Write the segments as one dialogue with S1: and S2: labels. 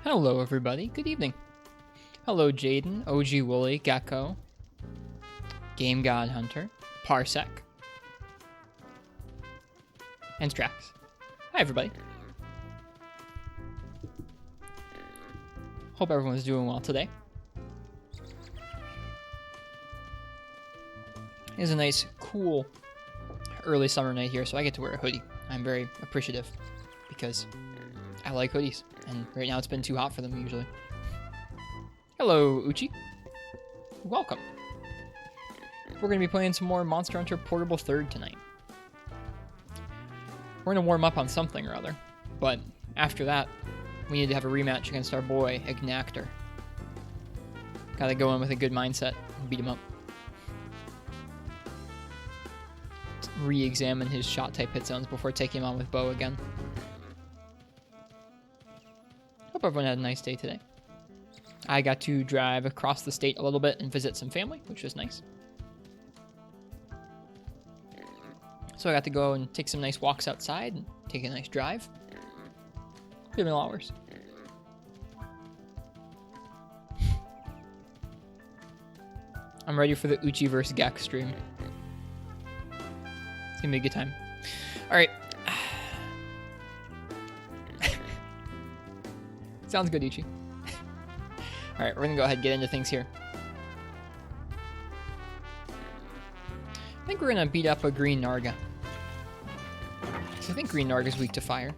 S1: Hello everybody, good evening. Hello Jaden, OG Wooly, Gecko, Game God Hunter, Parsec, and Strax. Hi everybody. Hope everyone's doing well today. It is a nice, cool, early summer night here, so I get to wear a hoodie. I'm very appreciative because I like hoodies, and right now it's been too hot for them usually. Hello, Uchi. Welcome. We're going to be playing some more Monster Hunter Portable 3rd tonight. We're going to warm up on something or other, but after that, we need to have a rematch against our boy, Ignactor. Gotta go in with a good mindset and beat him up. Re-examine his shot-type hit zones before taking him on with bow again. Hope everyone had a nice day today. I got to drive across the state a little bit and visit some family, which was nice. So I got to go and take some nice walks outside and take a nice drive. Could have been a lot worse. I'm ready for the Uchi vs. Gek stream. It's gonna be a good time. Alright. Sounds good, Uchi. Alright, we're gonna go ahead and get into things here. I think we're gonna beat up a green Narga. So I think green Narga is weak to fire.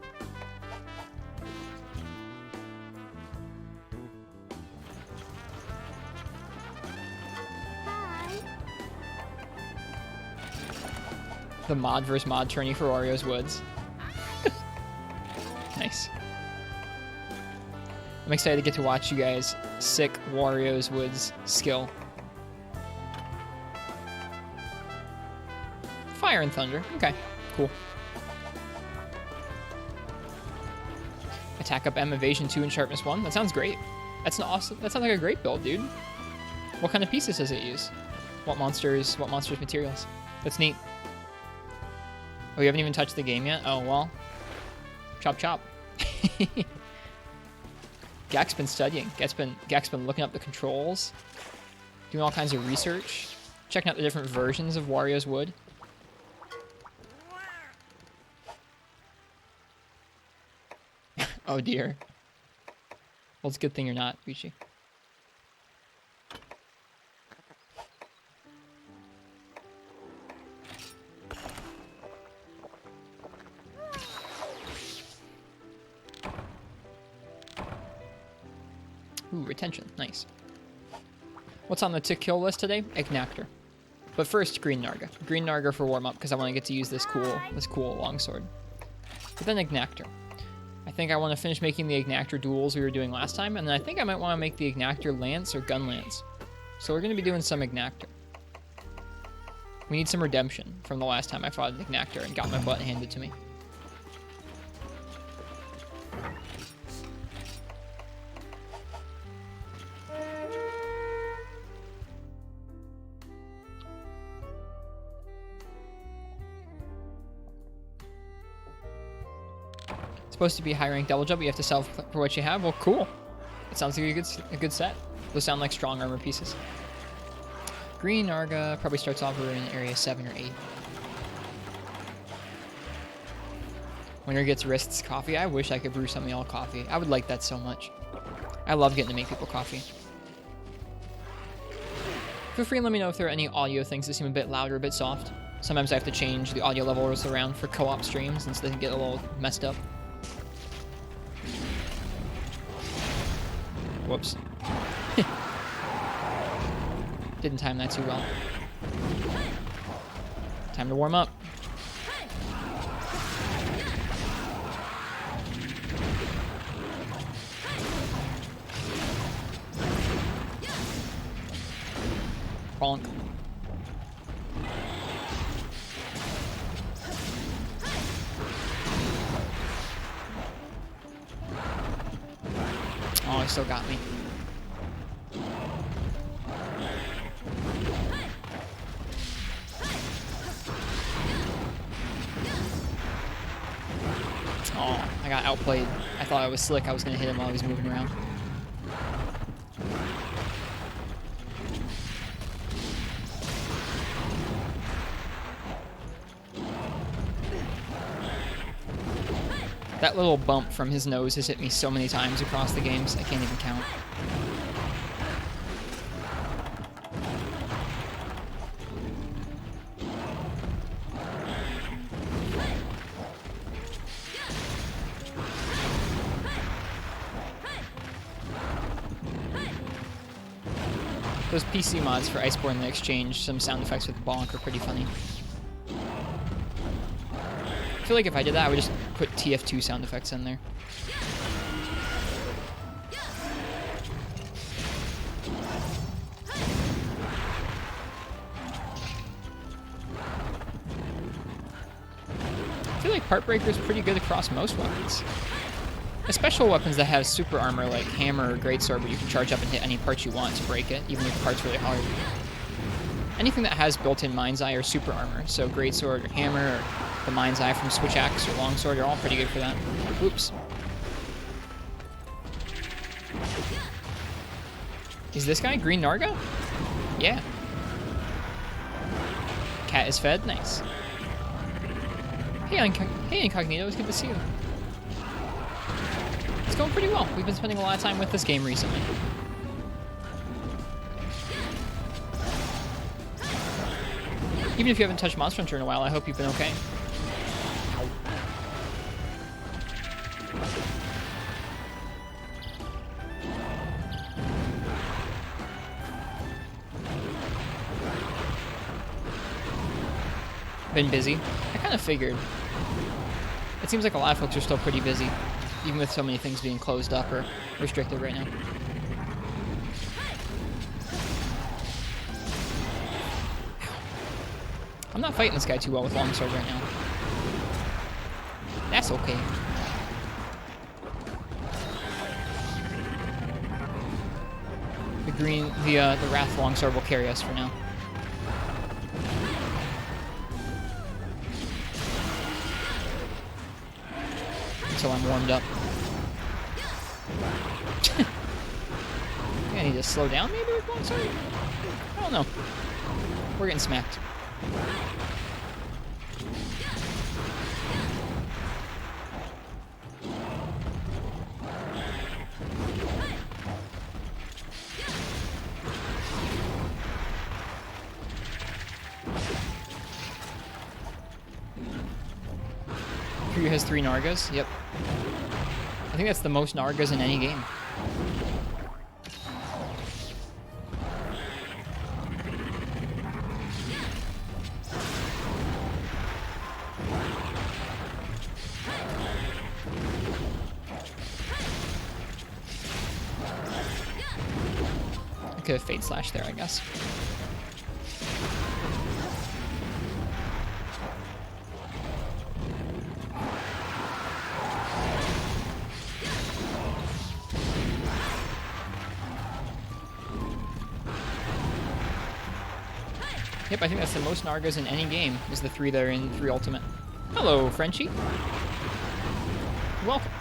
S1: The mod versus mod tourney for Wario's Woods. Nice. I'm excited to get to watch you guys sick Wario's Woods skill. Fire and Thunder. Okay, cool. Attack up M, Evasion 2, and Sharpness 1. That sounds great. That's an awesome. That sounds like a great build, dude. What kind of pieces does it use? What monsters materials? That's neat. Oh, you haven't even touched the game yet? Oh, well. Chop chop. Gek's been studying. Gek's been looking up the controls, doing all kinds of research, checking out the different versions of Wario's Wood. Oh dear. Well, it's a good thing you're not, Uchi. Ooh, retention. Nice. What's on the to-kill list today? Ignactor. But first, Green Narga. Green Narga for warm-up, because I want to get to use this cool longsword. But then Ignactor. I think I want to finish making the Ignactor duels we were doing last time, and then I think I might want to make the Ignactor Lance or Gun Lance. So we're going to be doing some Ignactor. We need some redemption from the last time I fought an Ignactor and got my butt handed to me. Supposed to be a high rank double jump, but you have to sell for what you have. Well, cool. It sounds like a good set. Those sound like strong armor pieces. Green Narga probably starts off in area 7 or 8. Winner gets wrists coffee. I wish I could brew something all coffee. I would like that so much. I love getting to make people coffee. Feel free and let me know if there are any audio things that seem a bit loud or a bit soft. Sometimes I have to change the audio levels around for co-op streams since they can get a little messed up. Whoops. Didn't time that too well. Time to warm up. Bonk. Oh, he still got me. got outplayed. I thought I was slick. I was going to hit him while he was moving around. That little bump from his nose has hit me so many times across the games, I can't even count. Those PC mods for Iceborne and the Exchange, some sound effects with bonk are pretty funny. I feel like if I did that, I would just put TF2 sound effects in there. I feel like Part Breaker is pretty good across most weapons. Special weapons that have super armor like hammer or greatsword, where you can charge up and hit any part you want to break it, even if the part's really hard. Anything that has built-in Mind's Eye or super armor, so greatsword or hammer or the Mind's Eye from Switch Axe or Longsword are all pretty good for that. Oops. Is this guy Green Narga? Yeah. Cat is fed? Nice. Hey, Incognito, it's good to see you. It's going pretty well. We've been spending a lot of time with this game recently. Even if you haven't touched Monster Hunter in a while, I hope you've been okay. Been busy? I kind of figured. It seems like a lot of folks are still pretty busy, even with so many things being closed up or restricted right now. I'm not fighting this guy too well with longsword right now. That's okay. The Wrath longsword will carry us for now. Until I'm warmed up. I need to slow down maybe with longsword? I don't know. We're getting smacked. Crew has 3 Nargas. Yep. I think that's the most Nargas in any game. I could have Fate Slash there, I guess. Yep, I think that's the most Nargas in any game, is the 3 that are in 3 Ultimate. Hello, Frenchie. Welcome.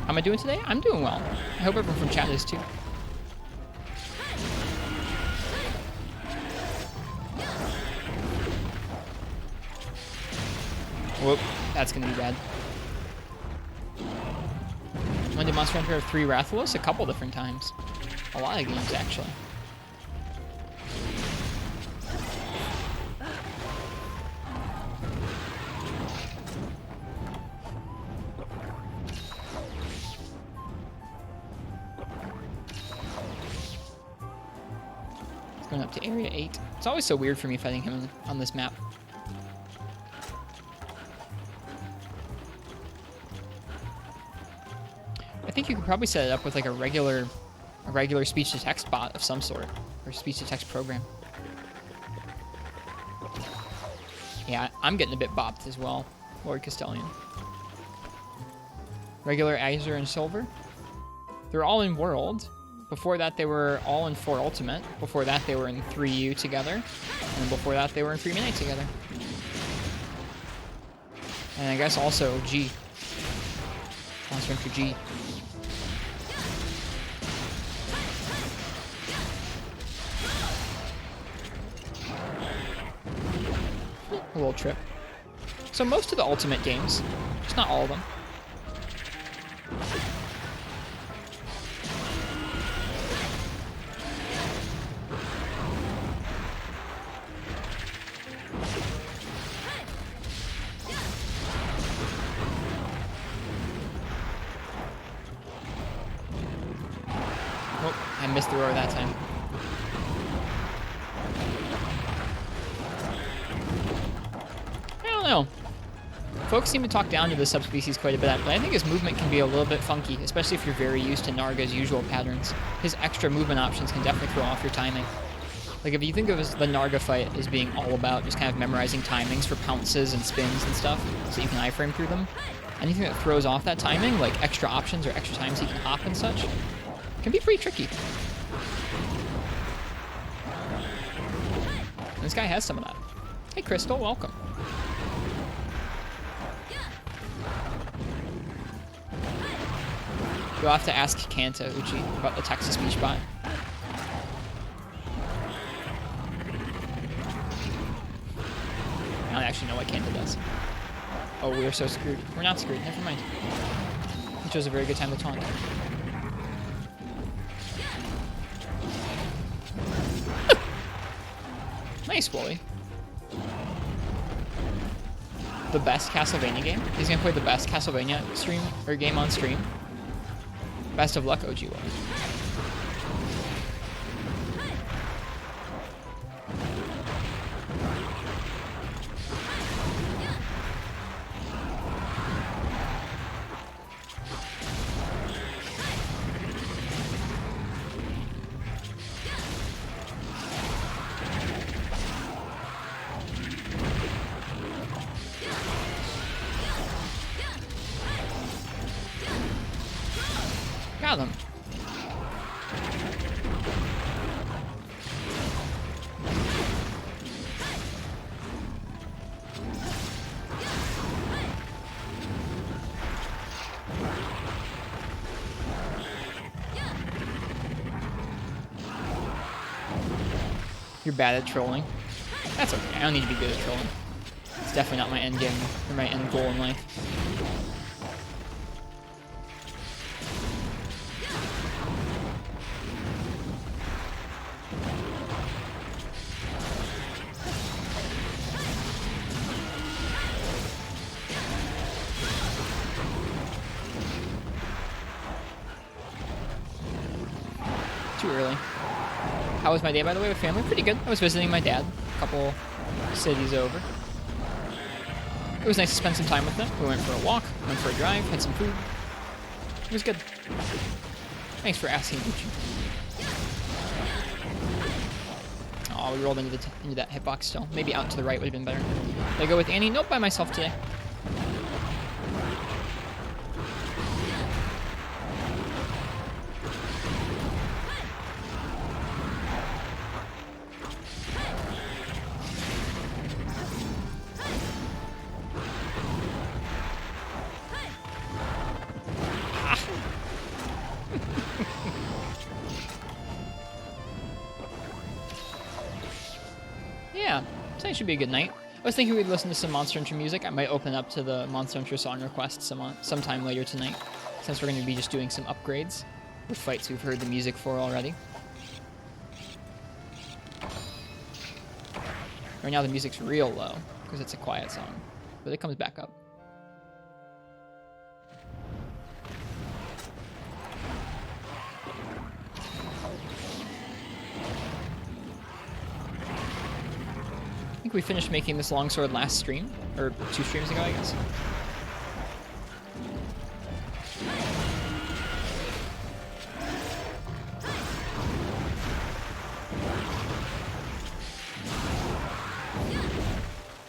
S1: How am I doing today? I'm doing well. I hope everyone from chat is too. Whoop, that's gonna be bad. When did Monster Hunter have 3 Rathalos? A couple different times. A lot of games, actually. It's going up to Area 8. It's always so weird for me fighting him on this map. I think you could probably set it up with like a regular speech-to-text bot of some sort, or speech-to-text program. Yeah, I'm getting a bit bopped as well. Lord Castellan. Regular Azure and Silver. They're all in World. Before that, they were all in 4 Ultimate. Before that, they were in 3U together. And before that, they were in Free Midnight together. And I guess also G. Monster Hunter G. A little trip. So most of the Ultimate games, just not all of them. Oh, I missed the roar that time. I don't know. Folks seem to talk down to the subspecies quite a bit, but I think his movement can be a little bit funky, especially if you're very used to Narga's usual patterns. His extra movement options can definitely throw off your timing. Like, if you think of the Narga fight as being all about just kind of memorizing timings for pounces and spins and stuff, so you can iframe through them, anything that throws off that timing, like extra options or extra times he can hop and such, can be pretty tricky. And this guy has some of that. Hey, Crystal, welcome. You'll have to ask Kanta Uchi about the Texas Beach bot. I don't actually know what Kanta does. Oh, we are so screwed. We're not screwed. Never mind. Which was a very good time to taunt. Nice, Wooly. The best Castlevania game? He's gonna play the best Castlevania stream or game on stream. Best of luck, OG Wooly. Got him. You're bad at trolling. That's okay. I don't need to be good at trolling. It's definitely not my end game or my end goal in life. Too early. How was my day, by the way, with family? Pretty good. I was visiting my dad a couple cities over. It was nice to spend some time with them. We went for a walk, went for a drive, had some food. It was good. Thanks for asking, Gucci. Oh, we rolled into that hitbox still. Maybe out to the right would have been better. Did I go with Annie? Nope, by myself today. Yeah, tonight should be a good night. I was thinking we'd listen to some Monster Hunter music. I might open up to the Monster Hunter song requests sometime later tonight, since we're going to be just doing some upgrades with fights we've heard the music for already. Right now the music's real low, because it's a quiet song, but it comes back up. I think we finished making this longsword last stream, or 2 streams ago, I guess.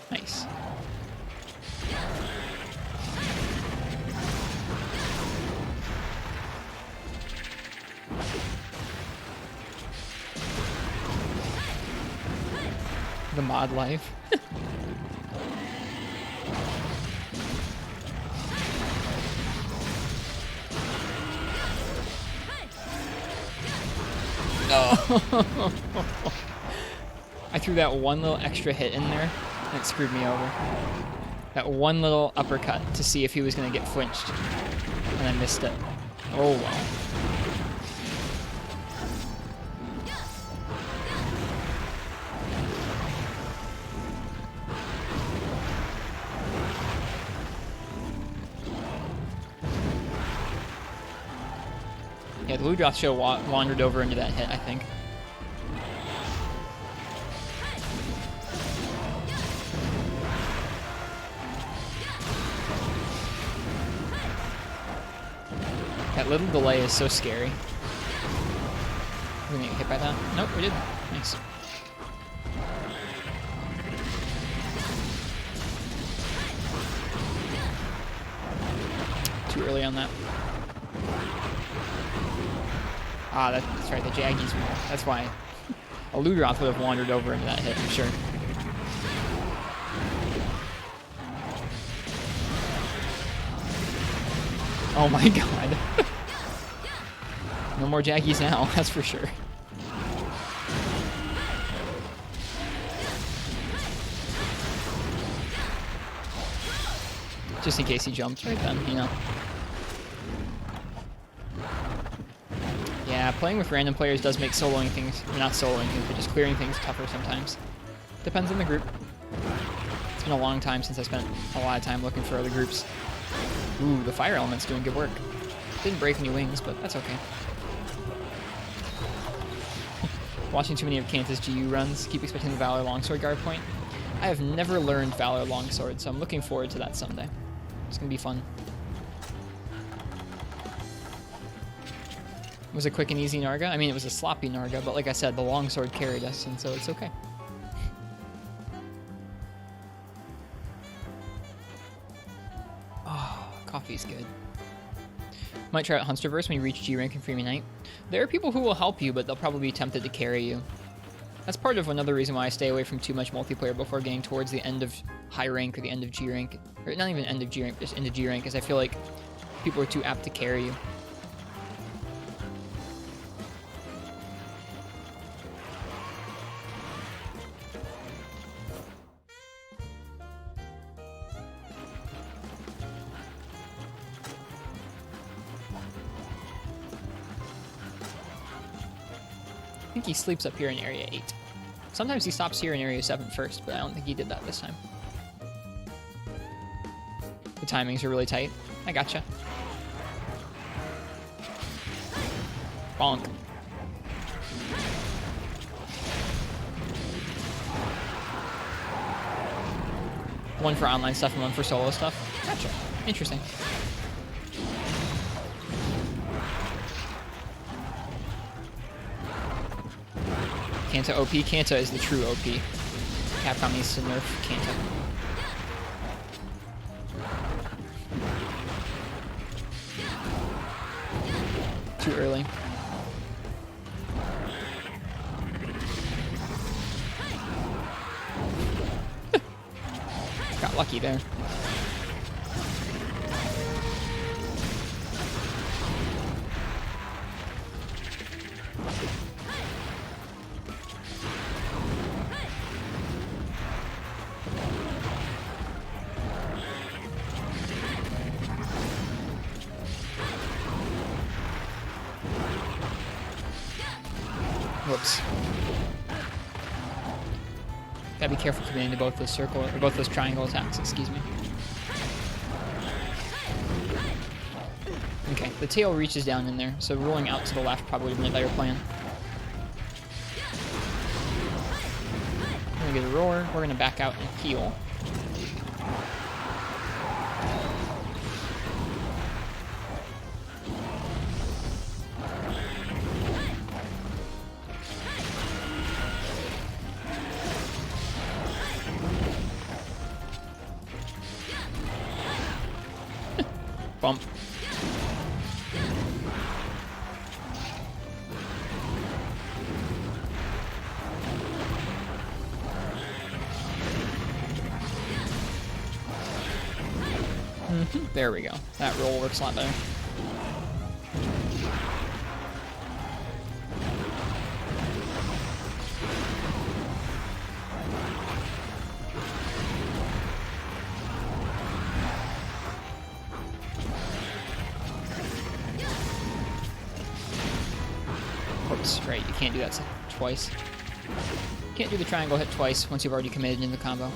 S1: Nice. The mod life. Oh. I threw that one little extra hit in there, and it screwed me over. That one little uppercut to see if he was going to get flinched, and I missed it. Oh, well. Yeah, the Ludroth show wandered over into that hit, I think. That little delay is so scary. We're gonna get hit by that? Nope, we didn't. Nice. Too early on that. Ah, that's right, the Jaggies were. That's why a Ludroth would have wandered over into that hit, I'm sure. Oh my god. No more Jaggies now, that's for sure. Just in case he jumped right then, you know. Yeah, playing with random players does make soloing things, or not soloing things, but just clearing things tougher sometimes. Depends on the group. It's been a long time since I spent a lot of time looking for other groups. Ooh, the fire element's doing good work. Didn't break any wings, but that's okay. Watching too many of Kanta's GU runs, keep expecting the Valor Longsword guard point. I have never learned Valor Longsword, so I'm looking forward to that someday. It's gonna be fun. It was a quick and easy Narga. I mean, it was a sloppy Narga, but like I said, the Longsword carried us, and so it's okay. Oh, coffee's good. Might try out Hunsterverse when you reach G rank in Freeman Knight. There are people who will help you, but they'll probably be tempted to carry you. That's part of another reason why I stay away from too much multiplayer before getting towards the end of high rank or the end of G rank. Or not even end of G rank, just into G rank, because I feel like people are too apt to carry you. I think he sleeps up here in Area 8. Sometimes he stops here in Area 7 first, but I don't think he did that this time. The timings are really tight. I gotcha. Bonk. One for online stuff and one for solo stuff. Gotcha. Interesting. Kanta OP. Kanta is the true OP. Capcom needs to nerf Kanta. Too early. Got lucky there. Whoops. Gotta be careful committing to both those circle or both those triangle attacks, excuse me. Okay, the tail reaches down in there, so rolling out to the left probably would have been a better plan. We're gonna get a roar, we're gonna back out and heal. Bump. There we go. That roll works a lot better. Oops, right, you can't do that twice. Can't do the triangle hit twice once you've already committed in the combo.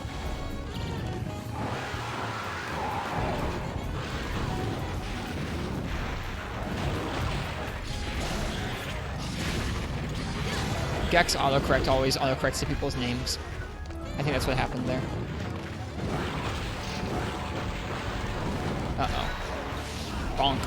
S1: Gex autocorrect always autocorrects to people's names. I think that's what happened there. Uh-oh. Bonk.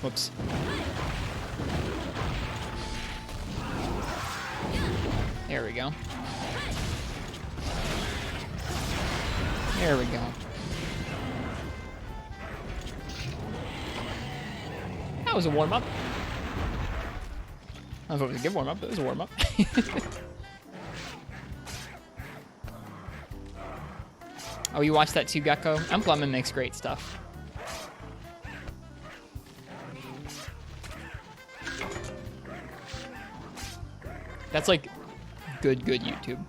S1: Whoops. There we go. There we go. That was a warm-up. I don't know if it was a good warm-up, but it was a warm-up. Oh, you watched that too, Gecko? Lemon makes great stuff. That's like good YouTube.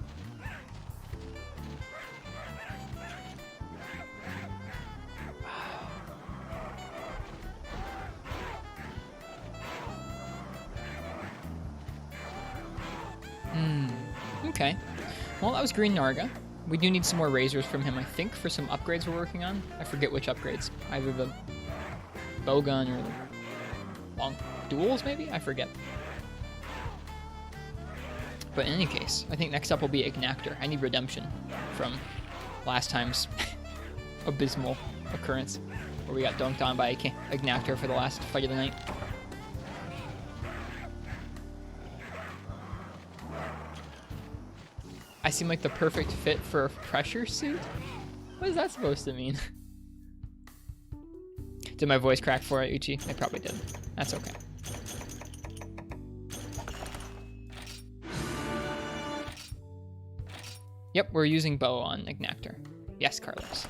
S1: Okay. Well, that was Green Narga. We do need some more razors from him, I think, for some upgrades we're working on. I forget which upgrades. Either the bowgun or the long duels, maybe? I forget. But in any case, I think next up will be Ignactor. I need redemption from last time's abysmal occurrence where we got dunked on by Ignactor for the last fight of the night. I seem like the perfect fit for a pressure suit? What is that supposed to mean? Did my voice crack for it, Uchi? It probably did. That's okay. Yep, we're using bow on Ignactor. Yes, Carlos.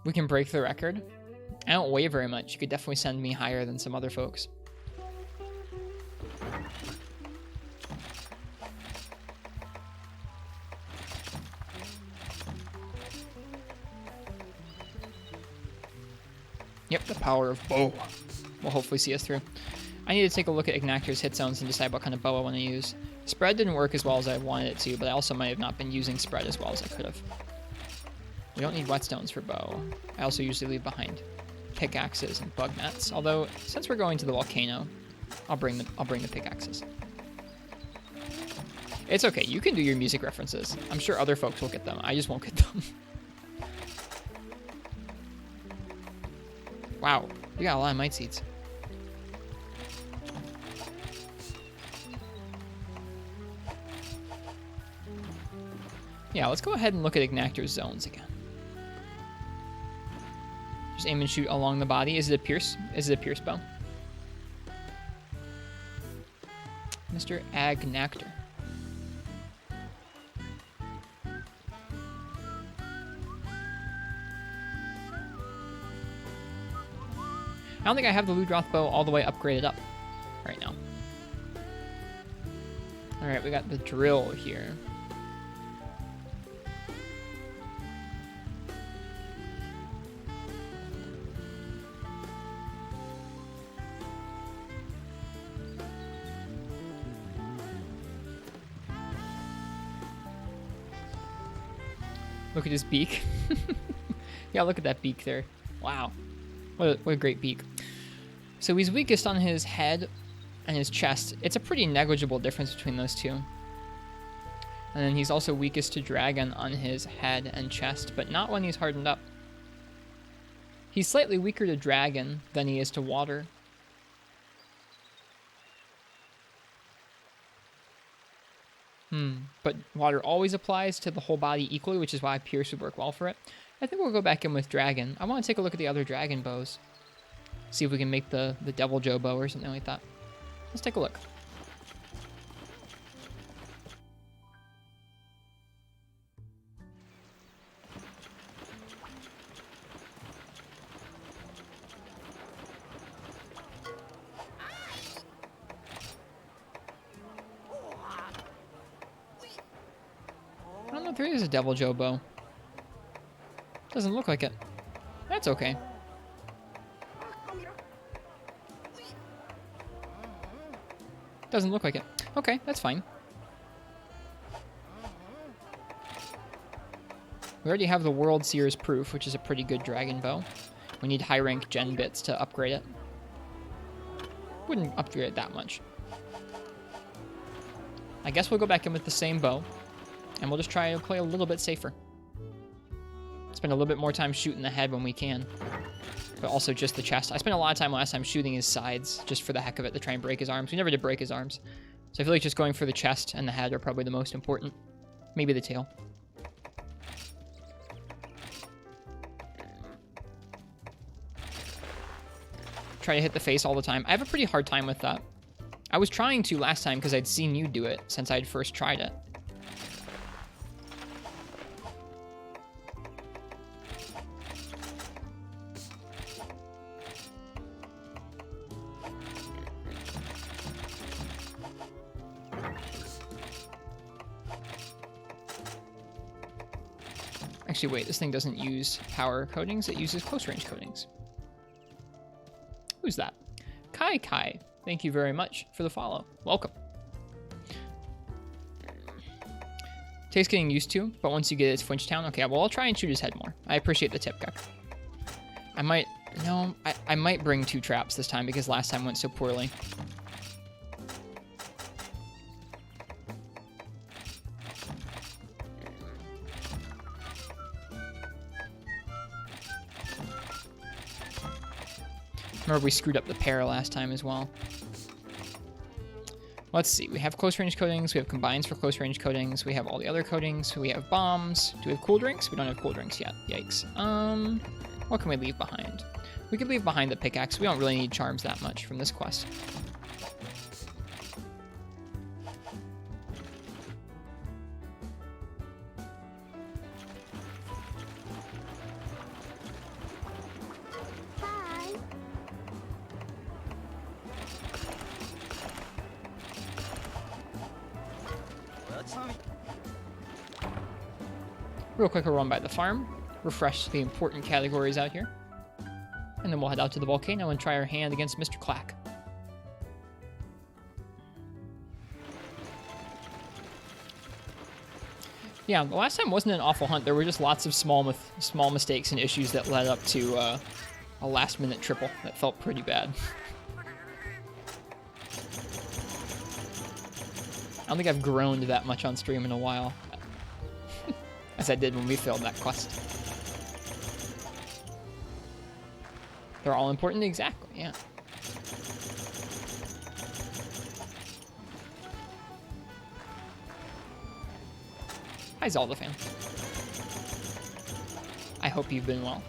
S1: We can break the record. I don't weigh very much. You could definitely send me higher than some other folks. Yep, the power of bow will hopefully see us through. I need to take a look at Ignactor's hit zones and decide what kind of bow I want to use. Spread didn't work as well as I wanted it to, but I also might have not been using spread as well as I could have. We don't need whetstones for bow. I also usually leave behind pickaxes and bug nets, although since we're going to the volcano, I'll bring the pickaxes. It's okay, you can do your music references. I'm sure other folks will get them. I just won't get them. Wow, we got a lot of might seeds. Yeah, let's go ahead and look at Ignactor's zones again. Just aim and shoot along the body. Is it a pierce? Is it a pierce bow? Mr. Ignactor. I don't think I have the Ludroth bow all the way upgraded up right now. Alright, we got the drill here. Look at his beak. Yeah, look at that beak there. Wow. What a great beak. So he's weakest on his head and his chest. It's a pretty negligible difference between those two. And then he's also weakest to dragon on his head and chest, but not when he's hardened up. He's slightly weaker to dragon than he is to water. But water always applies to the whole body equally, which is why Pierce would work well for it. I think we'll go back in with dragon. I want to take a look at the other dragon bows. See if we can make the Devil Joe bow or something like that. Let's take a look. I don't know if there is a Devil Joe bow. Doesn't look like it. That's okay. Doesn't look like it. Okay, that's fine. We already have the World Seer's Proof, which is a pretty good dragon bow. We need high rank gen bits to upgrade it. Wouldn't upgrade it that much. I guess we'll go back in with the same bow, and we'll just try to play a little bit safer. Spend a little bit more time shooting the head when we can, but also just the chest. I spent a lot of time last time shooting his sides just for the heck of it to try and break his arms. We never did break his arms. So I feel like just going for the chest and the head are probably the most important. Maybe the tail. Try to hit the face all the time. I have a pretty hard time with that. I was trying to last time because I'd seen you do it since I'd first tried it. Actually, wait, this thing doesn't use power coatings, it uses close range coatings. Who's that? Kai Kai, thank you very much for the follow. Welcome. Takes getting used to, but once you get it, it's Flinchtown. Okay, well, I'll try and shoot his head more. I appreciate the tip, Gek. I might bring 2 traps this time because last time went so poorly. Remember we screwed up the pair last time as well. Let's see. We have close range coatings. We have combines for close range coatings. We have all the other coatings. We have bombs. Do we have cool drinks? We don't have cool drinks yet. Yikes. What can we leave behind? We could leave behind the pickaxe. We don't really need charms that much from this quest. Real quick, we'll run by the farm, refresh the important categories out here, and then we'll head out to the volcano and try our hand against Mr. Clack. Yeah, the last time wasn't an awful hunt. There were just lots of small mistakes and issues that led up to a last-minute triple that felt pretty bad. I don't think I've groaned that much on stream in a while. As I did when we failed that quest. They're all important? Exactly, yeah. Hi, Zelda fan. I hope you've been well.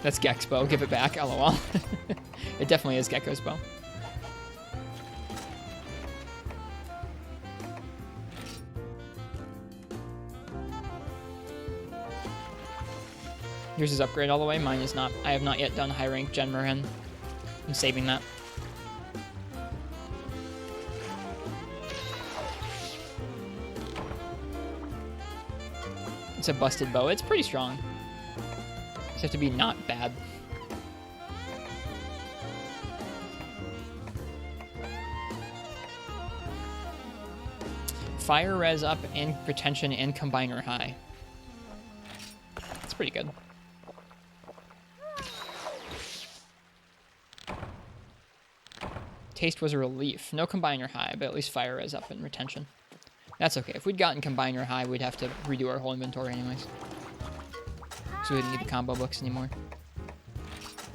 S1: That's Gek's bow. Give it back. LOL. It definitely is Gecko's bow. Yours is upgrade all the way. Mine is not. I have not yet done high rank Gen Marin. I'm saving that. It's a busted bow. It's pretty strong. Just have to be not bad. Fire res up and retention and combiner high. That's pretty good. Taste was a relief. No combiner high, but at least fire res up and retention. That's okay. If we'd gotten combiner high, we'd have to redo our whole inventory anyways. So we didn't need the combo books anymore.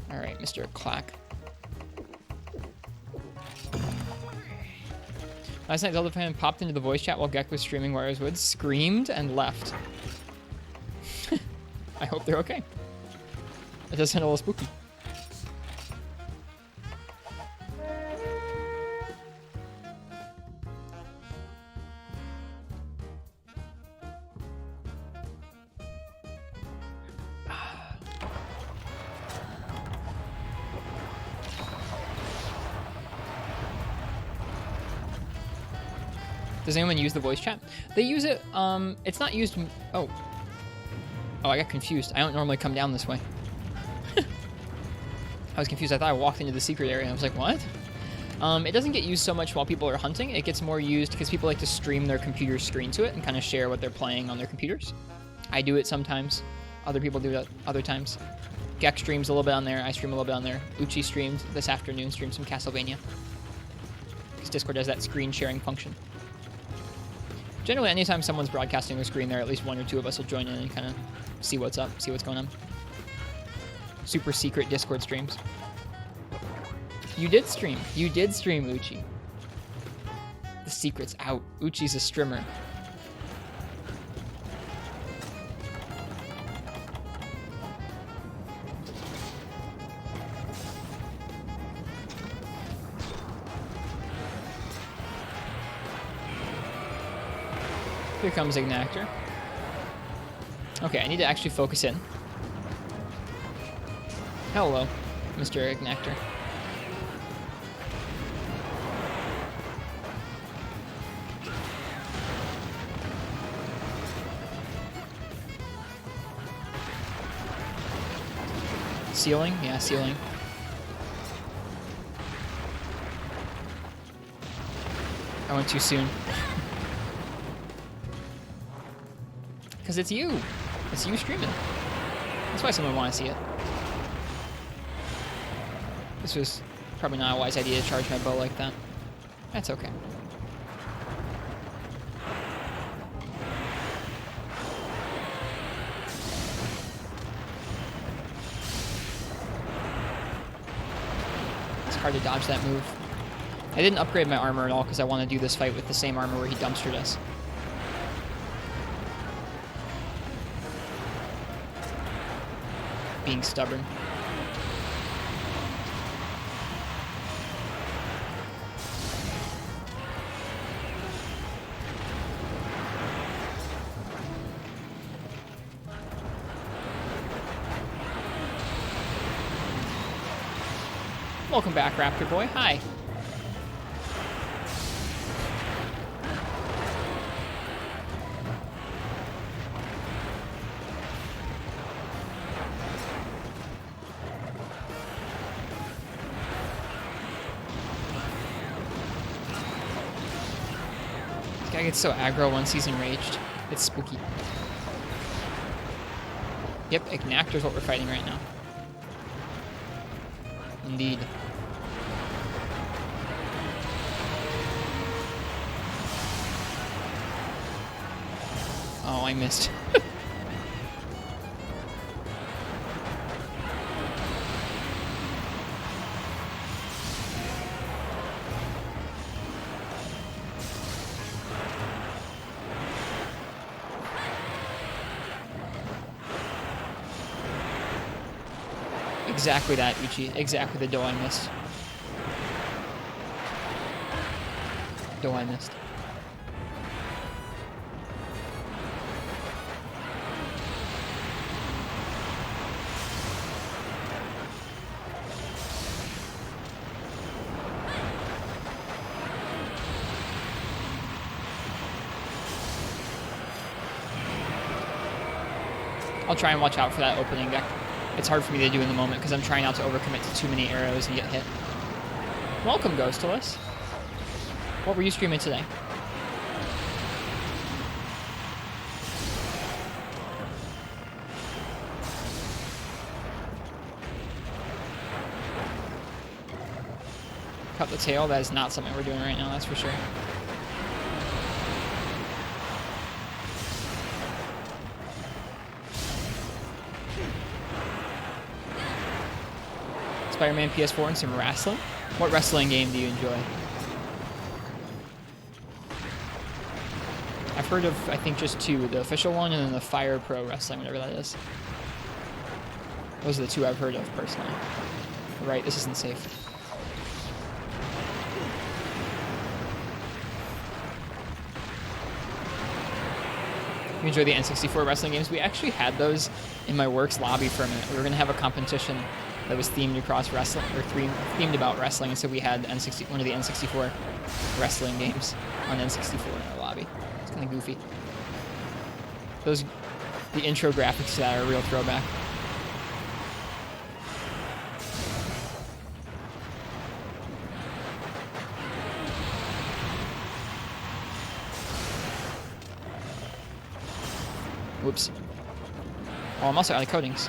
S1: Alright, Mr. Clack. Last night, Zelda fan popped into the voice chat while Gek was streaming Warriors Woods, screamed, and left. I hope they're okay. It does sound a little spooky. Does anyone use the voice chat? They use it, it's not used, oh, I got confused. I don't normally come down this way. I was confused. I thought I walked into the secret area. I was like, what? It doesn't get used so much while people are hunting. It gets more used because people like to stream their computer screen to it and kind of share what they're playing on their computers. I do it sometimes. Other people do it other times. Gek streams a little bit on there. I stream a little bit on there. Uchi streamed this afternoon, streamed some Castlevania. Because Discord does that screen sharing function. Generally, anytime someone's broadcasting their screen there, at least one or two of us will join in and kind of see what's up, see what's going on. Super secret Discord streams. You did stream. You did stream, Uchi. The secret's out. Uchi's a streamer. Here comes Ignactor. Okay, I need to actually focus in. Hello, Mr. Ignactor. Ceiling? Yeah, ceiling. I went too soon. Because it's you. It's you streaming. That's why someone want to see it. This was probably not a wise idea to charge my bow like that. That's okay. It's hard to dodge that move. I didn't upgrade my armor at all because I want to do this fight with the same armor where he dumpstered us. Being stubborn. Welcome back, Raptor Boy. Hi. This guy gets so aggro once he's enraged. It's spooky. Yep, Ignactor's what we're fighting right now. Indeed. Oh, I missed. Exactly that, Uchi. Exactly the dough I missed. Dough I missed. I'll try and watch out for that opening deck. It's hard for me to do in the moment because I'm trying not to overcommit to too many arrows and get hit. Welcome, Ghostless. What were you streaming today? Cut the tail. That is not something we're doing right now, that's for sure. Spider-Man PS4 and some wrestling? What wrestling game do you enjoy? I've heard of, I think, just two. The official one and then the Fire Pro Wrestling, whatever that is. Those are the two I've heard of, personally. Right, this isn't safe. You enjoy the N64 wrestling games? We actually had those in my works lobby for a minute. We were going to have a competition that was themed across wrestling, or themed about wrestling, and so we had one of the N64 wrestling games on N64 in our lobby. It's kind of goofy. The intro graphics to that are a real throwback. Whoops. Oh, I'm also out of coatings.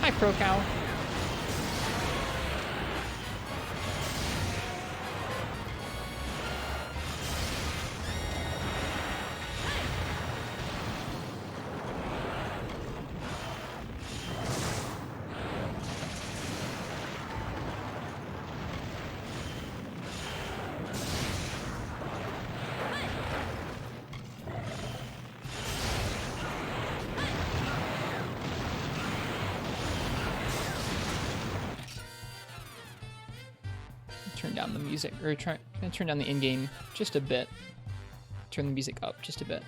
S1: Hi, Pro Cow. Turn down the music, or turn down the in-game just a bit. Turn the music up just a bit.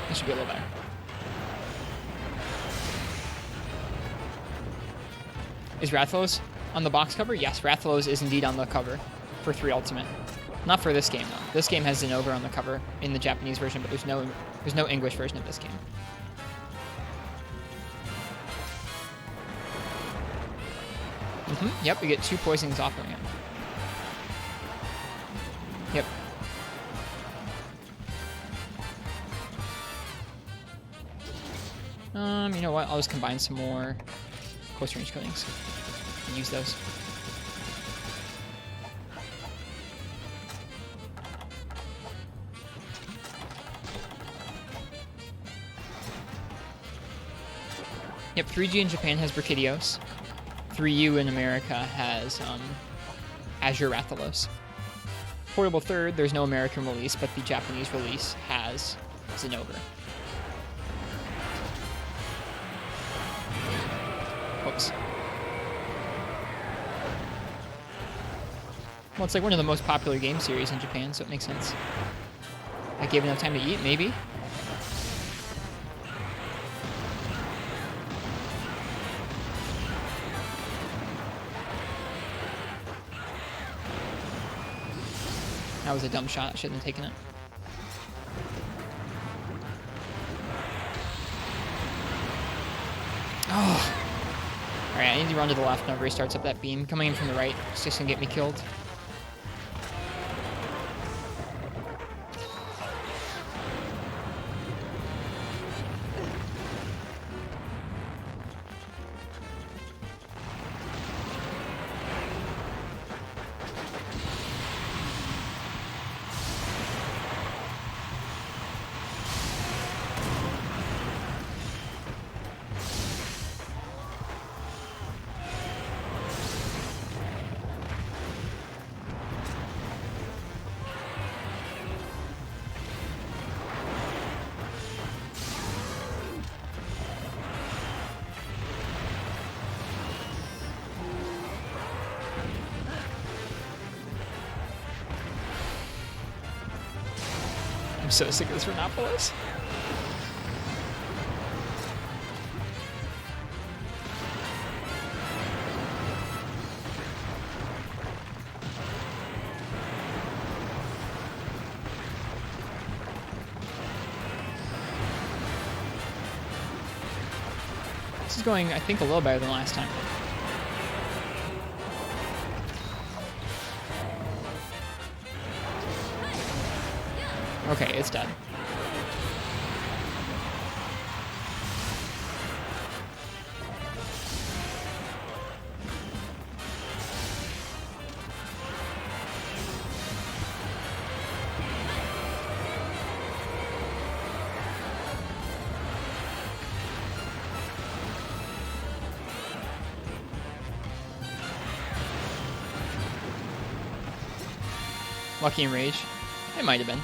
S1: This should be a little better. Is Rathalos on the box cover? Yes, Rathalos is indeed on the cover for 3 Ultimate. Not for this game, though. This game has Zenova on the cover in the Japanese version, but there's no English version of this game. Yep, we get 2 poisons offering it. Yep. You know what? I'll just combine some more close range coatings and use those. Yep, 3G in Japan has Brachydios. 3U in America has Azure Rathalos. Portable 3rd, there's no American release, but the Japanese release has Zenova. Whoops. Well, it's like one of the most popular game series in Japan, so it makes sense. I gave enough time to eat, maybe? That was a dumb shot. I shouldn't have taken it. Oh. Alright, I need to run to the left whenever he starts up that beam. Coming in from the right, it's just gonna get me killed. I'm so sick of this Rhinopolis. This is going, I think, a little better than last time. Okay, it's dead. Lucky and Rage. It might have been.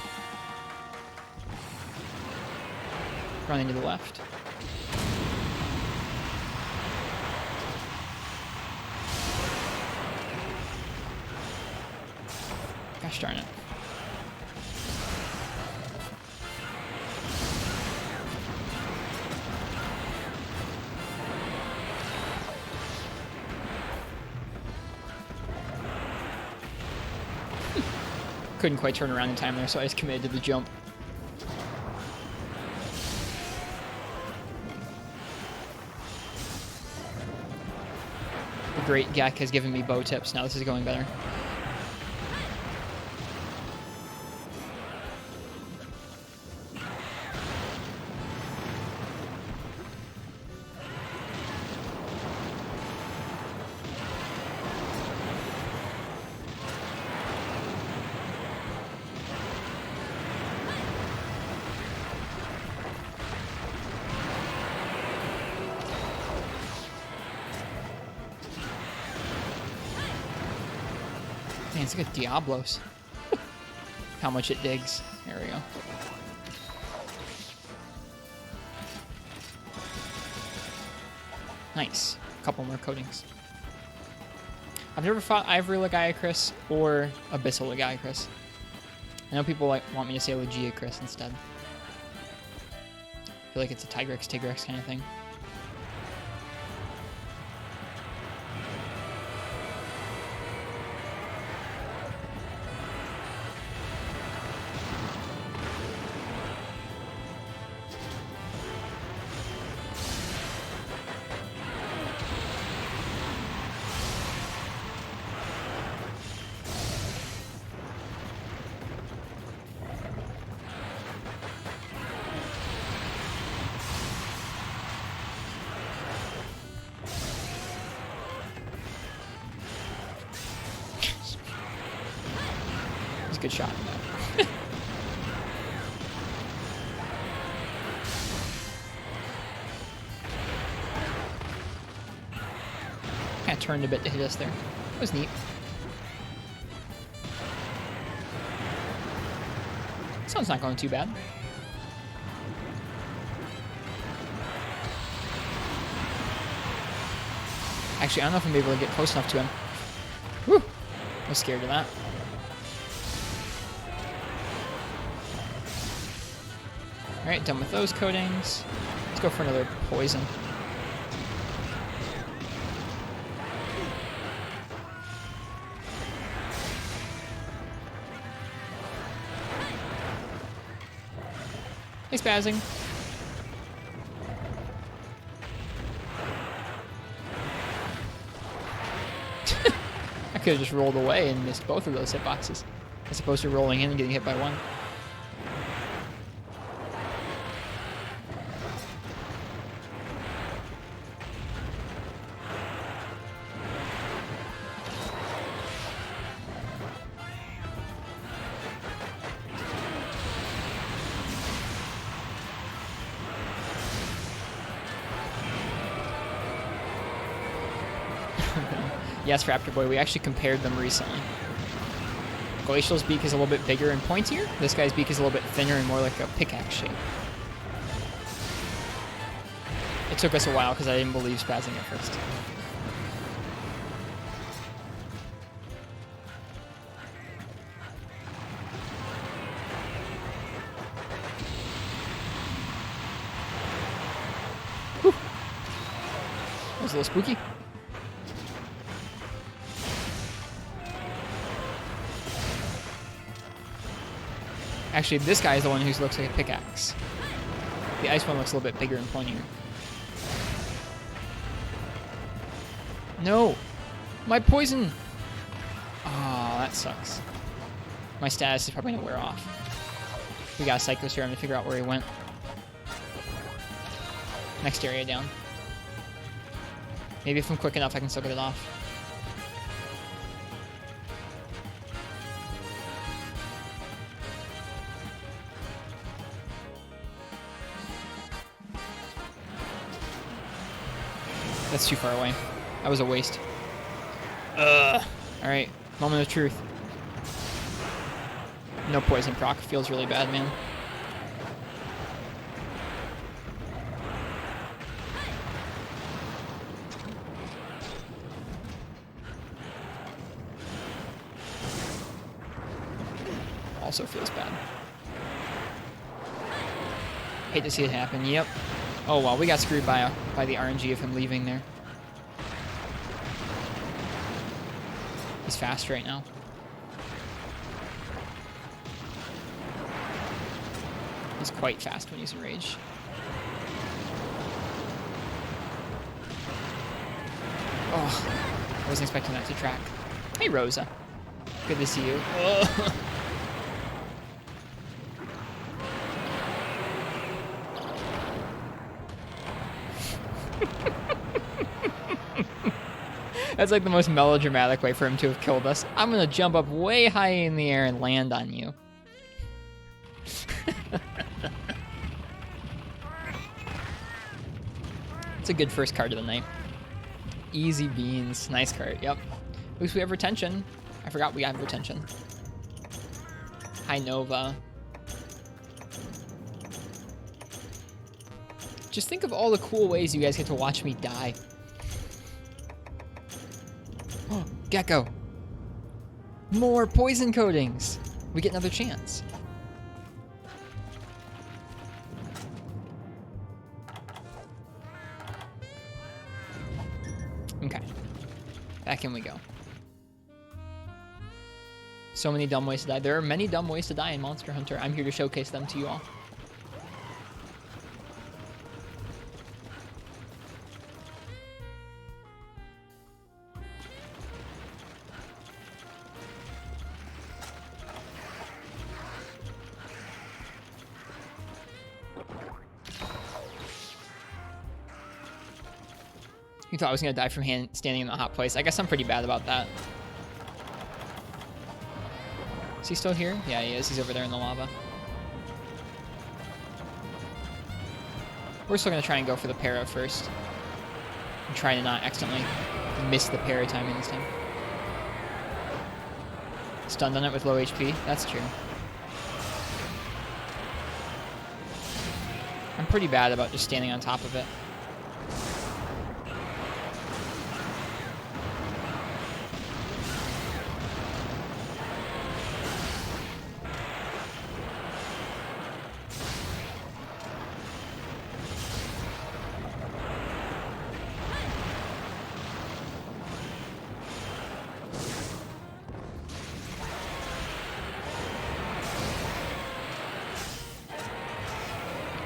S1: Running to the left. Gosh darn it. Couldn't quite turn around in time there, so I just committed to the jump. The great Gek has given me bow tips. Now this is going better. Man, it's like a Diablos. How much it digs. There we go. Nice. A couple more coatings. I've never fought Ivory Legiacris or Abyssal Legiacris. I know people want me to say Legiacris instead. I feel like it's a Tigrex kind of thing. Good shot. Kind of turned a bit to hit us there. It was neat. This one's not going too bad. Actually, I don't know if I'm able to get close enough to him. Whew! I was scared of that. Alright, done with those coatings. Let's go for another poison. Hey, spazzing. I could have just rolled away and missed both of those hitboxes, as opposed to rolling in and getting hit by one. Yes, Raptor Boy, we actually compared them recently. Glacial's beak is a little bit bigger and pointier. This guy's beak is a little bit thinner and more like a pickaxe shape. It took us a while because I didn't believe spazzing at first. That was a little spooky. Actually, this guy is the one who looks like a pickaxe. The ice one looks a little bit bigger and pointier. No! My poison! Oh, that sucks. My status is probably gonna wear off. We got a Psycho Serum to figure out where he went. Next area down. Maybe if I'm quick enough, I can still get it off. That's too far away. That was a waste. Alright, moment of truth. No poison proc. Feels really bad, man. Also feels bad. Hate to see it happen. Yep. Oh well, we got screwed by the RNG of him leaving there. He's fast right now. He's quite fast when he's enraged. Oh, I wasn't expecting that to track. Hey, Rosa. Good to see you. Oh. That's like the most melodramatic way for him to have killed us. I'm gonna jump up way high in the air and land on you. It's a good first card of the night. Easy beans. Nice card, yep. At least we have retention. I forgot we have retention. Hi, Nova. Just think of all the cool ways you guys get to watch me die. Oh, Gecko. More poison coatings. We get another chance. Okay. Back in we go. So many dumb ways to die. There are many dumb ways to die in Monster Hunter. I'm here to showcase them to you all. You thought I was going to die from standing in the hot place. I guess I'm pretty bad about that. Is he still here? Yeah, he is. He's over there in the lava. We're still going to try and go for the para first. I'm trying to not accidentally miss the para timing this time. Stunned on it with low HP. That's true. I'm pretty bad about just standing on top of it.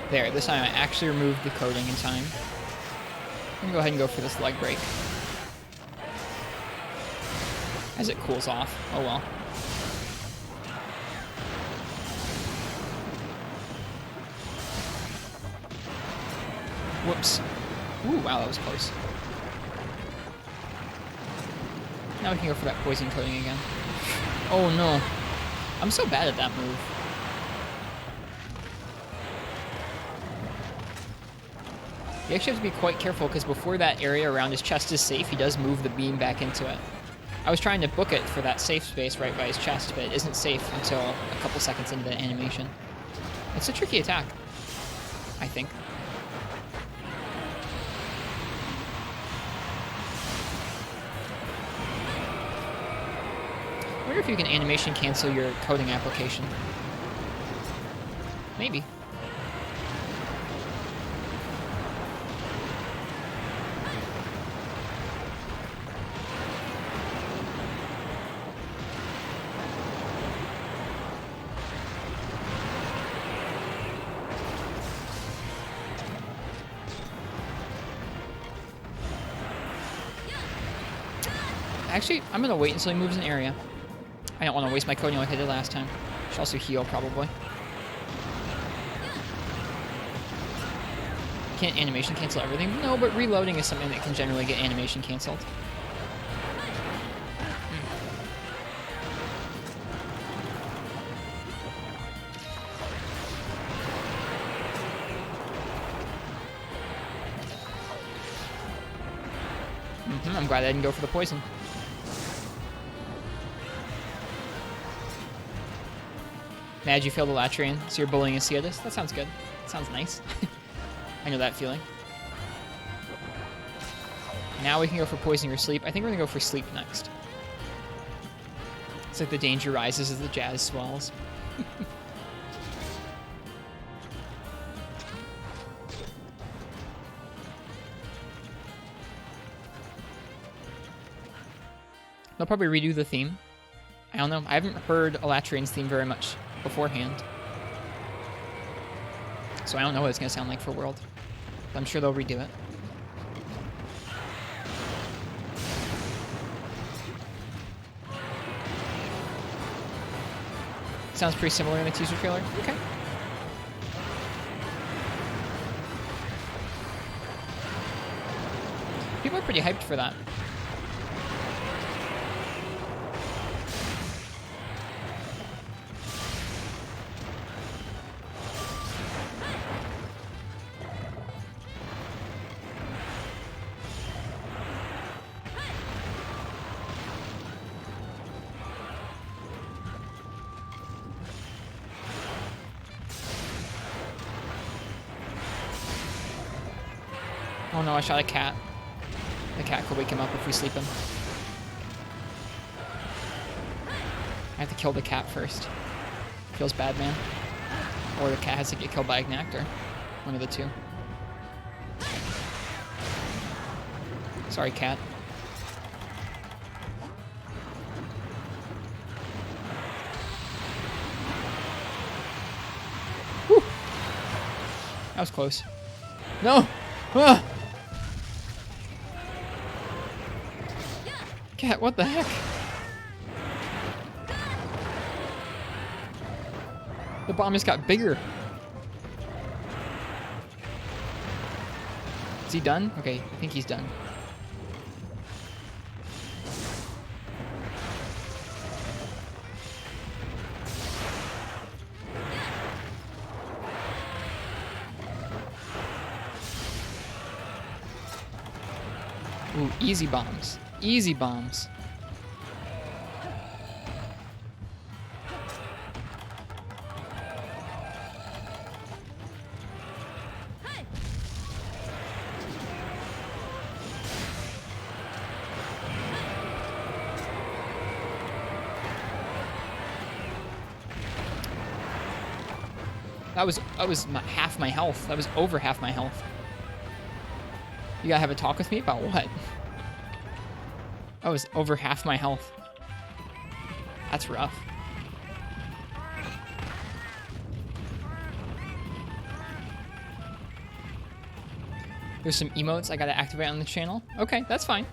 S1: There, this time I actually removed the coating in time. I'm gonna go ahead and go for this leg break. As it cools off. Oh well. Whoops. Ooh, wow, that was close. Now we can go for that poison coating again. Oh no. I'm so bad at that move. You actually have to be quite careful because before that area around his chest is safe, he does move the beam back into it. I was trying to book it for that safe space right by his chest, but it isn't safe until a couple seconds into the animation. It's a tricky attack, I think. I wonder if you can animation cancel your coding application. Maybe. Actually, I'm going to wait until he moves an area. I don't want to waste my Conio like I did last time. Should also heal, probably. Can't animation cancel everything? No, but reloading is something that can generally get animation canceled. I'm glad I didn't go for the poison. Mad you failed the Latrian, so you're bullying a Ceodus? That sounds good. That sounds nice. I know that feeling. Now we can go for poison or sleep. I think we're gonna go for sleep next. It's like the danger rises as the jazz swells. They'll probably redo the theme. I don't know. I haven't heard Elatrian's theme very much beforehand. So I don't know what it's going to sound like for World. But I'm sure they'll redo it. Sounds pretty similar in the teaser trailer. Okay. People are pretty hyped for that. Oh no, I shot a cat. The cat could wake him up if we sleep him. I have to kill the cat first. Feels bad, man. Or the cat has to get killed by Ignactor. One of the two. Sorry, cat. Whew. That was close. No! Ah! Cat, what the heck? The bomb just got bigger. Is he done? Okay, I think he's done. Ooh, easy bombs. Easy bombs. That was half my health. That was over half my health. You gotta have a talk with me about what? That was over half my health. That's rough. There's some emotes I gotta activate on the channel. Okay, that's fine.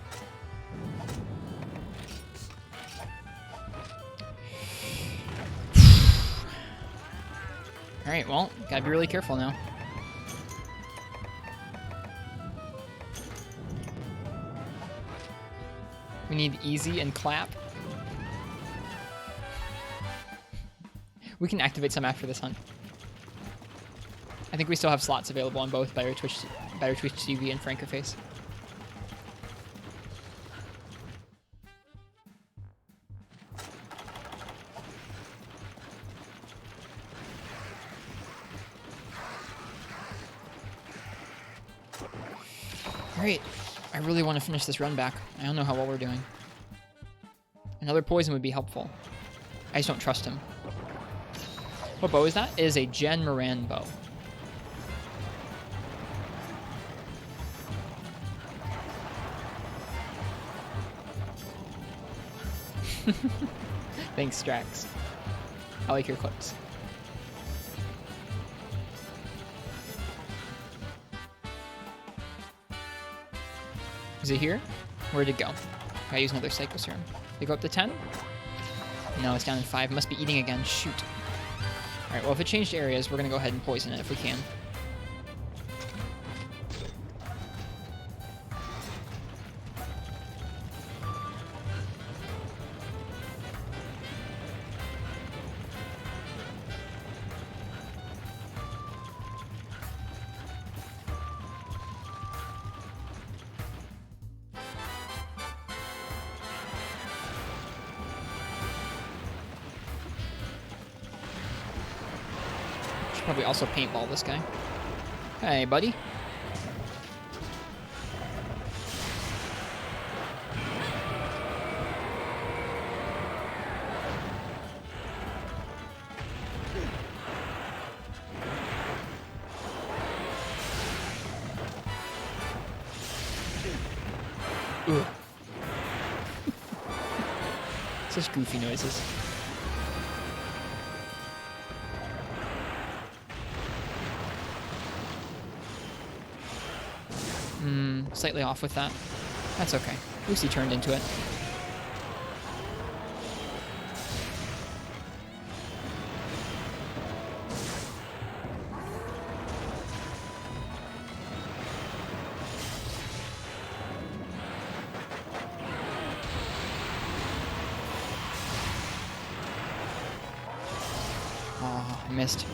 S1: Alright, well, gotta be really careful now. We need easy and clap. We can activate some after this hunt. I think we still have slots available on both Better Twitch TV and Francoface. Alright, I really want to finish this run back. I don't know how well we're doing. Another poison would be helpful. I just don't trust him. What bow is that? It is a Jen Moran bow. Thanks, Strax. I like your clips. Is it here? Where'd it go? Gotta use another Psycho Serum. They go up to 10? No, it's down in 5. Must be eating again. Shoot. Alright, well, if it changed areas, we're gonna go ahead and poison it if we can. Probably also paintball this guy. Hey, buddy. Ugh. Such goofy noises. Slightly off with that. That's okay. Lucy turned into it. Oh, I missed.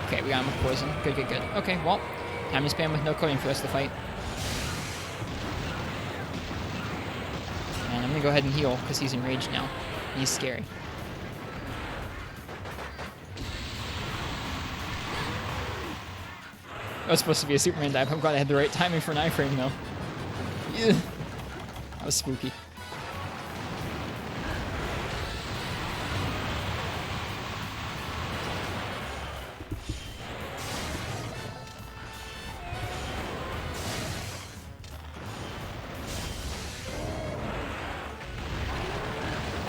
S1: Okay, we got him with poison. Good, good, good. Okay, well, time to spam with no coding for the rest of the fight. And I'm gonna go ahead and heal, because he's enraged now. He's scary. That was supposed to be a Superman dive. I'm glad I had the right timing for an iframe, though. Yeah. That was spooky.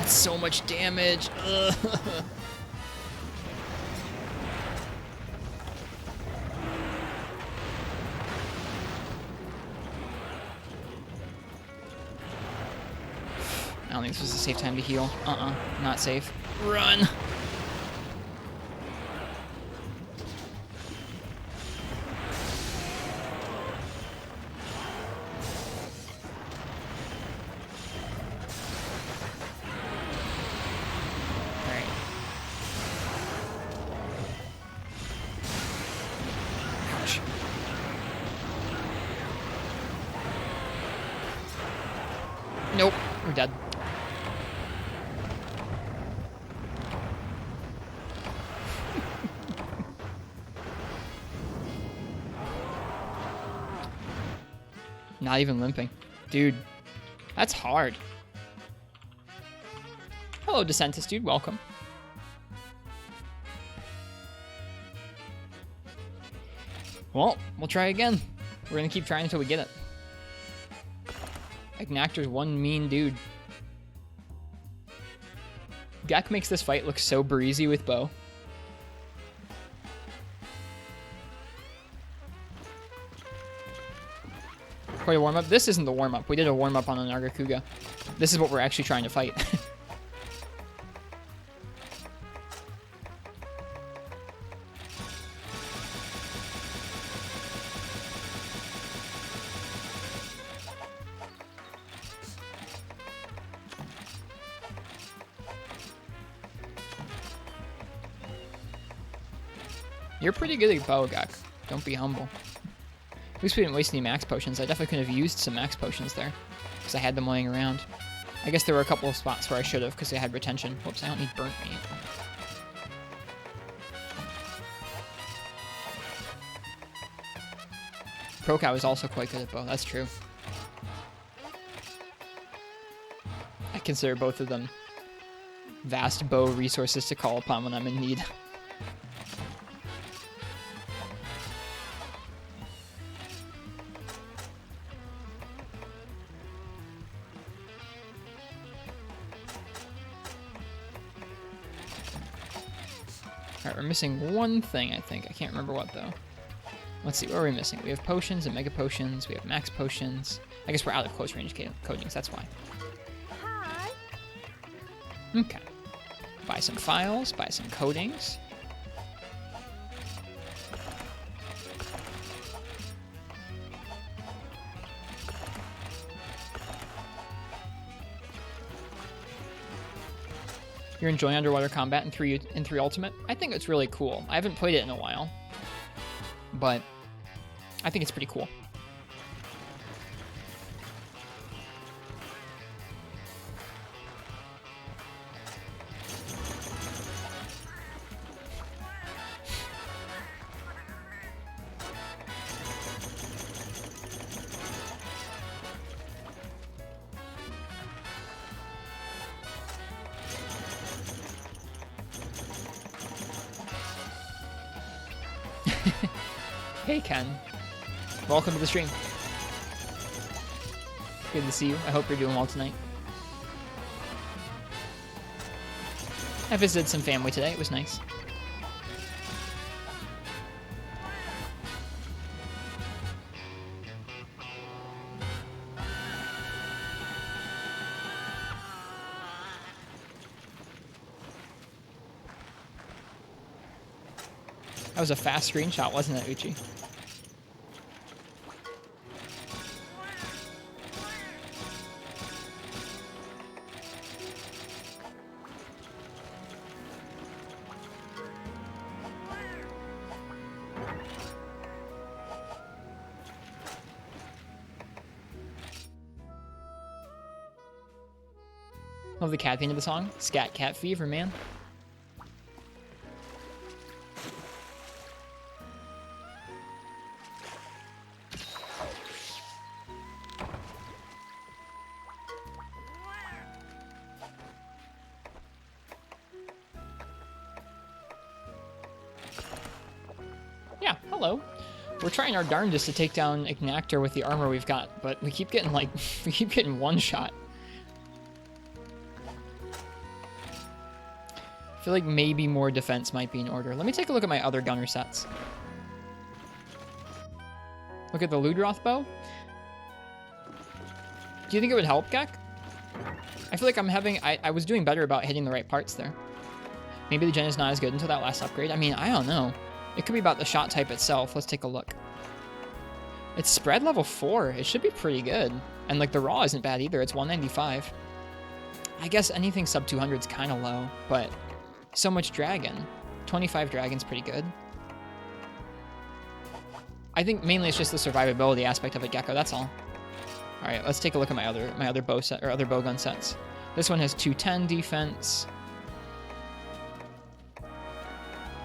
S1: So much damage. Ugh. I don't think this was a safe time to heal. Not safe. Run. Nope, we're dead. Not even limping. Dude, that's hard. Hello, Descentus, dude. Welcome. Well, we'll try again. We're gonna keep trying until we get it. Ignactor's one mean dude. Gak makes this fight look so breezy with bow. Quite a warm-up. This isn't the warm-up. We did a warm-up on a Nargacuga. This is what we're actually trying to fight. You're pretty good at bow, Gak. Don't be humble. At least we didn't waste any max potions. I definitely could have used some max potions there, because I had them laying around. I guess there were a couple of spots where I should have, because they had retention. Whoops, I don't need burnt meat. Procow is also quite good at bow, that's true. I consider both of them vast bow resources to call upon when I'm in need. Alright, we're missing one thing, I think. I can't remember what, though. Let's see, what are we missing? We have potions and mega potions. We have max potions. I guess we're out of close range coatings, that's why. Okay. Buy some files, buy some coatings. You're enjoying underwater combat in 3 Ultimate? I think it's really cool. I haven't played it in a while, but I think it's pretty cool. Hey Ken, welcome to the stream. Good to see you. I hope you're doing well tonight. I visited some family today. It was nice. That was a fast screenshot, wasn't it, Uchi? Love the cat at the end of the song. Scat cat fever, man. Yeah, hello. We're trying our darndest to take down Ignactor with the armor we've got, but we keep getting like we keep getting one shot. I feel like maybe more defense might be in order. Let me take a look at my other gunner sets. Look at the Ludroth bow. Do you think it would help, Gek? I feel like I was doing better about hitting the right parts there. Maybe the gen is not as good until that last upgrade. I mean, I don't know. It could be about the shot type itself. Let's take a look. It's spread level 4. It should be pretty good. And like the raw isn't bad either. It's 195. I guess anything sub 200 is kind of low, but so much dragon. 25 dragon's pretty good. I think mainly it's just the survivability aspect of it, Gecko. That's all. All right, let's take a look at my other bow set or other bowgun sets. This one has 210 defense.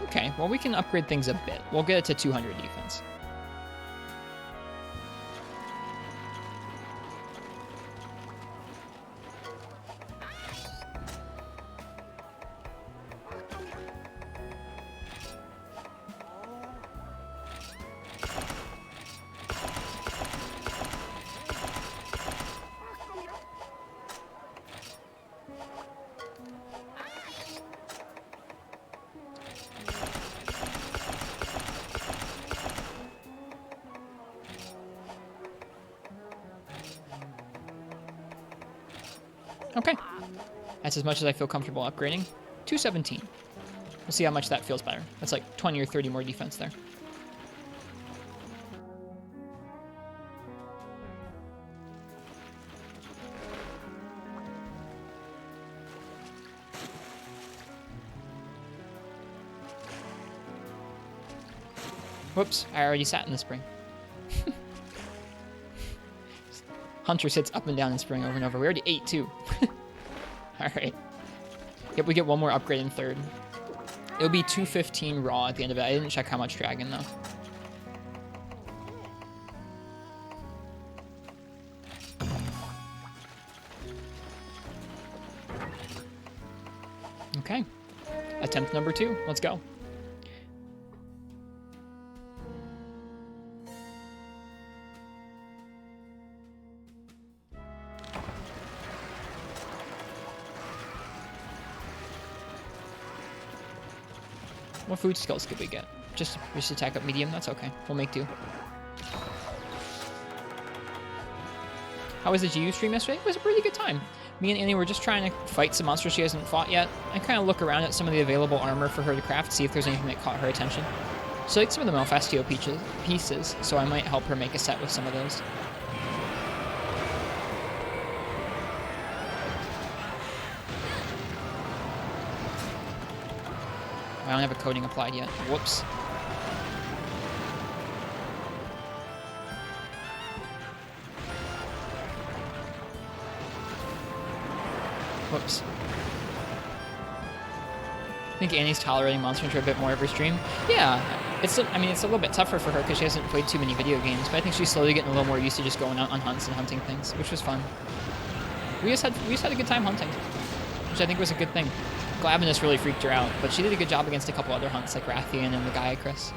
S1: Okay, well we can upgrade things a bit. We'll get it to 200 defense. Okay. That's as much as I feel comfortable upgrading. 217. We'll see how much that feels better. That's like 20 or 30 more defense there. Whoops, I already sat in the spring. Hunter sits up and down in spring over and over. We already ate too. Alright. Yep, we get one more upgrade in 3rd. It'll be 215 raw at the end of it. I didn't check how much dragon though. Okay. Attempt number 2. Let's go. What food skills could we get? Just attack up medium. That's okay. We'll make do. How was the GU stream yesterday? It was a pretty good time. Me and Annie were just trying to fight some monsters she hasn't fought yet. I kind of look around at some of the available armor for her to craft, see if there's anything that caught her attention. She likes some of the Malfastio pieces, so I might help her make a set with some of those. I don't have a coating applied yet. Whoops. Whoops. I think Annie's tolerating Monster Hunter a bit more every stream. Yeah, I mean, it's a little bit tougher for her because she hasn't played too many video games, but I think she's slowly getting a little more used to just going out on hunts and hunting things, which was fun. We just had a good time hunting, which I think was a good thing. Glavinus really freaked her out, but she did a good job against a couple other hunts like Rathian and the Gaiacris.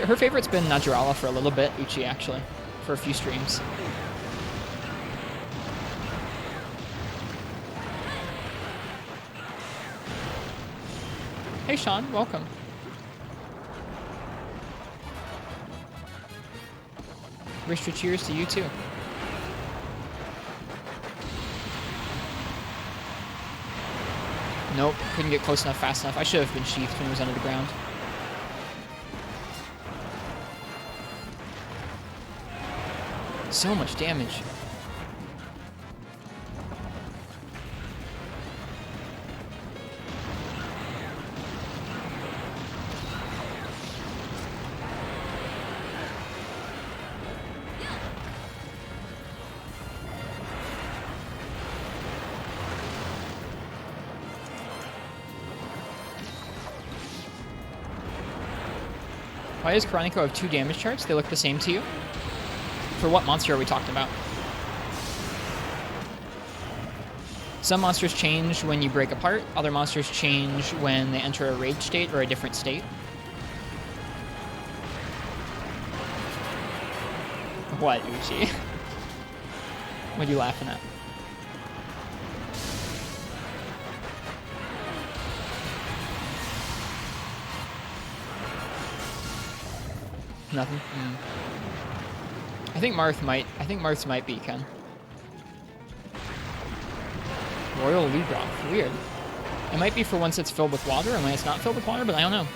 S1: Her favorite's been Najarala for a little bit, Uchi actually, for a few streams. Hey Sean, welcome. Ristretto, cheers to you too. Nope, couldn't get close enough fast enough. I should have been sheathed when he was under the ground. So much damage. Why does Chronico have 2 damage charts? They look the same to you? For what monster are we talking about? Some monsters change when you break apart. Other monsters change when they enter a rage state or a different state. What, Uchi? What are you laughing at? Nothing? I think Marth might be, Ken. Royal Lead Rock. Weird. It might be for once it's filled with water, and when it's not filled with water, but I don't know.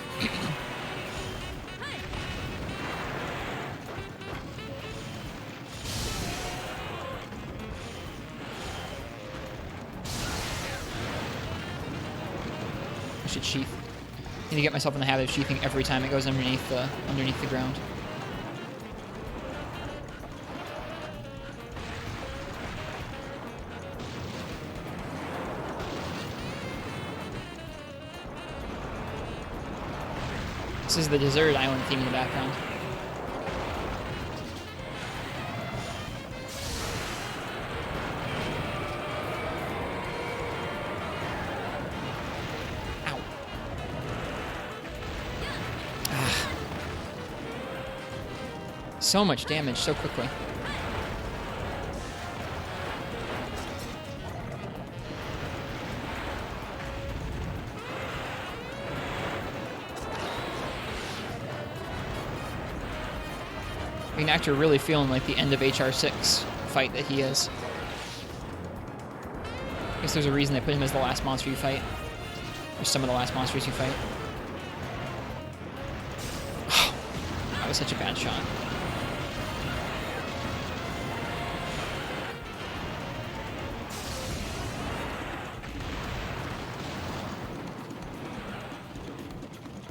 S1: I should sheath. I need to get myself in the habit of sheathing every time it goes underneath the ground. This is the Desert Island theme in the background. Ow. Ah. So much damage so quickly. Actor really feeling like the end of HR6 fight that he is. I guess there's a reason they put him as the last monster you fight. Or some of the last monsters you fight. Oh, that was such a bad shot.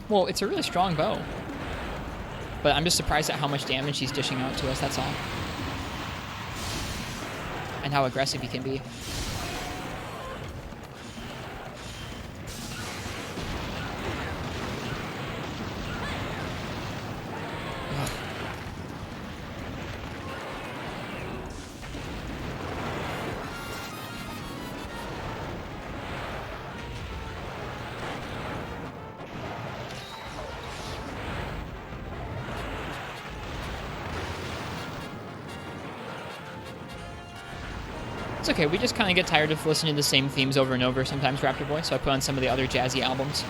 S1: Well, it's a really strong bow. But I'm just surprised at how much damage he's dishing out to us, that's all. And how aggressive he can be. Ugh. It's okay, we just kind of get tired of listening to the same themes over and over sometimes, Raptor Boy, so I put on some of the other jazzy albums.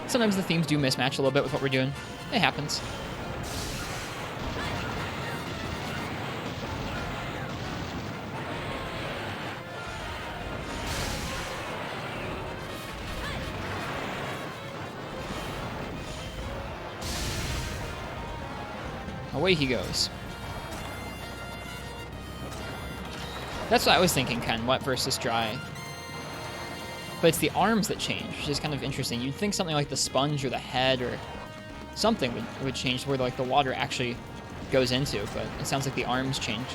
S1: Sometimes the themes do mismatch a little bit with what we're doing. It happens. Away he goes. That's what I was thinking, Ken. Wet versus dry. But it's the arms that change, which is kind of interesting. You'd think something like the sponge or the head or something would change where like the water actually goes into, but it sounds like the arms change.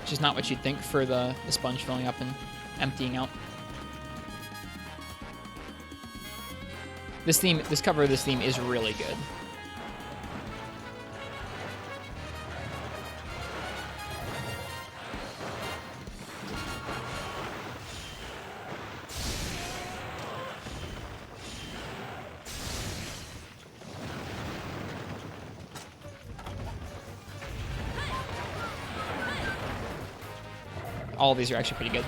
S1: Which is not what you'd think for the sponge filling up and emptying out. This cover of this theme is really good. All of these are actually pretty good.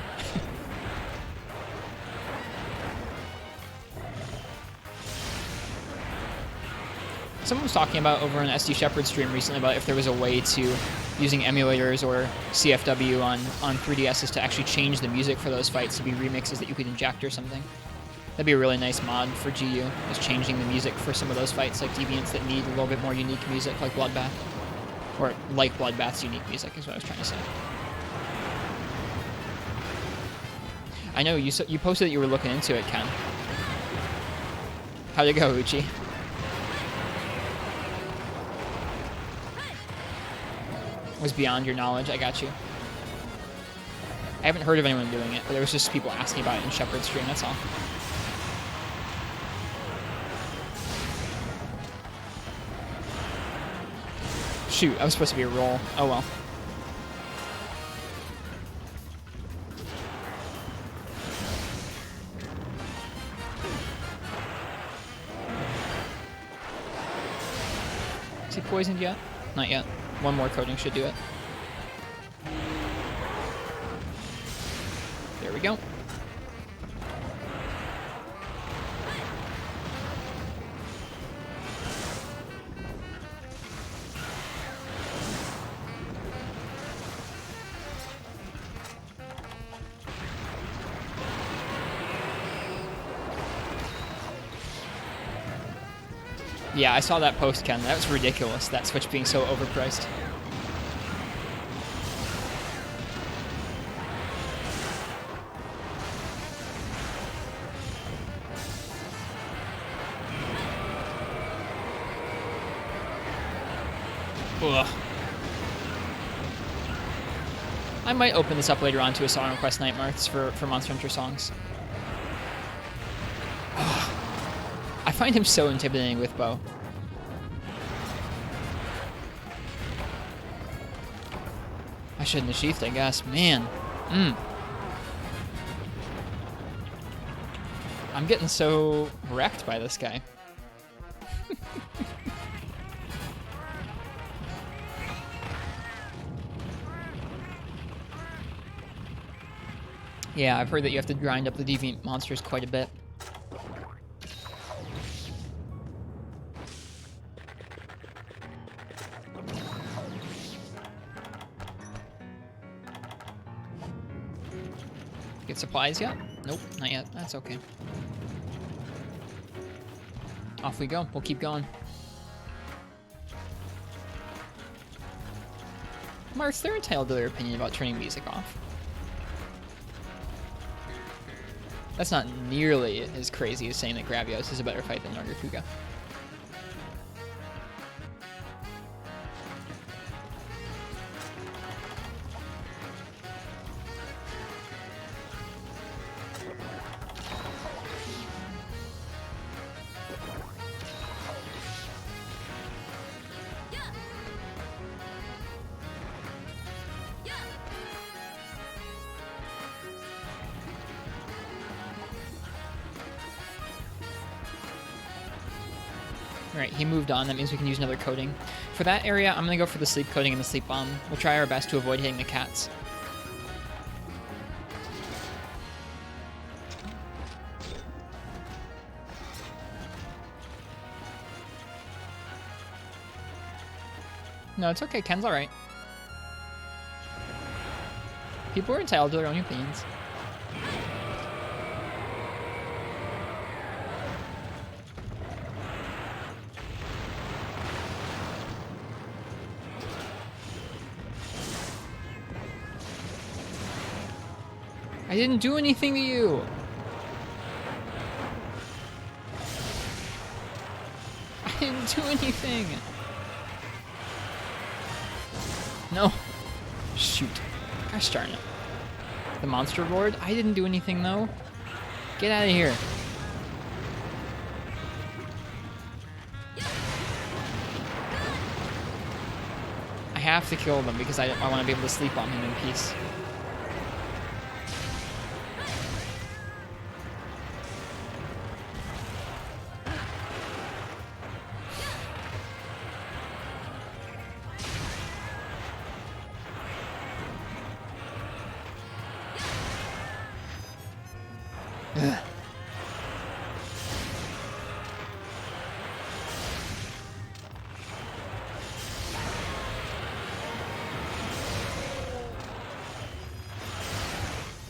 S1: Someone was talking about over on SD Shepherd's stream recently about if there was a way to, using emulators or CFW on 3DSs to actually change the music for those fights to be remixes that you could inject or something. That'd be a really nice mod for GU, is changing the music for some of those fights, like Deviants that need a little bit more unique music, like Bloodbath. Or like Bloodbath's unique music is what I was trying to say. I know, you posted that you were looking into it, Ken. How'd it go, Uchi? Was beyond your knowledge, I got you. I haven't heard of anyone doing it, but there was just people asking about it in Shepherd's stream, that's all. Shoot, I was supposed to be a roll. Oh well. Is he poisoned yet? Not yet. One more coating should do it. There we go. Yeah, I saw that post, Ken. That was ridiculous, that Switch being so overpriced. Ugh. I might open this up later on to a song request night, Marks, for Monster Hunter songs. Ugh. I find him so intimidating with bow. I shouldn't have sheathed, I guess. Man. I'm getting so wrecked by this guy. Yeah, I've heard that you have to grind up the deviant monsters quite a bit. Get supplies yet? Nope, not yet. That's okay. Off we go. We'll keep going. Marks, they're entitled to their opinion about turning music off. That's not nearly as crazy as saying that Gravios is a better fight than Nargacuga. Alright, he moved on. That means we can use another coating. For that area, I'm going to go for the sleep coating and the sleep bomb. We'll try our best to avoid hitting the cats. No, it's okay. Ken's alright. People are entitled to their own opinions. I didn't do anything to you. I didn't do anything. No. Shoot. Gosh darn it. The monster lord? I didn't do anything though. Get out of here. I have to kill them because I want to be able to sleep on him in peace. Ugh.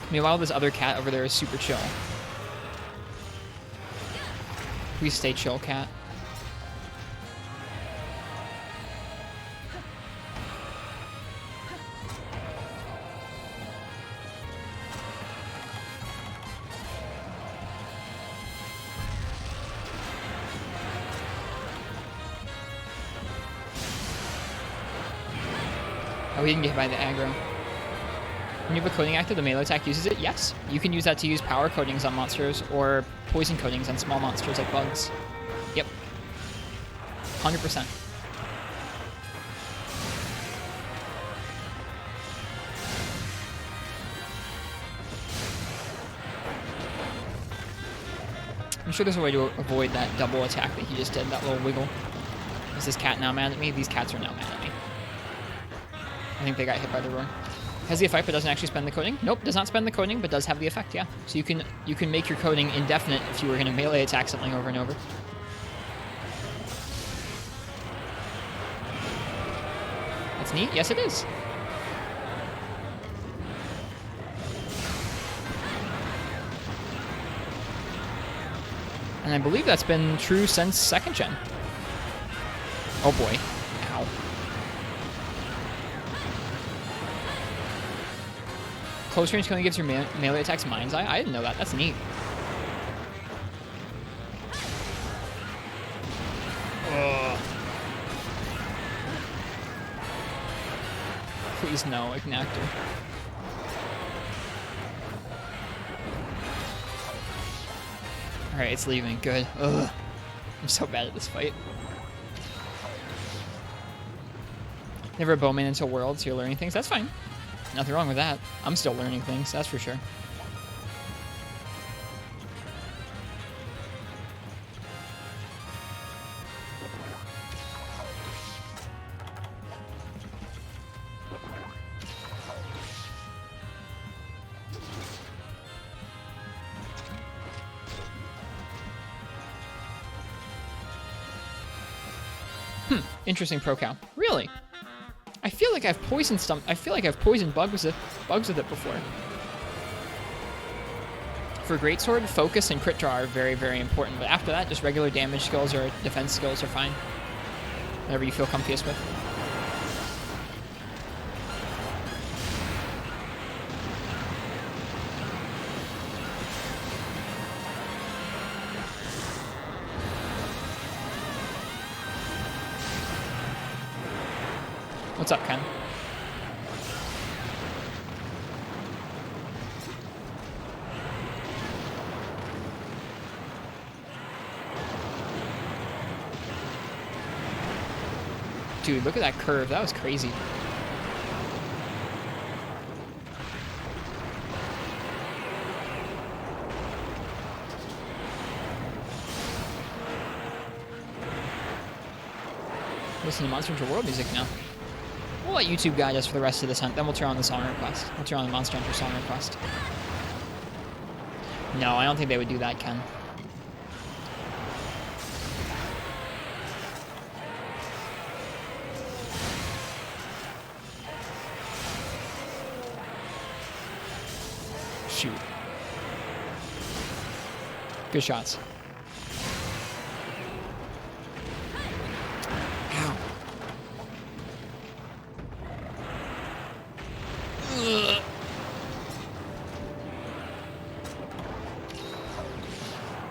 S1: Meanwhile, this other cat over there is super chill. Please stay chill, cat. Oh, he didn't get hit by the aggro. When you have a coating active, the melee attack uses it? Yes. You can use that to use power coatings on monsters or poison coatings on small monsters like bugs. Yep. 100%. I'm sure there's a way to avoid that double attack that he just did, that little wiggle. Is this cat now mad at me? These cats are now mad at me. I think they got hit by the roar. Has the effect but doesn't actually spend the coating? Nope, does not spend the coating, but does have the effect, yeah. So you can make your coating indefinite if you were going to melee attack something over and over. That's neat. Yes, it is. And I believe that's been true since 2nd gen. Oh boy. Ow. Close range only gives your melee attacks Mind's Eye? I didn't know that. That's neat. Ugh. Please no, Ignactor. Alright, it's leaving. Good. Ugh. I'm so bad at this fight. Never a bowman until Worlds, so you're learning things. That's fine. Nothing wrong with that. I'm still learning things, that's for sure. Interesting pro cow. Really? I feel like I've poisoned some. I feel like I've poisoned bugs with it before. For greatsword, focus and crit draw are very, very important. But after that, just regular damage skills or defense skills are fine. Whatever you feel comfiest with. What's up, Ken? Dude, look at that curve. That was crazy. Listen to Monster Hunter World music now. We'll let YouTube guide us for the rest of this hunt, then we'll turn on the song request. We'll turn on the Monster Hunter song request. No, I don't think they would do that, Ken. Shoot. Good shots. Ow. Ugh.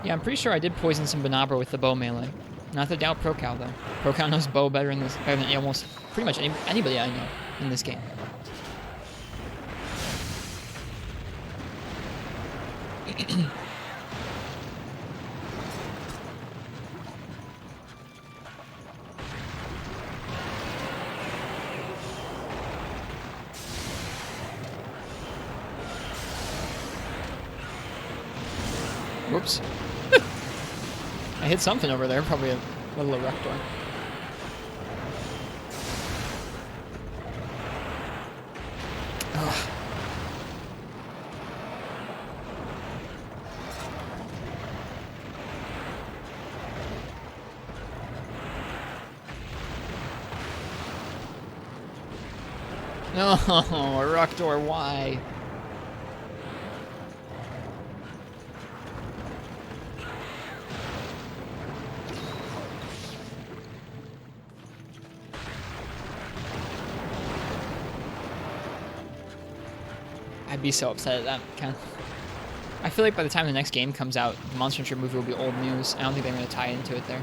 S1: Yeah, I'm pretty sure I did poison some Banabra with the bow melee. Not to doubt ProCal, though. ProCal knows bow better than almost pretty much anybody I know in this game. Whoops. I hit something over there, probably a little Erector. Ugh. No, Erector, why? I'd be so upset at that, Ken. I feel like by the time the next game comes out, the Monster Hunter movie will be old news. I don't think they're going to tie into it there.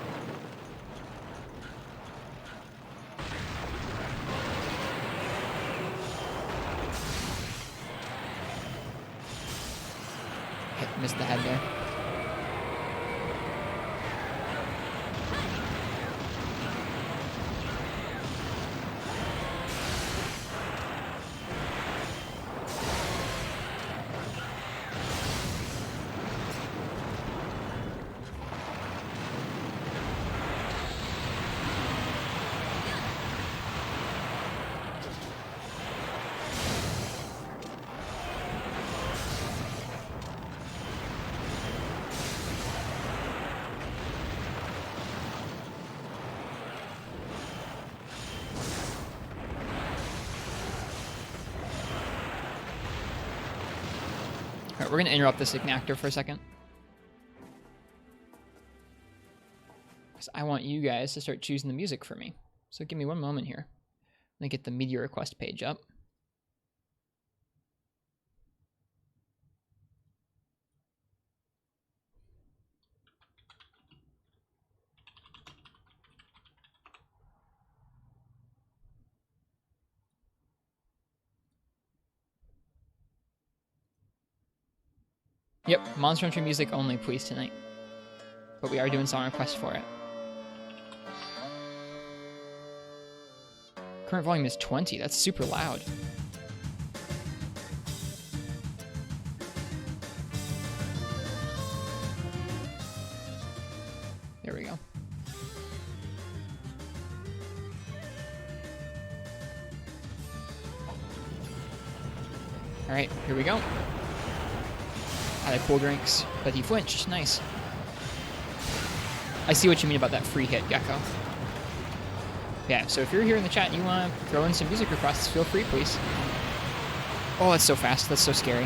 S1: Missed the head there. Alright, we're going to interrupt this Ignactor for a second. Because I want you guys to start choosing the music for me. So give me one moment here. Let me get the media request page up. Yep, Monster Hunter music only, please, tonight. But we are doing song requests for it. Current volume is 20. That's super loud. There we go. Alright, here we go. I had cool drinks, but he flinched. Nice. I see what you mean about that free hit, Gecko. Yeah, so if you're here in the chat and you want to throw in some music requests, feel free, please. Oh, that's so fast. That's so scary.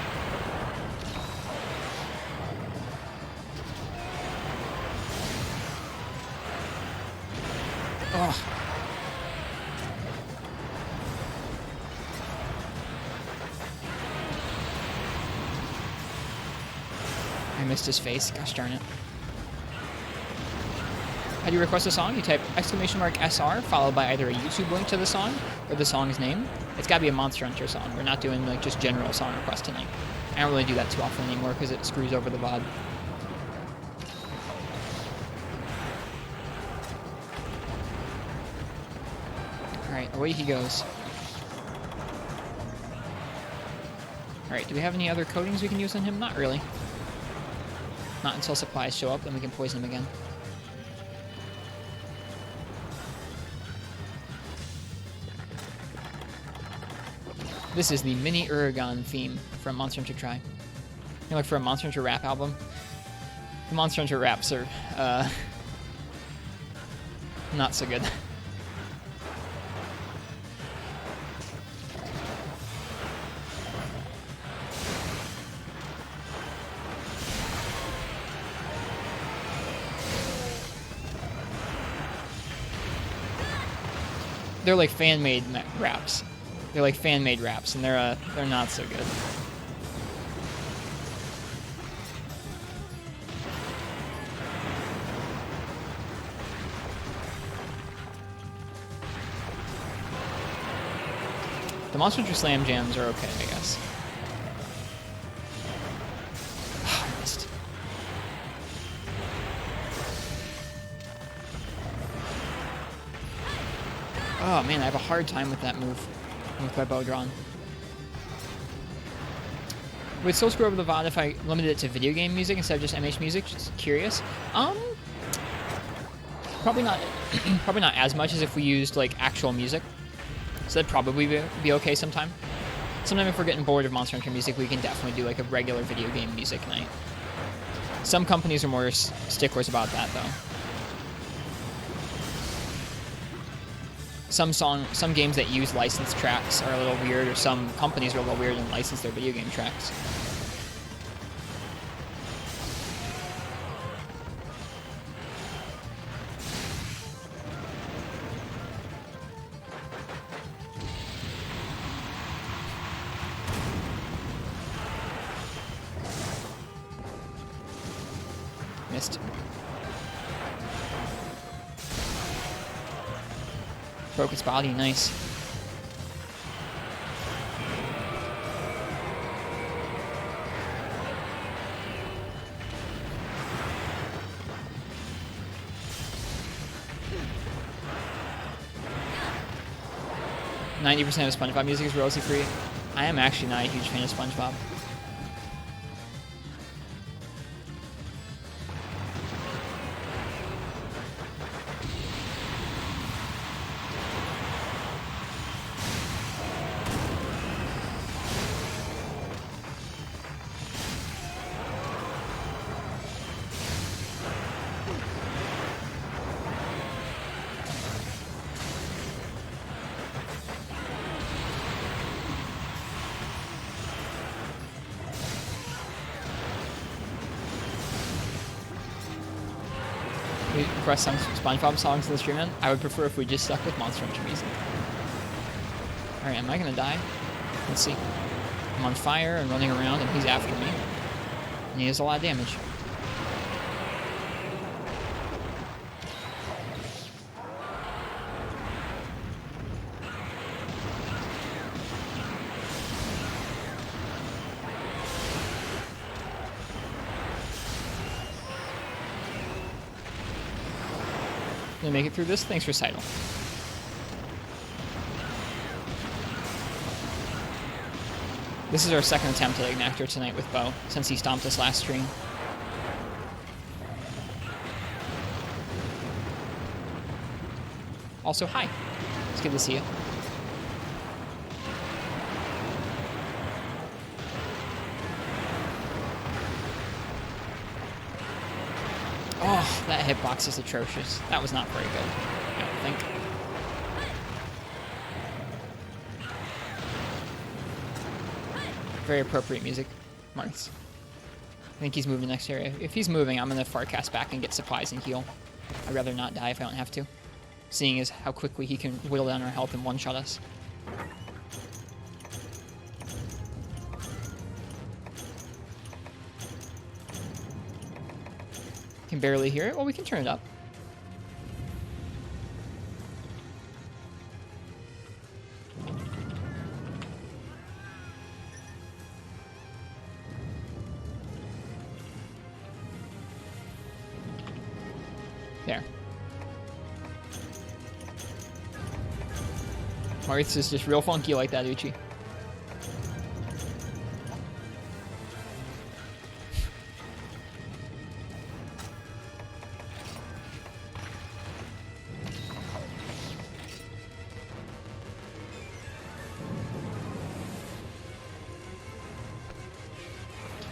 S1: Oh. I missed his face. Gosh darn it. How do you request a song? You type !SR followed by either a YouTube link to the song or the song's name. It's got to be a Monster Hunter song. We're not doing like just general song requests tonight. I don't really do that too often anymore because it screws over the VOD. Alright, away he goes. Alright, do we have any other coatings we can use on him? Not really. Not until supplies show up, then we can poison him again. This is the Mini Uragon theme from Monster Hunter Tri. You look for a Monster Hunter rap album? The Monster Hunter raps are, not so good. They're like fan-made raps. They're like fan-made raps, and they're not so good. The Monster Hunter Slam Jams are okay, I guess. I missed. Oh man, I have a hard time with that move with my bow drawn. Would it still screw over the VOD if I limited it to video game music instead of just MH music? Just curious. Probably not. Probably not as much as if we used like actual music. So that'd probably be okay sometime. Sometime if we're getting bored of Monster Hunter music, we can definitely do like a regular video game music night. Some companies are more sticklers about that though. Some games that use licensed tracks are a little weird, or some companies are a little weird and license their video game tracks. Missed. Broke its body, nice. "90% of SpongeBob music is royalty free." I am actually not a huge fan of SpongeBob. We request some SpongeBob songs in the stream, man. I would prefer if we just stuck with Monster Hunter music. Alright, am I gonna die? Let's see. I'm on fire and running around, and he's after me. And he has a lot of damage. Gonna make it through this? Thanks, Recital. This is our second attempt at Ignactor tonight with Bo, since he stomped us last stream. Also, hi. It's good to see you. Oh, that hitbox is atrocious. That was not very good, I don't think. Very appropriate music. Marks. I think he's moving next area. If he's moving, I'm going to farcast back and get supplies and heal. I'd rather not die if I don't have to. Seeing as how quickly he can whittle down our health and one-shot us. Can barely hear it. Well, we can turn it up. There. Marth is just real funky like that, Uchi.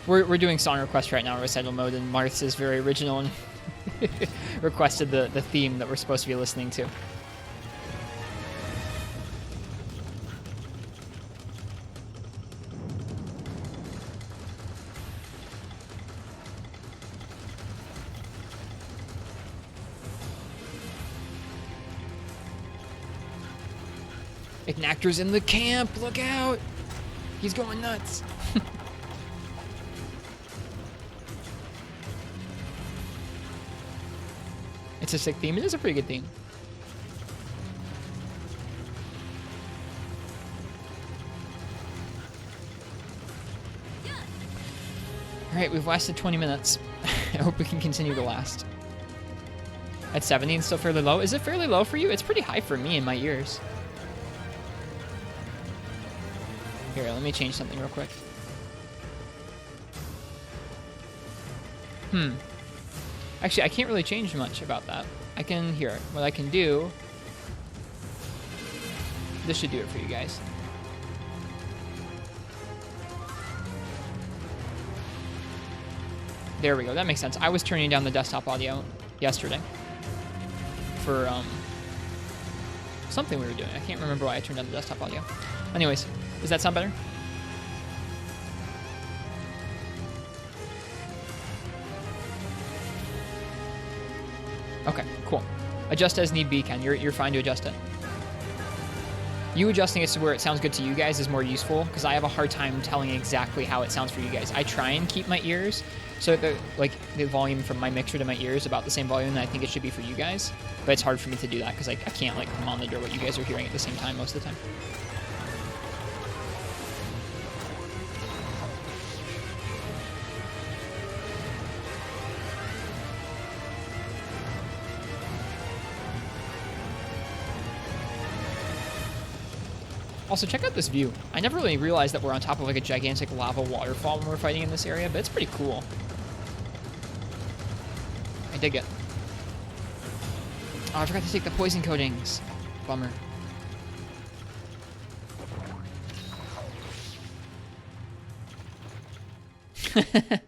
S1: We're doing song request right now in recital mode, and Marth is very original and requested the theme that we're supposed to be listening to. Ignactor's in the camp! Look out! He's going nuts! It's a sick theme. It is a pretty good theme. Alright, we've lasted 20 minutes. I hope we can continue to last. At 70 and still fairly low? Is it fairly low for you? It's pretty high for me in my ears. Here, let me change something real quick. Actually, I can't really change much about that. I can, here, what I can do... This should do it for you guys. There we go, that makes sense. I was turning down the desktop audio yesterday for something we were doing. I can't remember why I turned down the desktop audio. Anyways, does that sound better? Okay, cool. Adjust as need be, Ken. You're fine to adjust it. You adjusting it to where it sounds good to you guys is more useful, because I have a hard time telling exactly how it sounds for you guys. I try and keep my ears so that the volume from my mixer to my ears about the same volume that I think it should be for you guys, but it's hard for me to do that because I can't like monitor what you guys are hearing at the same time most of the time. Also, check out this view. I never really realized that we're on top of like a gigantic lava waterfall when we're fighting in this area, but it's pretty cool. I dig it. Oh, I forgot to take the poison coatings. Bummer. It's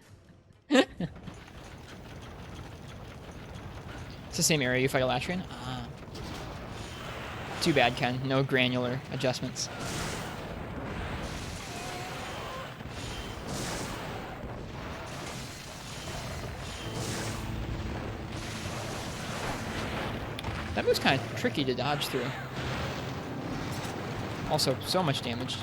S1: the same area you fight Elatrian? Ah. Too bad, Ken. No granular adjustments. That was kind of tricky to dodge through. Also, so much damage.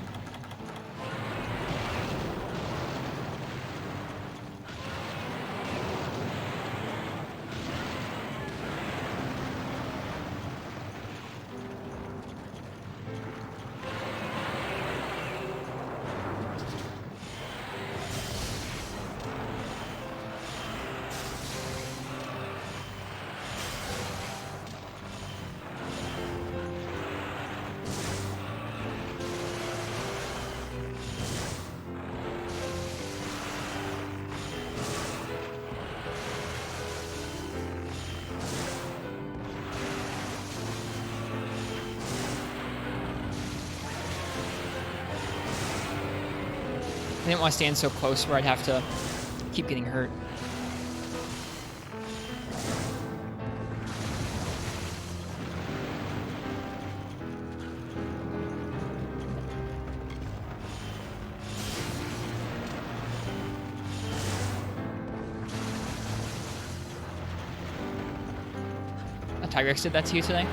S1: I didn't want to stand so close where I'd have to keep getting hurt. A Tigrex did that to you today?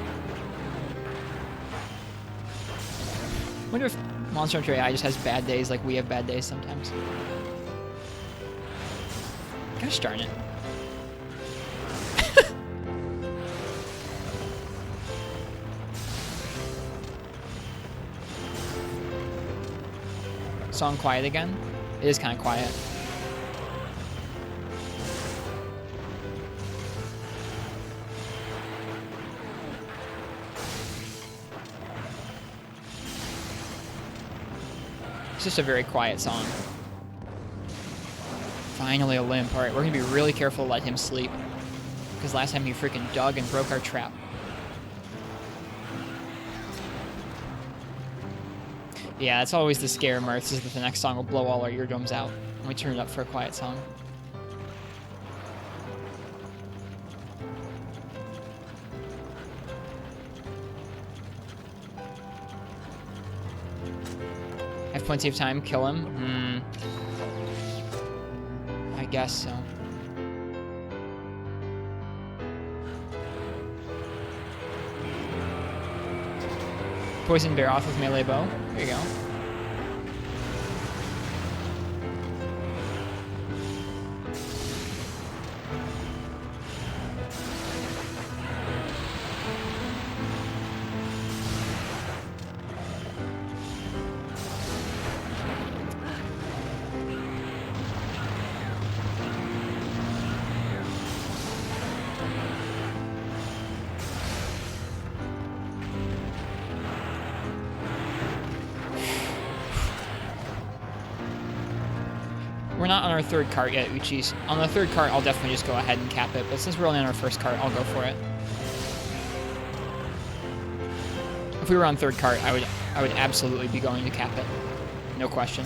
S1: Wonder if Monster Hunter AI just has bad days like we have bad days sometimes. Gosh darn it. Song quiet again? It is kind of quiet. It's just a very quiet song. Finally a limp. Alright, we're gonna be really careful to let him sleep. Because last time he freaking dug and broke our trap. Yeah, that's always the scare, Marth, is that the next song will blow all our eardrums out when we turn it up for a quiet song. I have plenty of time. Kill him? I guess so. Poison bear off with melee bow. There you go. We're not on our third cart yet, Uchis. On the third cart, I'll definitely just go ahead and cap it, but since we're only on our first cart, I'll go for it. If we were on third cart, I would absolutely be going to cap it. No question.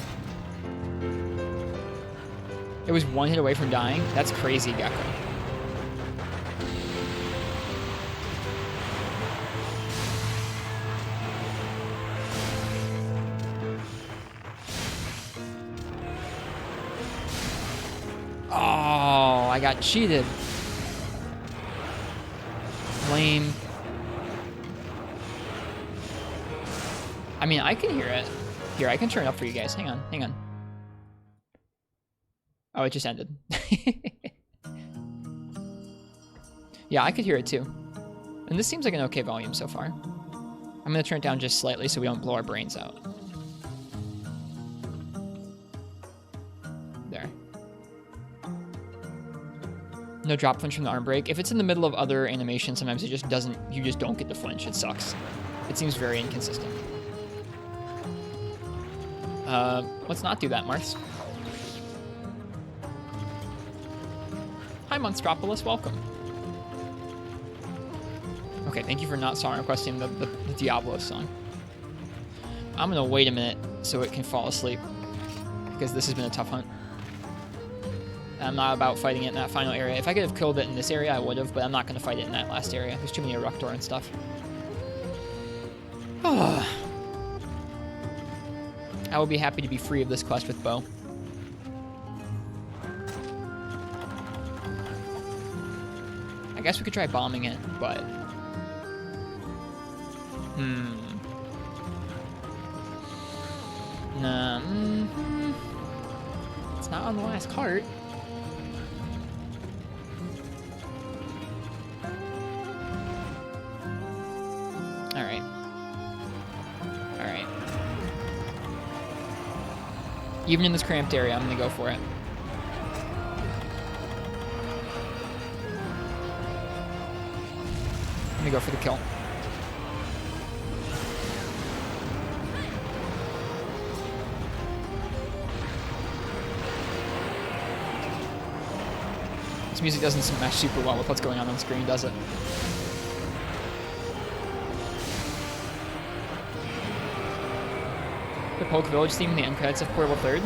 S1: It was one hit away from dying? That's crazy, Gecko. Oh, I got cheated. Lame. I mean, I can hear it. Here, I can turn it up for you guys. Hang on, hang on. Oh, it just ended. Yeah, I could hear it too. And this seems like an okay volume so far. I'm gonna turn it down just slightly so we don't blow our brains out. There. No drop flinch from the arm break. If it's in the middle of other animations, sometimes it just doesn't, you just don't get the flinch. It sucks. It seems very inconsistent. Let's not do that, Marth. Hi, Monstropolis, welcome. Okay, thank you for not song requesting the Diablo song. I'm gonna wait a minute so it can fall asleep, because this has been a tough hunt. I'm not about fighting it in that final area. If I could have killed it in this area, I would have, but I'm not gonna fight it in that last area. There's too many Eructor and stuff. I will be happy to be free of this quest with Bo. I guess we could try bombing it, but... Nah. It's not on the last cart. Alright. Alright. Even in this cramped area, I'm gonna go for it. I'm gonna go for the kill. This music doesn't match super well with what's going on screen, does it? The Polk Village theme in the end credits of Portable 3rd.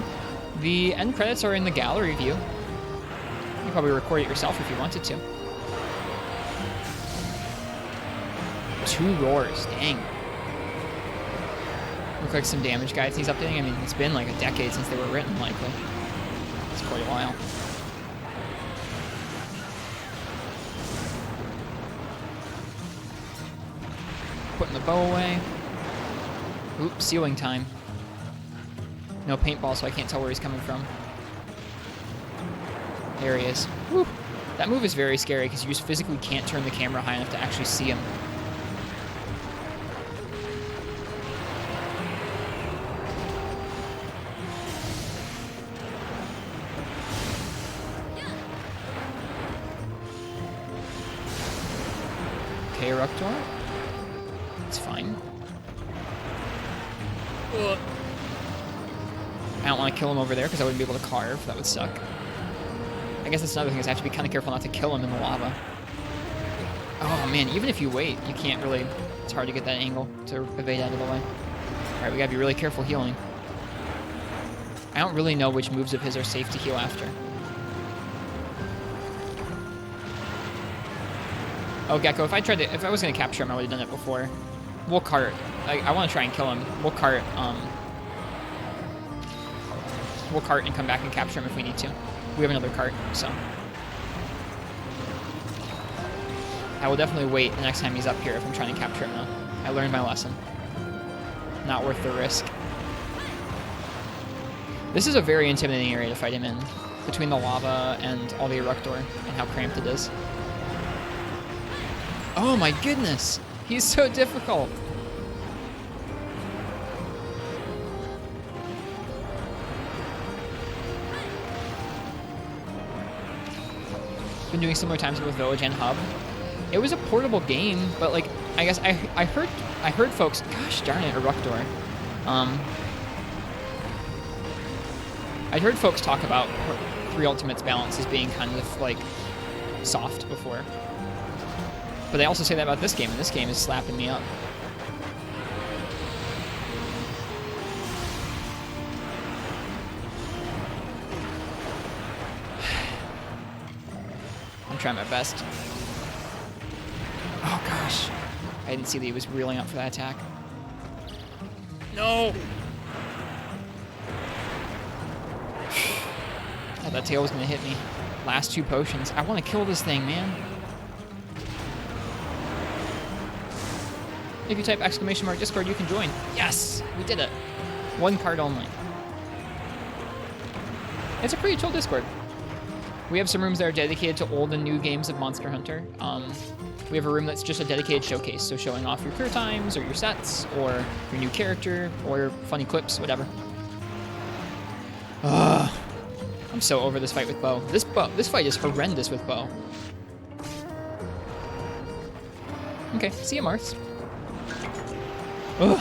S1: The end credits are in the gallery view. You can probably record it yourself if you wanted to. 2 roars, dang. Look like some damage guides he's updating. I mean, it's been like a decade since they were written, likely. It's quite a while. Putting the bow away. Oop, ceiling time. No paintball, so I can't tell where he's coming from. There he is. Woo. That move is very scary because you just physically can't turn the camera high enough to actually see him. Okay, Eructor. It's fine. Ugh. I don't want to kill him over there because I wouldn't be able to carve. That would suck. I guess that's another thing is I have to be kind of careful not to kill him in the lava. Oh man, even if you wait, you can't really... It's hard to get that angle to evade out of the way. Alright, we gotta be really careful healing. I don't really know which moves of his are safe to heal after. Oh, Gecko, if I was gonna capture him, I would have done it before. We'll cart. I want to try and kill him. We'll cart and come back and capture him if we need to. We have another cart, so. I will definitely wait the next time he's up here if I'm trying to capture him now. I learned my lesson. Not worth the risk. This is a very intimidating area to fight him in, between the lava and all the Eructor, and how cramped it is. Oh my goodness! He's so difficult! Been doing similar times with Village and Hub. It was a portable game, but like, I guess I heard folks, gosh darn it, Eructor. I'd heard folks talk about 3 Ultimates balance as being kind of like soft before. But they also say that about this game, and this game is slapping me up. I'm trying my best. Oh gosh. I didn't see that he was reeling up for that attack. No! Oh, that tail was gonna hit me. Last 2 potions. I want to kill this thing, man. If you type !Discord, you can join. Yes! We did it. 1 card only. It's a pretty chill Discord. We have some rooms that are dedicated to old and new games of Monster Hunter. We have a room that's just a dedicated showcase, so showing off your clear times, or your sets, or your new character, or funny clips, whatever. I'm so over this fight with Bo. This fight is horrendous with Bo. Okay, see you, Marth. Ugh.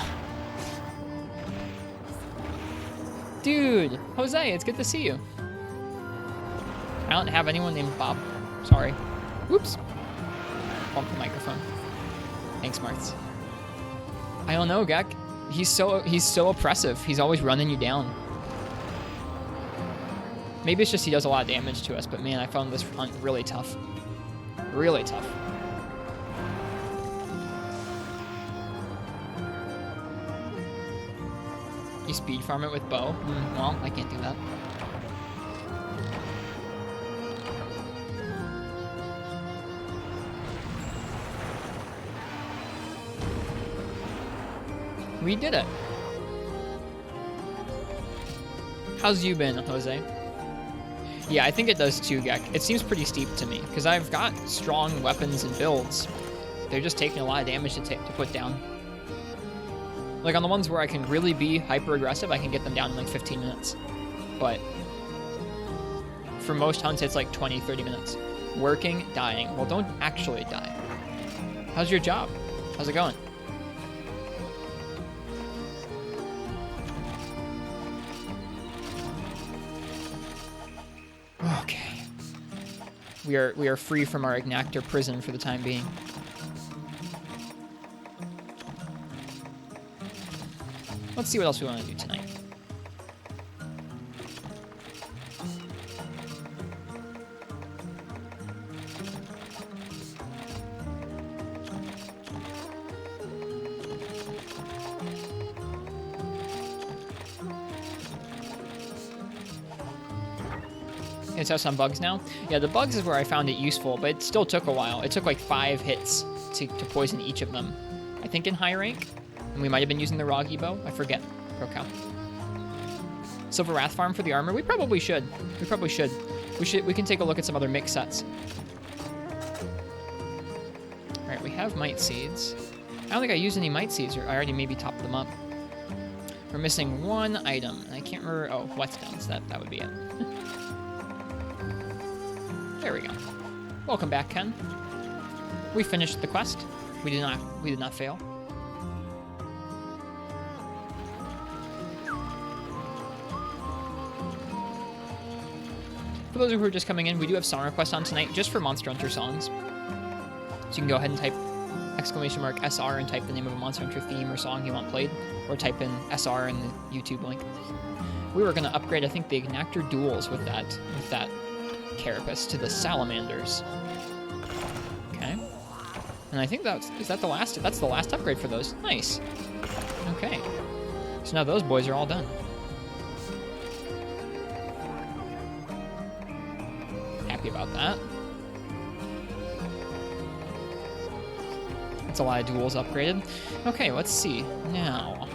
S1: Dude, Jose, it's good to see you. I don't have anyone named Bob. Sorry. Whoops. Bump the microphone. Thanks, Marth. I don't know, Gek. He's so oppressive. He's always running you down. Maybe it's just he does a lot of damage to us, but man, I found this hunt really tough. Really tough. You speed farm it with Bo? Well, I can't do that. We did it. How's you been, Jose? Yeah, I think it does too, Gek. It seems pretty steep to me, because I've got strong weapons and builds. They're just taking a lot of damage to put down. Like, on the ones where I can really be hyper-aggressive, I can get them down in like 15 minutes. But for most hunts, it's like 20, 30 minutes. Working, dying. Well, don't actually die. How's your job? How's it going? Okay. We are free from our Ignactor prison for the time being. Let's see what else we want to do tonight. It's out some bugs now. Yeah, the bugs is where I found it useful, but it still took a while. It took like 5 hits to poison each of them. I think in high rank. And we might have been using the Roggy bow. I forget. Pro-cow. Silver Wrath farm for the armor? We probably should. We probably should. We can take a look at some other mix sets. Alright, we have Might Seeds. I don't think I used any Might Seeds, or I already maybe topped them up. We're missing 1 item, and I can't remember. Oh, Whetstones. That would be it. There we go. Welcome back, Ken. We finished the quest. We did not fail. For those who are just coming in, we do have song requests on tonight, just for Monster Hunter songs. So you can go ahead and type exclamation mark SR and type the name of a Monster Hunter theme or song you want played, or type in SR in the YouTube link. We were going to upgrade, I think, the Ignactor duels with that carapace to the salamanders. Okay. And I think that's the last upgrade for those. Nice. Okay. So now those boys are all done. Happy about that. That's a lot of duels upgraded. Okay, let's see. Now,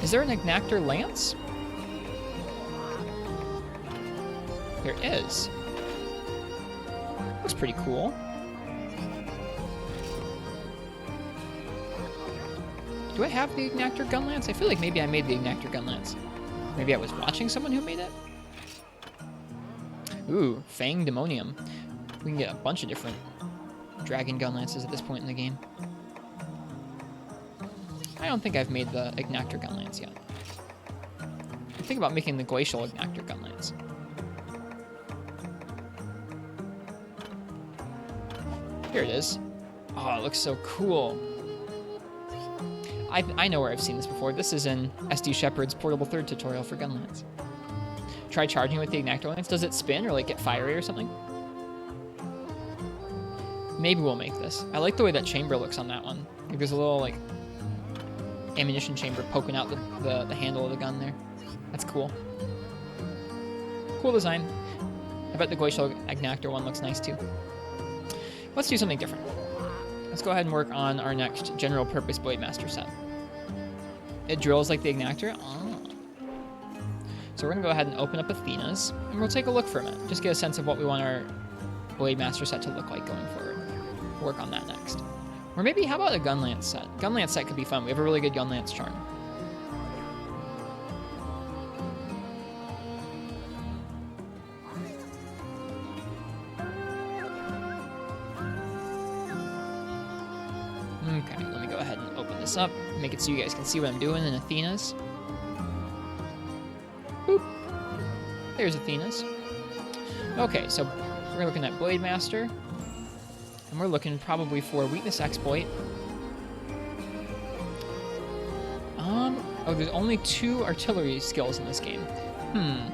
S1: is there an Ignactor Lance? There is. Looks pretty cool. Do I have the Ignactor Gun Lance? I feel like maybe I made the Ignactor Gun Lance. Maybe I was watching someone who made it? Ooh, Fang Demonium. We can get a bunch of different Dragon Gun Lances at this point in the game. I don't think I've made the Ignactor Gun Lance yet. I'm thinking about making the Glacial Ignactor Gun Lance. Here it is. Oh, it looks so cool. I know where I've seen this before. This is in SD Shepard's Portable 3rd tutorial for Gun Lance. Try charging with the Ignactor Lance. Does it spin or like get fiery or something? Maybe we'll make this. I like the way that chamber looks on that one. Like there's a little like ammunition chamber poking out the handle of the gun there. That's cool. Cool design. I bet the Glacial Ignactor one looks nice too. Let's do something different. Let's go ahead and work on our next general purpose Blade Master set. It drills like the Ignactor. Oh. So we're going to go ahead and open up Athena's, and we'll take a look for a minute. Just get a sense of what we want our Blade Master set to look like going forward. We'll work on that next. Or maybe, how about a Gun Lance set? Gun Lance set could be fun. We have a really good Gun Lance charm. Okay, let me go ahead and open this up, make it so you guys can see what I'm doing in Athena's. Boop. There's Athena's. Okay, so we're looking at Blade Master, and we're looking probably for Weakness Exploit. Oh, there's only 2 artillery skills in this game. I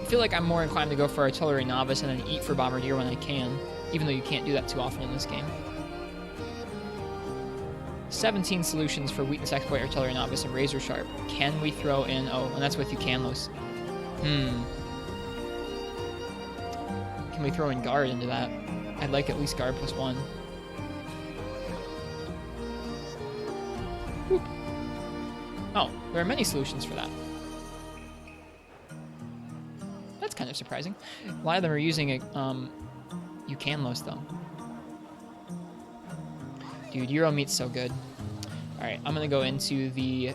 S1: feel like I'm more inclined to go for Artillery Novice and then eat for Bombardier when I can, even though you can't do that too often in this game. 17 solutions for Weakness Exploit, Artillery Novice, and Razor Sharp. Can we throw in... Oh, and that's with Ucanlos. Can we throw in Guard into that? I'd like at least Guard +1. Whoop. Oh, there are many solutions for that. That's kind of surprising. A lot of them are using Ucanlos, though. Dude, Euro meat's so good. Alright, I'm gonna go into the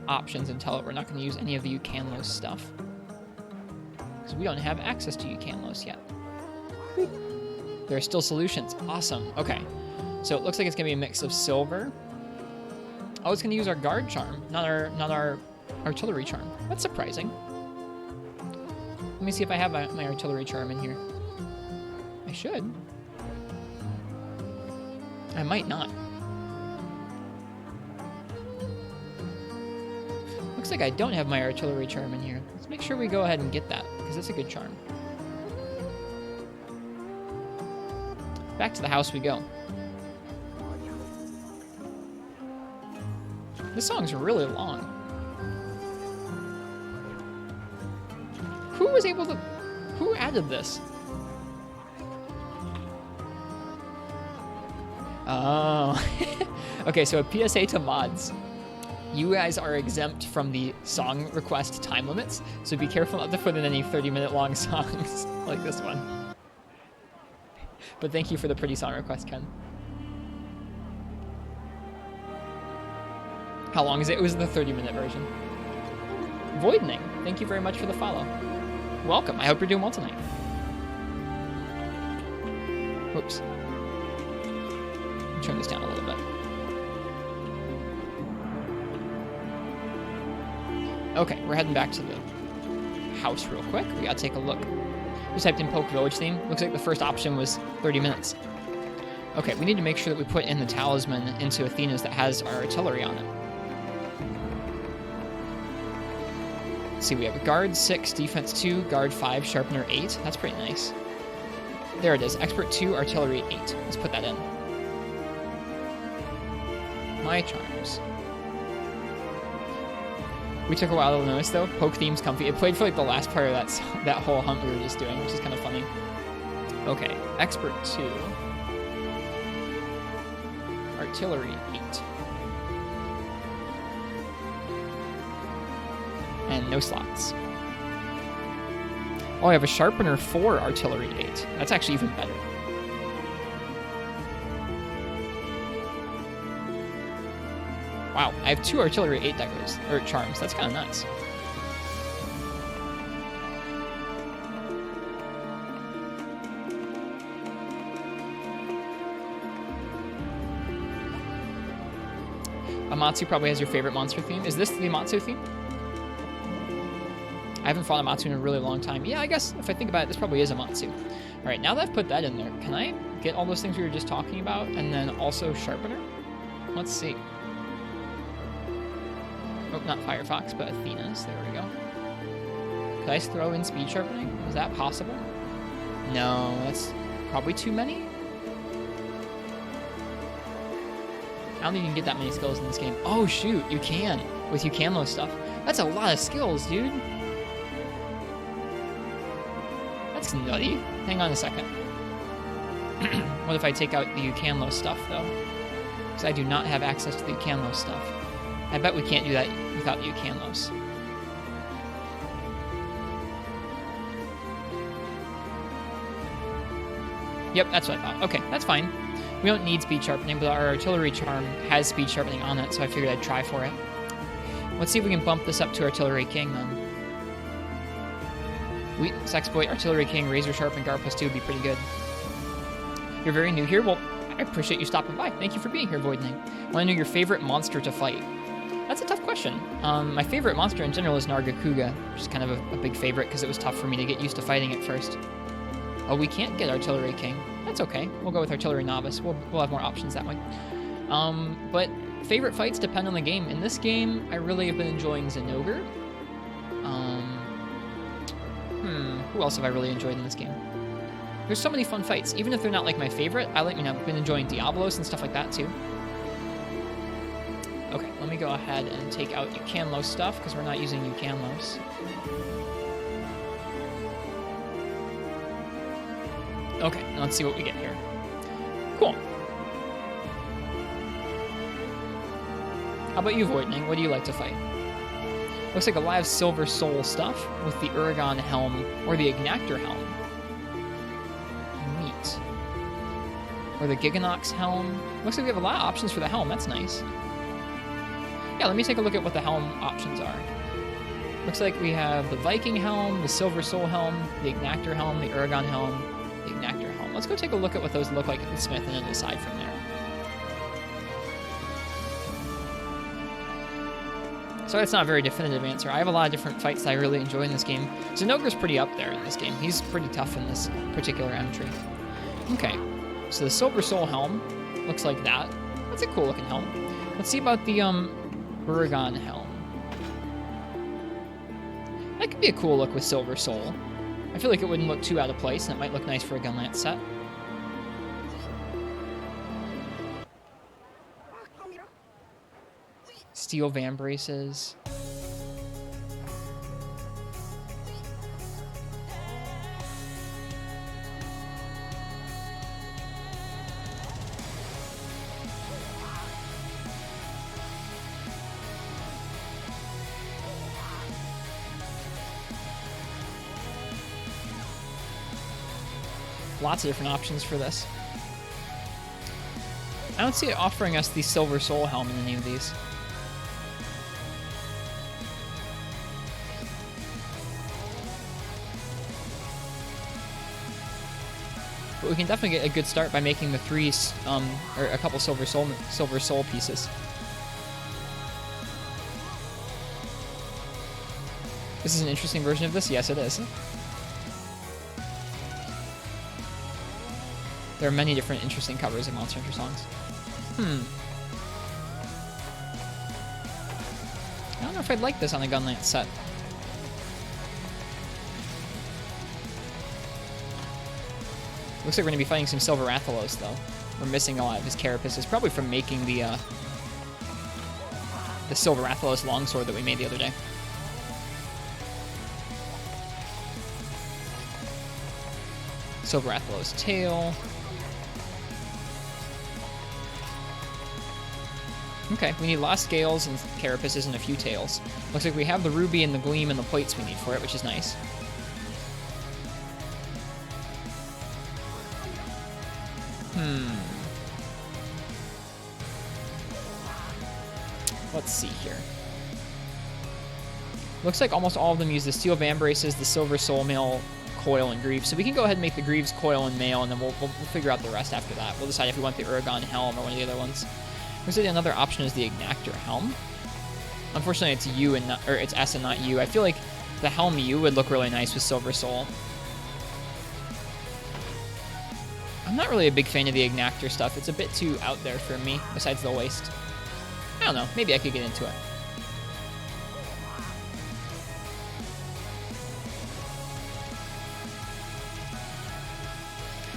S1: options and tell it we're not gonna use any of the Ucanlos stuff. Because we don't have access to Ucanlos yet. There are still solutions. Awesome. Okay. So it looks like it's gonna be a mix of silver. Oh, it's gonna use our Guard charm, not our artillery charm. That's surprising. Let me see if I have my artillery charm in here. I should. I might not. Looks like I don't have my artillery charm in here. Let's make sure we go ahead and get that, because that's a good charm. Back to the house we go. This song's really long. Who was able to... Who added this? Oh. Okay, so a PSA to mods. You guys are exempt from the song request time limits, so be careful not to put in any 30-minute long songs like this one. But thank you for the pretty song request, Ken. How long is it? It was the 30-minute version. Voidning, thank you very much for the follow. Welcome. I hope you're doing well tonight. Whoops. Turn this down a little bit. Okay, we're heading back to the house real quick. We gotta take a look. Just typed in Poke Village theme. Looks like the first option was 30 minutes. Okay, we need to make sure that we put in the talisman into Athena's that has our artillery on it. Let's see, we have a guard 6, defense 2, guard 5, sharpener 8. That's pretty nice. There it is, expert 2, artillery 8. Let's put that in. My charms. We took a while to notice though. Poke theme's comfy. It played for like the last part of that whole hunt we were just doing, which is kind of funny. Okay, expert 2. Artillery 8. And no slots. Oh, I have a sharpener 4, artillery 8. That's actually even better. Wow, I have 2 artillery 8 daggers, or charms. That's kind of nuts. Amatsu probably has your favorite monster theme. Is this the Amatsu theme? I haven't fought Amatsu in a really long time. Yeah, I guess if I think about it, this probably is Amatsu. All right, now that I've put that in there, can I get all those things we were just talking about and then also sharpener? Let's see. Oh, not Firefox, but Athena's. There we go. Could I throw in speed sharpening? Is that possible? No, that's probably too many. I don't think you can get that many skills in this game. Oh, shoot, you can. With Yukanlo stuff. That's a lot of skills, dude. That's nutty. Hang on a second. What if I take out the Yukanlo stuff, though? Because I do not have access to the Yukanlo stuff. I bet we can't do that without the Yukanlos. Yep, that's what I thought. Okay, that's fine. We don't need speed sharpening, but our artillery charm has speed sharpening on it, so I figured I'd try for it. Let's see if we can bump this up to Artillery King, then. Weakness exploit, Artillery King, Razor Sharp, and Guard +2 would be pretty good. You're very new here? Well, I appreciate you stopping by. Thank you for being here, Voidning. I want to know your favorite monster to fight. That's a tough question. My favorite monster in general is Nargacuga, which is kind of a big favorite because it was tough for me to get used to fighting it first. Oh, we can't get Artillery King. That's okay. We'll go with Artillery Novice. We'll have more options that way. But favorite fights depend on the game. In this game, I really have been enjoying Zinogre. Who else have I really enjoyed in this game? There's so many fun fights. Even if they're not like my favorite, I've been enjoying Diablos and stuff like that too. Okay, let me go ahead and take out Yukanlo stuff because we're not using Yukanlos. Okay, now let's see what we get here. Cool. How about you, Voidning? What do you like to fight? Looks like a live Silver Soul stuff with the Uragan Helm or the Ignactor Helm. Neat. Or the Giganox Helm. Looks like we have a lot of options for the helm. That's nice. Yeah, let me take a look at what the helm options are. Looks like we have the Viking Helm, the Silver Soul Helm, the Ignactor Helm, the Uragan Helm, the Ignactor Helm. Let's go take a look at what those look like at the Smith and then decide from there. So that's not a very definitive answer. I have a lot of different fights that I really enjoy in this game. Zinogre's pretty up there in this game. He's pretty tough in this particular entry. Okay, so the Silver Soul Helm looks like that. That's a cool looking helm. Let's see about the Uragan Helm. That could be a cool look with Silver Soul. I feel like it wouldn't look too out of place, and it might look nice for a Gunlance set. Steel Van Braces. Lots of different options for this. I don't see it offering us the Silver Soul Helm in any of these. But we can definitely get a good start by making the three, or a couple Silver Soul pieces. This is an interesting version of this? Yes, it is. There are many different interesting covers of Monster Hunter songs. I don't know if I'd like this on a Gunlance set. Looks like we're going to be fighting some Silver Rathalos, though. We're missing a lot of his carapaces, probably from making the Silver Rathalos longsword that we made the other day. Silver Rathalos tail. Okay, we need lost scales and carapaces and a few tails. Looks like we have the ruby and the gleam and the plates we need for it, which is nice. Let's see here. Looks like almost all of them use the steel vambraces, the silver soul mail, coil, and greaves. So we can go ahead and make the greaves, coil, and mail, and then we'll figure out the rest after that. We'll decide if we want the Uragon helm or one of the other ones. Looks like another option is the Ignactor helm. Unfortunately, it's U and not, or it's S and not U. I feel like the helm U would look really nice with silver soul. I'm not really a big fan of the Ignactor stuff. It's a bit too out there for me, besides the waist. I don't know. Maybe I could get into it.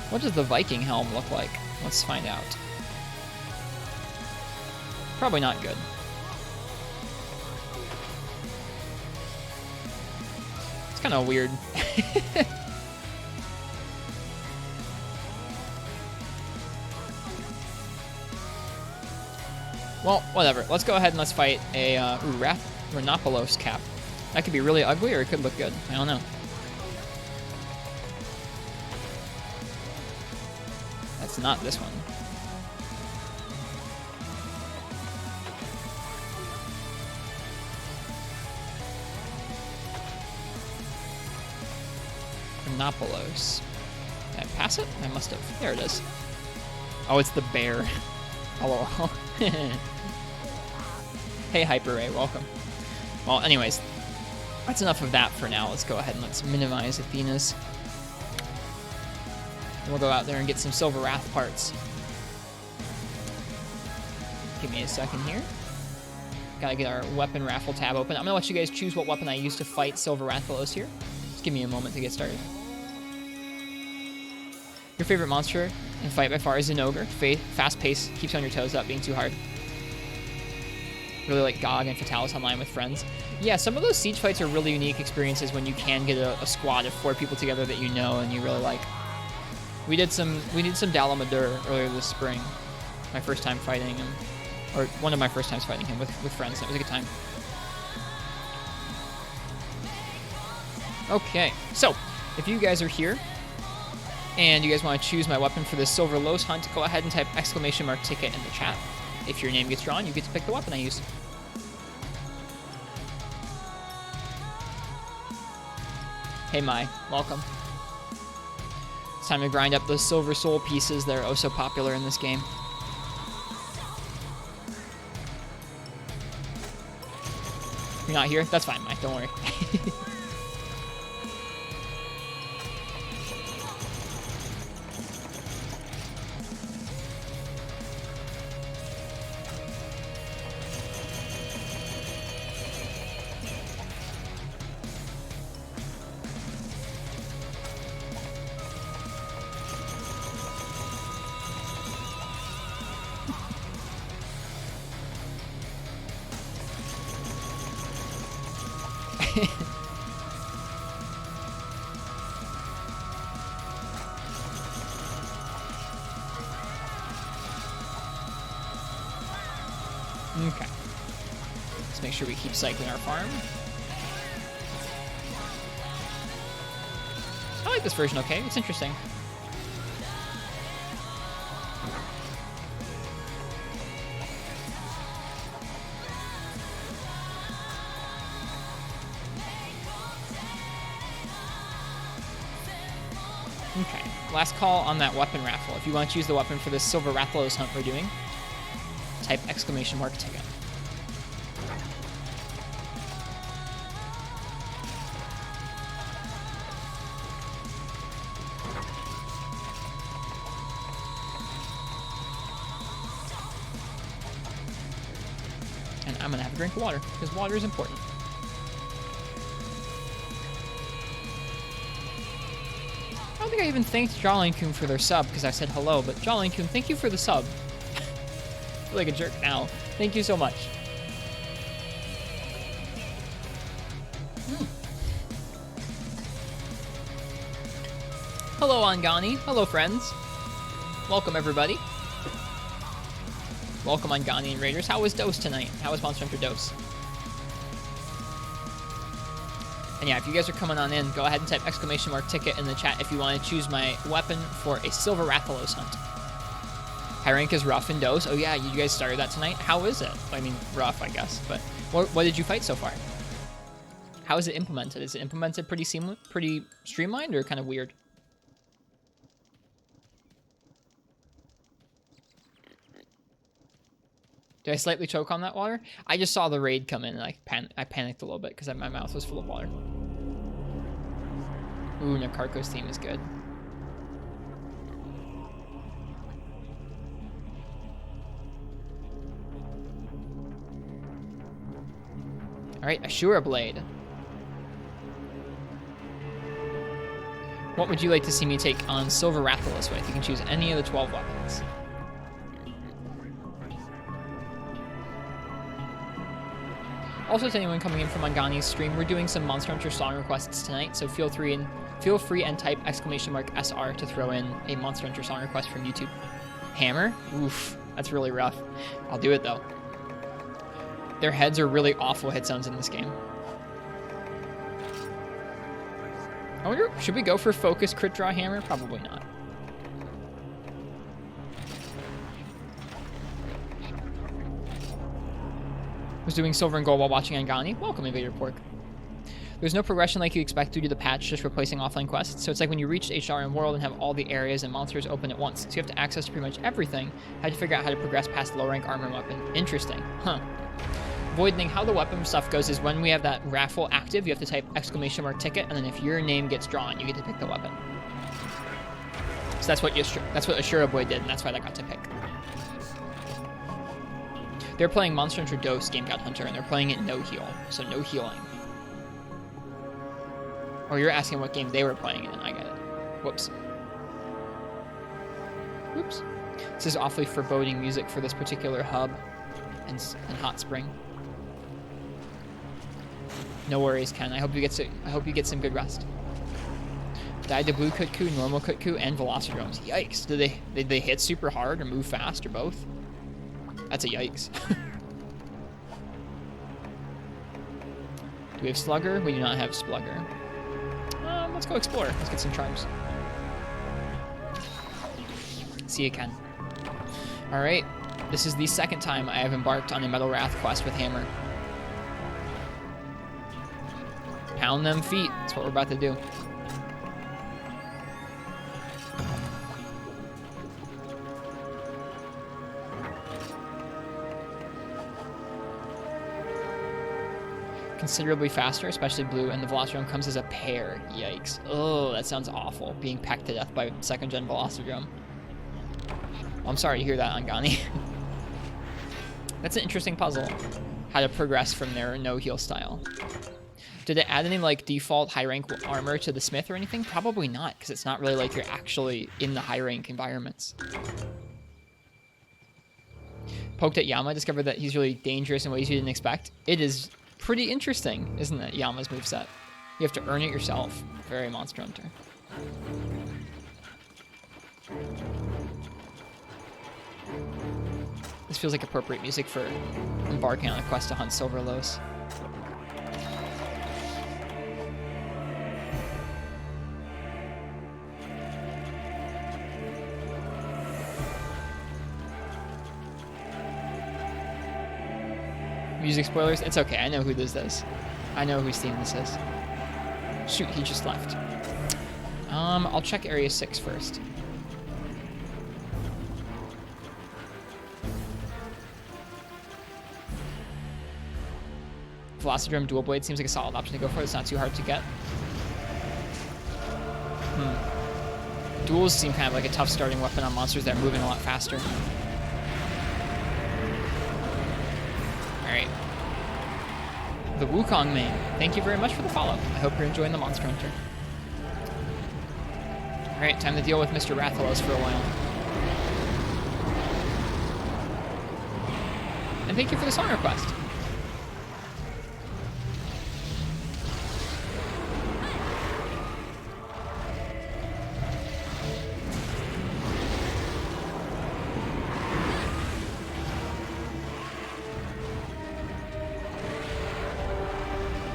S1: What does the Viking helm look like? Let's find out. Probably not good. It's kind of weird. Well, whatever. Let's go ahead and let's fight a Rhinopolos cap. That could be really ugly or it could look good. I don't know. That's not this one. Rhinopolos. Did I pass it? I must have. There it is. Oh, it's the bear. LOL. Hey, Hyper-Ray, welcome. Well, anyways, that's enough of that for now. Let's go ahead and let's minimize Athena's. And we'll go out there and get some Silver Wrath parts. Give me a second here. Gotta get our weapon raffle tab open. I'm gonna let you guys choose what weapon I use to fight Silver Rathalos here. Just give me a moment to get started. Your favorite monster in fight by far is an ogre. Fast pace, keeps you on your toes without being too hard. Really like GOG and Fatalis Online with friends. Yeah, some of those siege fights are really unique experiences when you can get a squad of 4 people together that you know and you really like. We did some Dalamadur earlier this spring. My first time fighting him, or one of my first times fighting him with friends. That was a good time. Okay, so if you guys are here and you guys want to choose my weapon for this Silver Los hunt, go ahead and type !ticket in the chat. If your name gets drawn, you get to pick the weapon I use. Hey Mai, welcome. It's time to grind up those Silver Soul pieces that are oh so popular in this game. You're not here? That's fine, Mike, don't worry. Okay. Let's make sure we keep cycling our farm. I like this version okay. It's interesting. Okay. Last call on that weapon raffle. If you want to choose the weapon for this Silver Rathalos hunt we're doing, type !ticket. drink water, because water is important. I don't think I even thanked Jolly Coon for their sub, because I said hello, but Jolly Coon, thank you for the sub. I feel like a jerk now. Thank you so much. Hello, Angani. Hello, friends. Welcome, everybody. Welcome, Angani and Raiders. How was Dose tonight? How was Monster Hunter Dose? And yeah, if you guys are coming on in, go ahead and type !ticket in the chat if you want to choose my weapon for a Silver Rathalos hunt. High rank is rough in Dose. Oh yeah, you guys started that tonight? How is it? I mean, rough, I guess. But what did you fight so far? How is it implemented? Is it implemented pretty seamless, pretty streamlined, or kind of weird? Did I slightly choke on that water? I just saw the raid come in and I panicked a little bit because my mouth was full of water. Ooh, Nakarko's theme is good. Alright, Ashura Blade. What would you like to see me take on Silver Rathalos with? You can choose any of the 12 weapons. Also, to anyone coming in from Angani's stream, we're doing some Monster Hunter song requests tonight, so feel free and type !SR to throw in a Monster Hunter song request from YouTube. Hammer? Oof, that's really rough. I'll do it though. Their heads are really awful hit sounds in this game. I wonder, should we go for Focus Crit Draw Hammer? Probably not. Was doing silver and gold while watching Angani. Welcome, Invader Pork. There's no progression like you expect due to the patch, just replacing offline quests. So it's like when you reach HRM World and have all the areas and monsters open at once. So you have to access pretty much everything. How to figure out how to progress past low rank armor and weapon. Interesting. Huh. Voiding, how the weapon stuff goes is when we have that raffle active, you have to type !ticket, and then if your name gets drawn, you get to pick the weapon. So that's what Ashura Boy did, and that's why I got to pick. They're playing Monster Hunter Dose Game God Hunter, and they're playing it no heal, so no healing. Or you're asking what game they were playing in, I get it. Whoops. Whoops. This is awfully foreboding music for this particular hub and Hot Spring. No worries, Ken. I hope you get some good rest. Died to Blue Kutku, Normal Kutku, and Velocidromes. Yikes. Did they hit super hard or move fast or both? That's a yikes. Do we have Slugger? We do not have Splugger. Let's go explore. Let's get some charms. See you, Ken. Alright. This is the second time I have embarked on a Metal Wrath quest with Hammer. Pound them feet. That's what we're about to do. Considerably faster, especially blue, and the Velocidrome comes as a pair. Yikes. Oh, that sounds awful. Being pecked to death by second-gen Velocidrome. Well, I'm sorry to hear that, Angani. That's an interesting puzzle. How to progress from their no-heal style. Did it add any, like, default high-rank armor to the Smith or anything? Probably not, because it's not really like you're actually in the high-rank environments. Poked at Yama, discovered that he's really dangerous in ways you didn't expect. It is pretty interesting, isn't it, Yama's moveset? You have to earn it yourself. Very Monster Hunter. This feels like appropriate music for embarking on a quest to hunt Silverlos. Music spoilers? It's okay, I know who this is. I know whose theme this is. Shoot, he just left. I'll check Area 6 first. Velocidrome Dual Blade seems like a solid option to go for. It's not too hard to get. Duels seem kind of like a tough starting weapon on monsters that are moving a lot faster. Alright. The Wukong main. Thank you very much for the follow. I hope you're enjoying the Monster Hunter. Alright, time to deal with Mr. Rathalos for a while. And thank you for the song request.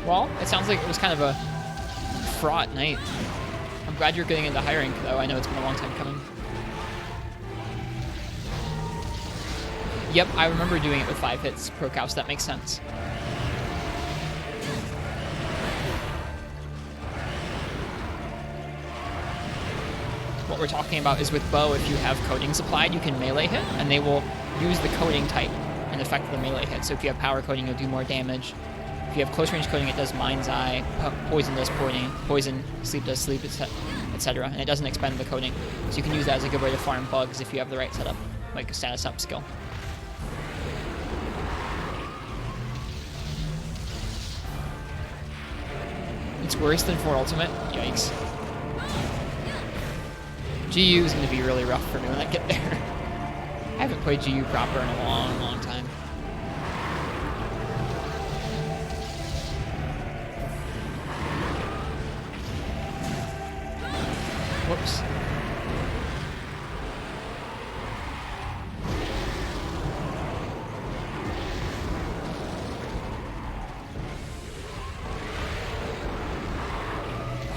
S1: Well, it sounds like it was kind of a fraught night. I'm glad you're getting into high rank, though. I know it's been a long time coming. Yep, I remember doing it with 5 hits pro cows. That makes sense. What we're talking about is with bow, if you have coatings applied, you can melee hit, and they will use the coating type and affect the melee hit. So if you have power coating, you'll do more damage. If you have close range coating, it does Mind's Eye, poison does poison, sleep does sleep, etc. And it doesn't expend the coating. So you can use that as a good way to farm bugs if you have the right setup, like a status up skill. It's worse than 4 Ultimate? Yikes. GU is going to be really rough for me when I get there. I haven't played GU proper in a long, long time. Whoops.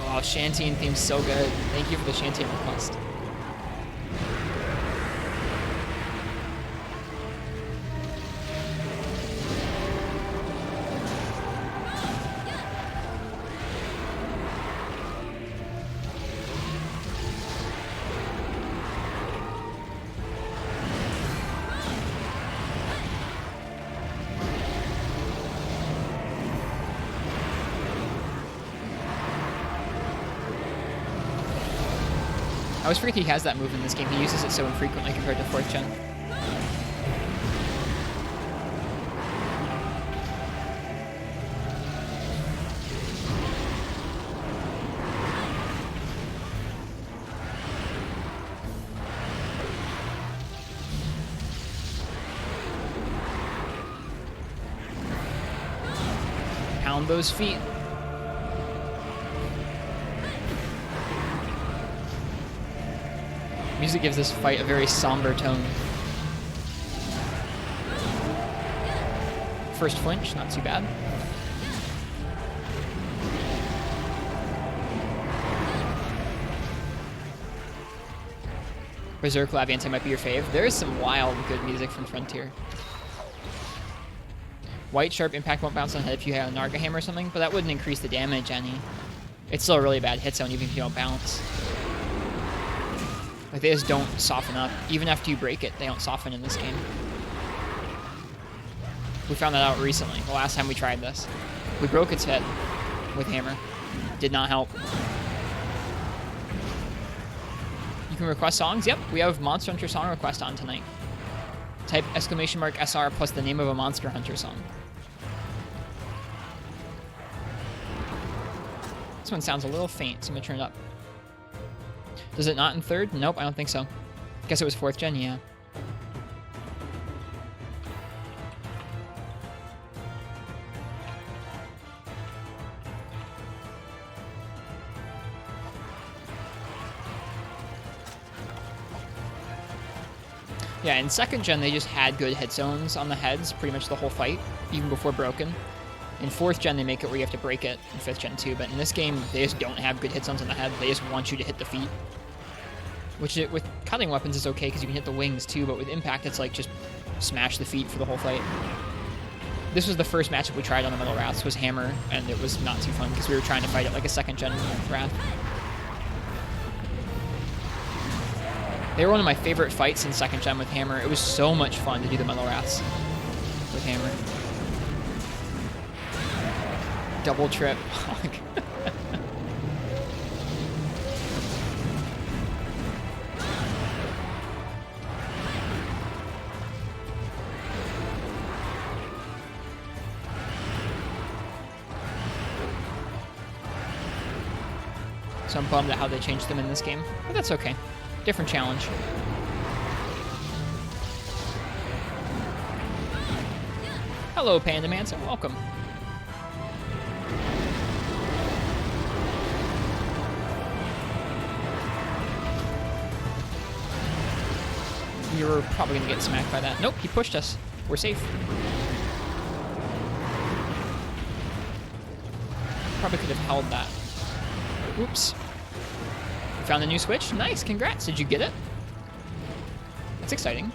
S1: Oh, Shanteen theme's so good. Thank you for the Shanteen request. I always forget he has that move in this game. He uses it so infrequently compared to 4th gen. Pound those feet. Music gives this fight a very somber tone. First flinch, not too bad. Berserk Labiante might be your fave. There is some wild good music from Frontier. White Sharp Impact won't bounce on head if you have a Narga Hammer or something, but that wouldn't increase the damage any. It's still a really bad hit zone even if you don't bounce. Like, they just don't soften up. Even after you break it, they don't soften in this game. We found that out recently, the last time we tried this. We broke its head with hammer. Did not help. You can request songs? Yep, we have Monster Hunter song request on tonight. Type !SR plus the name of a Monster Hunter song. This one sounds a little faint, so I'm gonna turn it up. Does it not in 3rd? Nope, I don't think so. Guess it was 4th gen, yeah. Yeah, in 2nd gen, they just had good hit zones on the heads pretty much the whole fight, even before broken. In 4th gen, they make it where you have to break it in 5th gen too, but in this game, they just don't have good hit zones on the head. They just want you to hit the feet. Which, with cutting weapons, is okay because you can hit the wings too, but with impact, it's like just smash the feet for the whole fight. This was the first matchup we tried on the Metal Wraths, was Hammer, and it was not too fun because we were trying to fight it like a 2nd gen Wrath. They were one of my favorite fights in 2nd gen with Hammer. It was so much fun to do the Metal Wraths with Hammer. Double trip. So I'm bummed at how they changed them in this game. But that's okay. Different challenge. Hello, Panda Manson. Welcome. You're probably going to get smacked by that. Nope, he pushed us. We're safe. Probably could have held that. Oops. Found a new switch? Nice, congrats. Did you get it? That's exciting.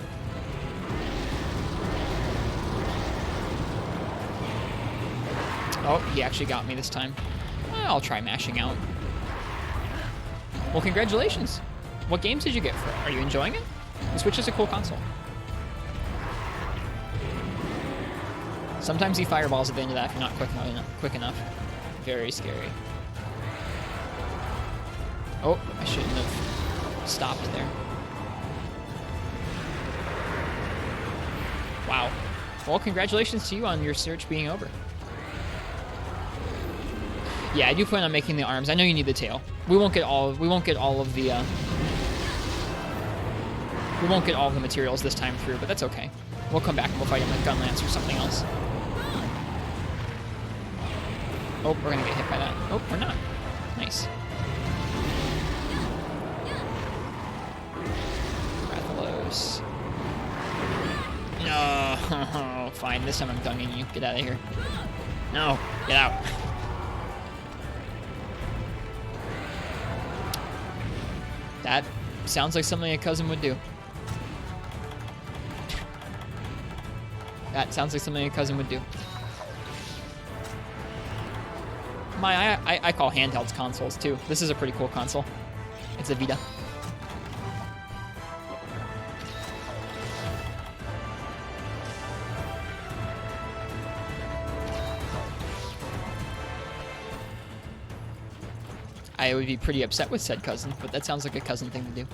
S1: Oh, he actually got me this time. I'll try mashing out. Well, congratulations. What games did you get for it? Are you enjoying it? The Switch is a cool console. Sometimes he fireballs at the end of that if you're not quick enough. Very scary. Oh, I shouldn't have stopped there. Wow. Well, congratulations to you on your search being over. Yeah, I do plan on making the arms. I know you need the tail. We won't get all of the materials this time through, but that's okay. We'll come back and we'll fight him with Gun Lance or something else. Oh, we're gonna get hit by that. Oh, we're not. Nice. Rathalos. No. Fine, this time I'm dunging you. Get out of here. No, get out. That sounds like something a cousin would do. That sounds like something a cousin would do. I call handhelds consoles too. This is a pretty cool console. It's a Vita. I would be pretty upset with said cousin, but that sounds like a cousin thing to do.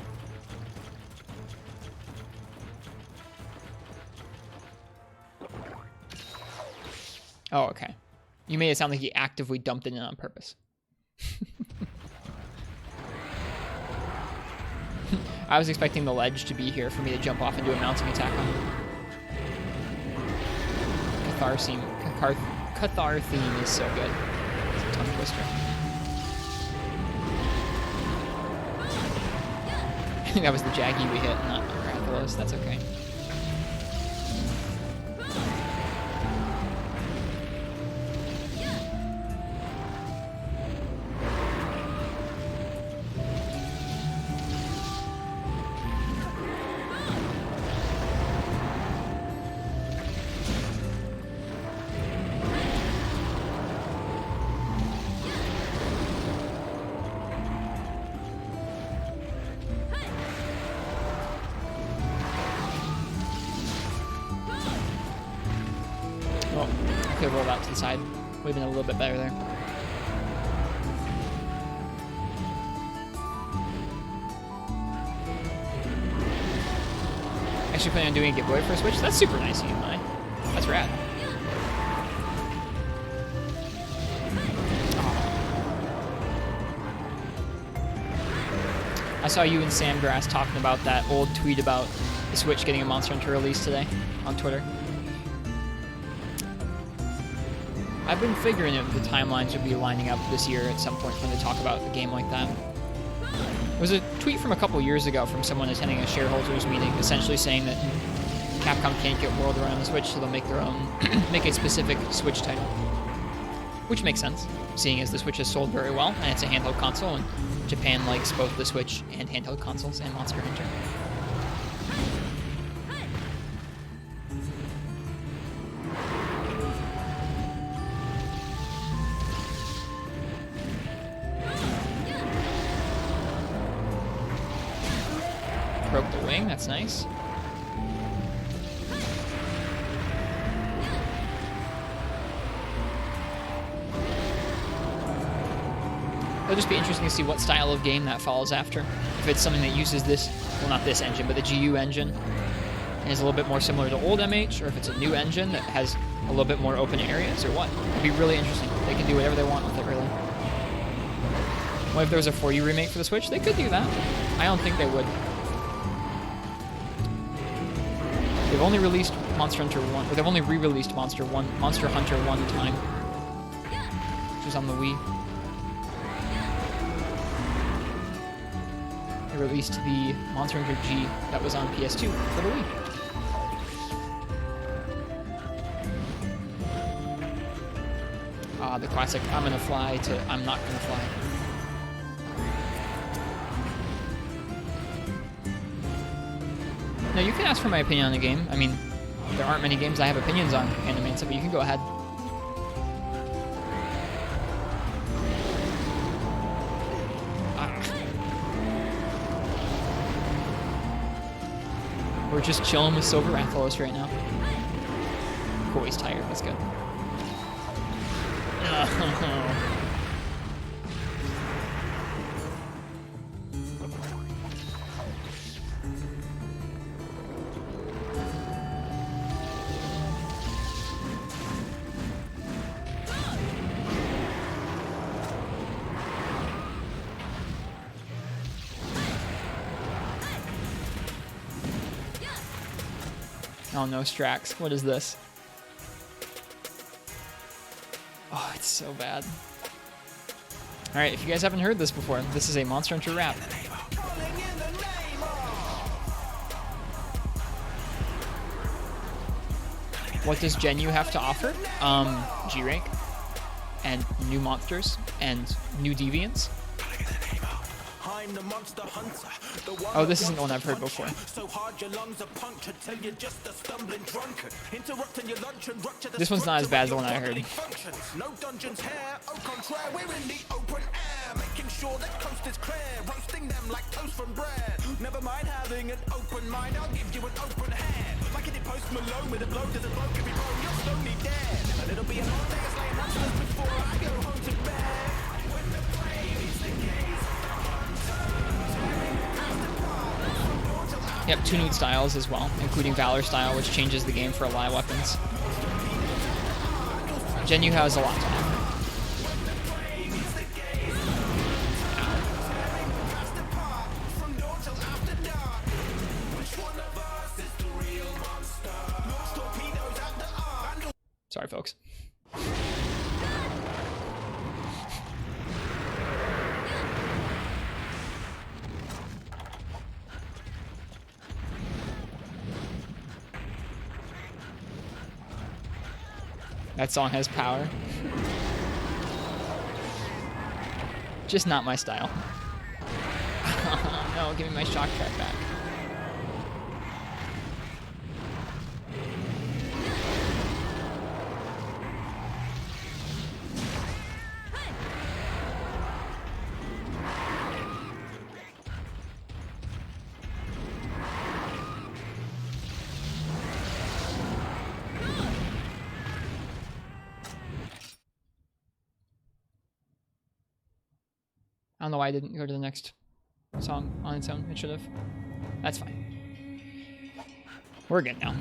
S1: Oh, okay. You made it sound like he actively dumped it in on purpose. I was expecting the ledge to be here for me to jump off and do a mounting attack on him. Cathar theme is so good. It's a tongue twister. I think that was the Jaggy we hit, not Rathalos. That's okay. Could have rolled out to the side. Would have been a little bit better there. Actually planning on doing a giveaway for a Switch? That's super nice of you, Mai. That's rad. I saw you and Sam Grass talking about that old tweet about the Switch getting a Monster Hunter release today on Twitter. I've been figuring that the timelines would be lining up this year at some point when they talk about a game like that. There was a tweet from a couple years ago from someone attending a shareholders meeting essentially saying that Capcom can't get World Run on the Switch, so they'll make their own, make a specific Switch title. Which makes sense, seeing as the Switch has sold very well, and it's a handheld console, and Japan likes both the Switch and handheld consoles and Monster Hunter. Broke the wing, that's nice. It'll just be interesting to see what style of game that follows after. If it's something that uses this, well, not this engine, but the GU engine, and is a little bit more similar to old MH, or if it's a new engine that has a little bit more open areas, or what. It'd be really interesting. They can do whatever they want with it, really. What if there was a 4U remake for the Switch? They could do that. I don't think they would. They've only released Monster Hunter 1, or they've only re-released Monster Hunter one time, which was on the Wii. They released the Monster Hunter G that was on PS2 for the Wii. The classic I'm gonna fly to I'm not gonna fly. No, you can ask for my opinion on the game. I mean, there aren't many games I have opinions on, anime and stuff, but you can go ahead. We're just chilling with Silver Rathalos right now. Cool, he's tired. That's good. Oh no, Strax. What is this? Oh, it's so bad. Alright, if you guys haven't heard this before, this is a Monster Hunter rap. What does Gen U have to offer? G-Rank. And new monsters. And new deviants. Oh, this isn't the one I've heard before. This one's not as bad as the one I heard.
S2: No dungeons here, au contraire, we're in the open air, making sure that coast is clear, roasting them like toast from bread. Never mind having an open mind, I'll give you an open hand. Like it Post Malone with a blow to the bloke, if you bone, you're slowly dead. And it'll be a long day of slaying monsters before I go home to bed. When the flame is the gaze of the hunter.
S1: Yep, 2 new styles as well, including Valor style, which changes the game for a lot of weapons. Gen U has a lot to offer. Sorry, folks. That song has power. Just not my style. No, give me my shock track back. I don't know why I didn't go to the next song on its own. It should have. That's fine. We're good now.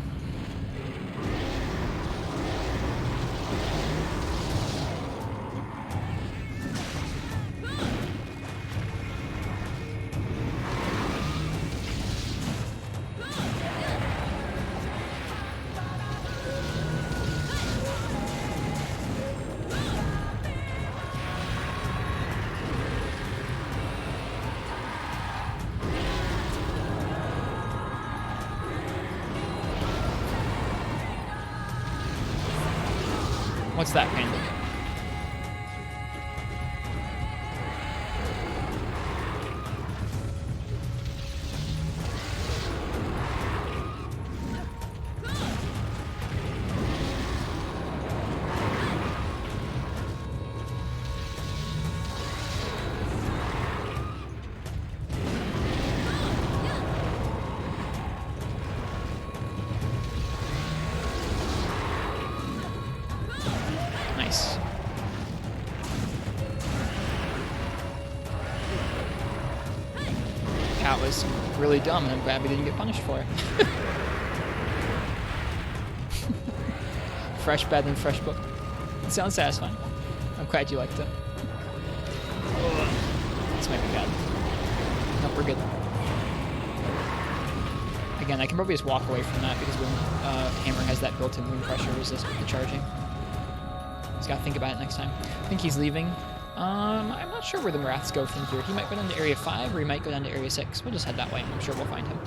S1: What's that, Panda? Nice. That was really dumb, and I'm glad we didn't get punished for it. Fresh bed and fresh book. It sounds satisfying. I'm glad you liked it. Ugh. This might be bad. Nope, we're good. Again, I can probably just walk away from that because Hammer has that built-in wind pressure resist with the charging. Just gotta think about it next time. I think he's leaving. I'm not sure where the Wraths go from here. He might go down to Area 5 or he might go down to Area 6. We'll just head that way. I'm sure we'll find him.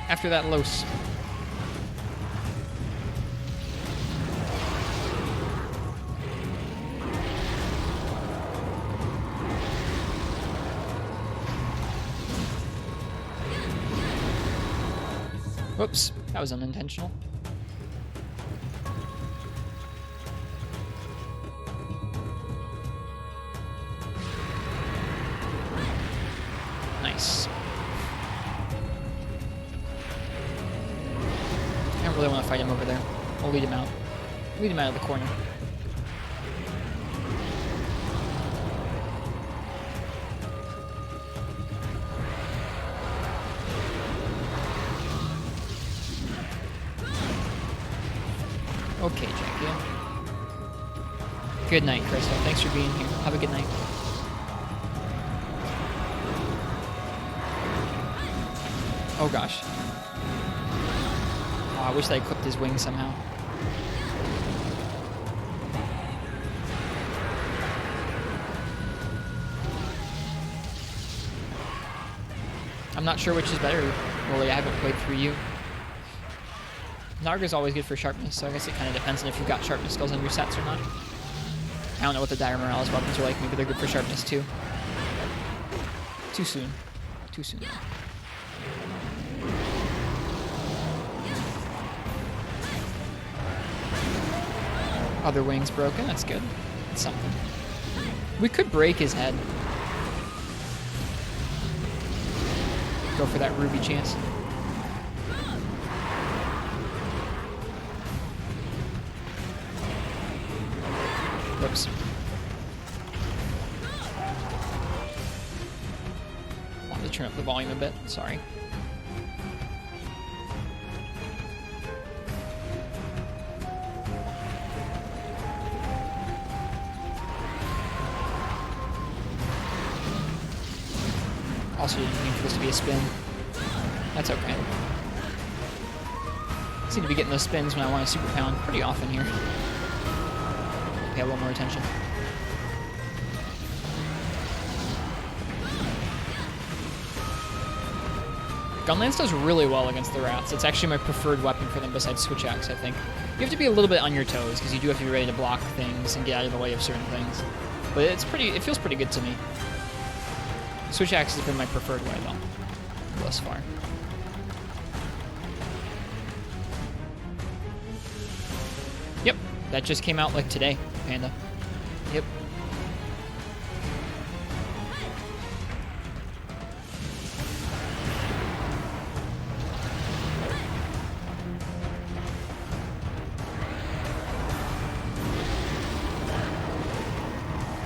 S1: After that, Los. Whoops, that was unintentional. Nice. I don't really want to fight him over there. We'll lead him out. Lead him out of the corner. Okay, Jackie. Good night, Crystal. Thanks for being here. Have a good night. Oh gosh. Oh, I wish I clipped his wing somehow. I'm not sure which is better, Lily. I haven't played through you. Narga's always good for sharpness, so I guess it kind of depends on if you've got sharpness skills on your sets or not. I don't know what the Dire Morales weapons are like. Maybe they're good for sharpness too. Too soon. Too soon. Other wing's broken. That's good. That's something. We could break his head. Go for that ruby chance. Whoops. Want to turn up the volume a bit. Sorry. Also didn't mean for this to be a spin. That's okay. I seem to be getting those spins when I want to super pound pretty often here. Pay a little more attention. Gunlance does really well against the Wraths. It's actually my preferred weapon for them besides Switch Axe, I think. You have to be a little bit on your toes because you do have to be ready to block things and get out of the way of certain things. But it feels pretty good to me. Switch Axe has been my preferred way, though, thus far. Yep, that just came out like today, Panda. Yep.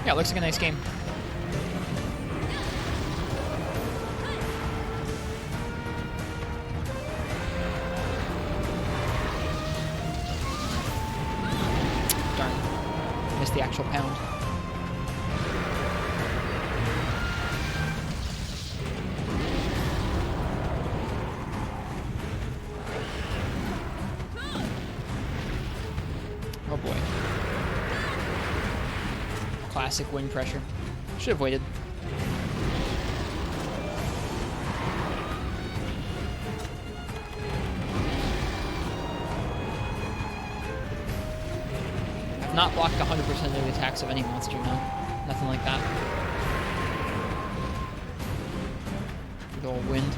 S1: Yeah, it looks like a nice game. The actual pound. Oh boy. Classic wind pressure. Should have waited. Not blocked 100% of the attacks of any monster, no. Nothing like that. Good old wind.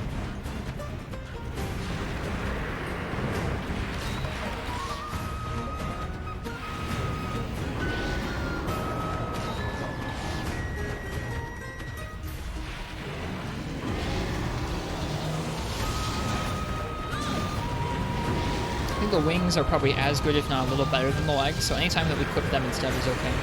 S1: think the wings are probably as good, if not a little better than the legs, so anytime that we equip them instead is okay.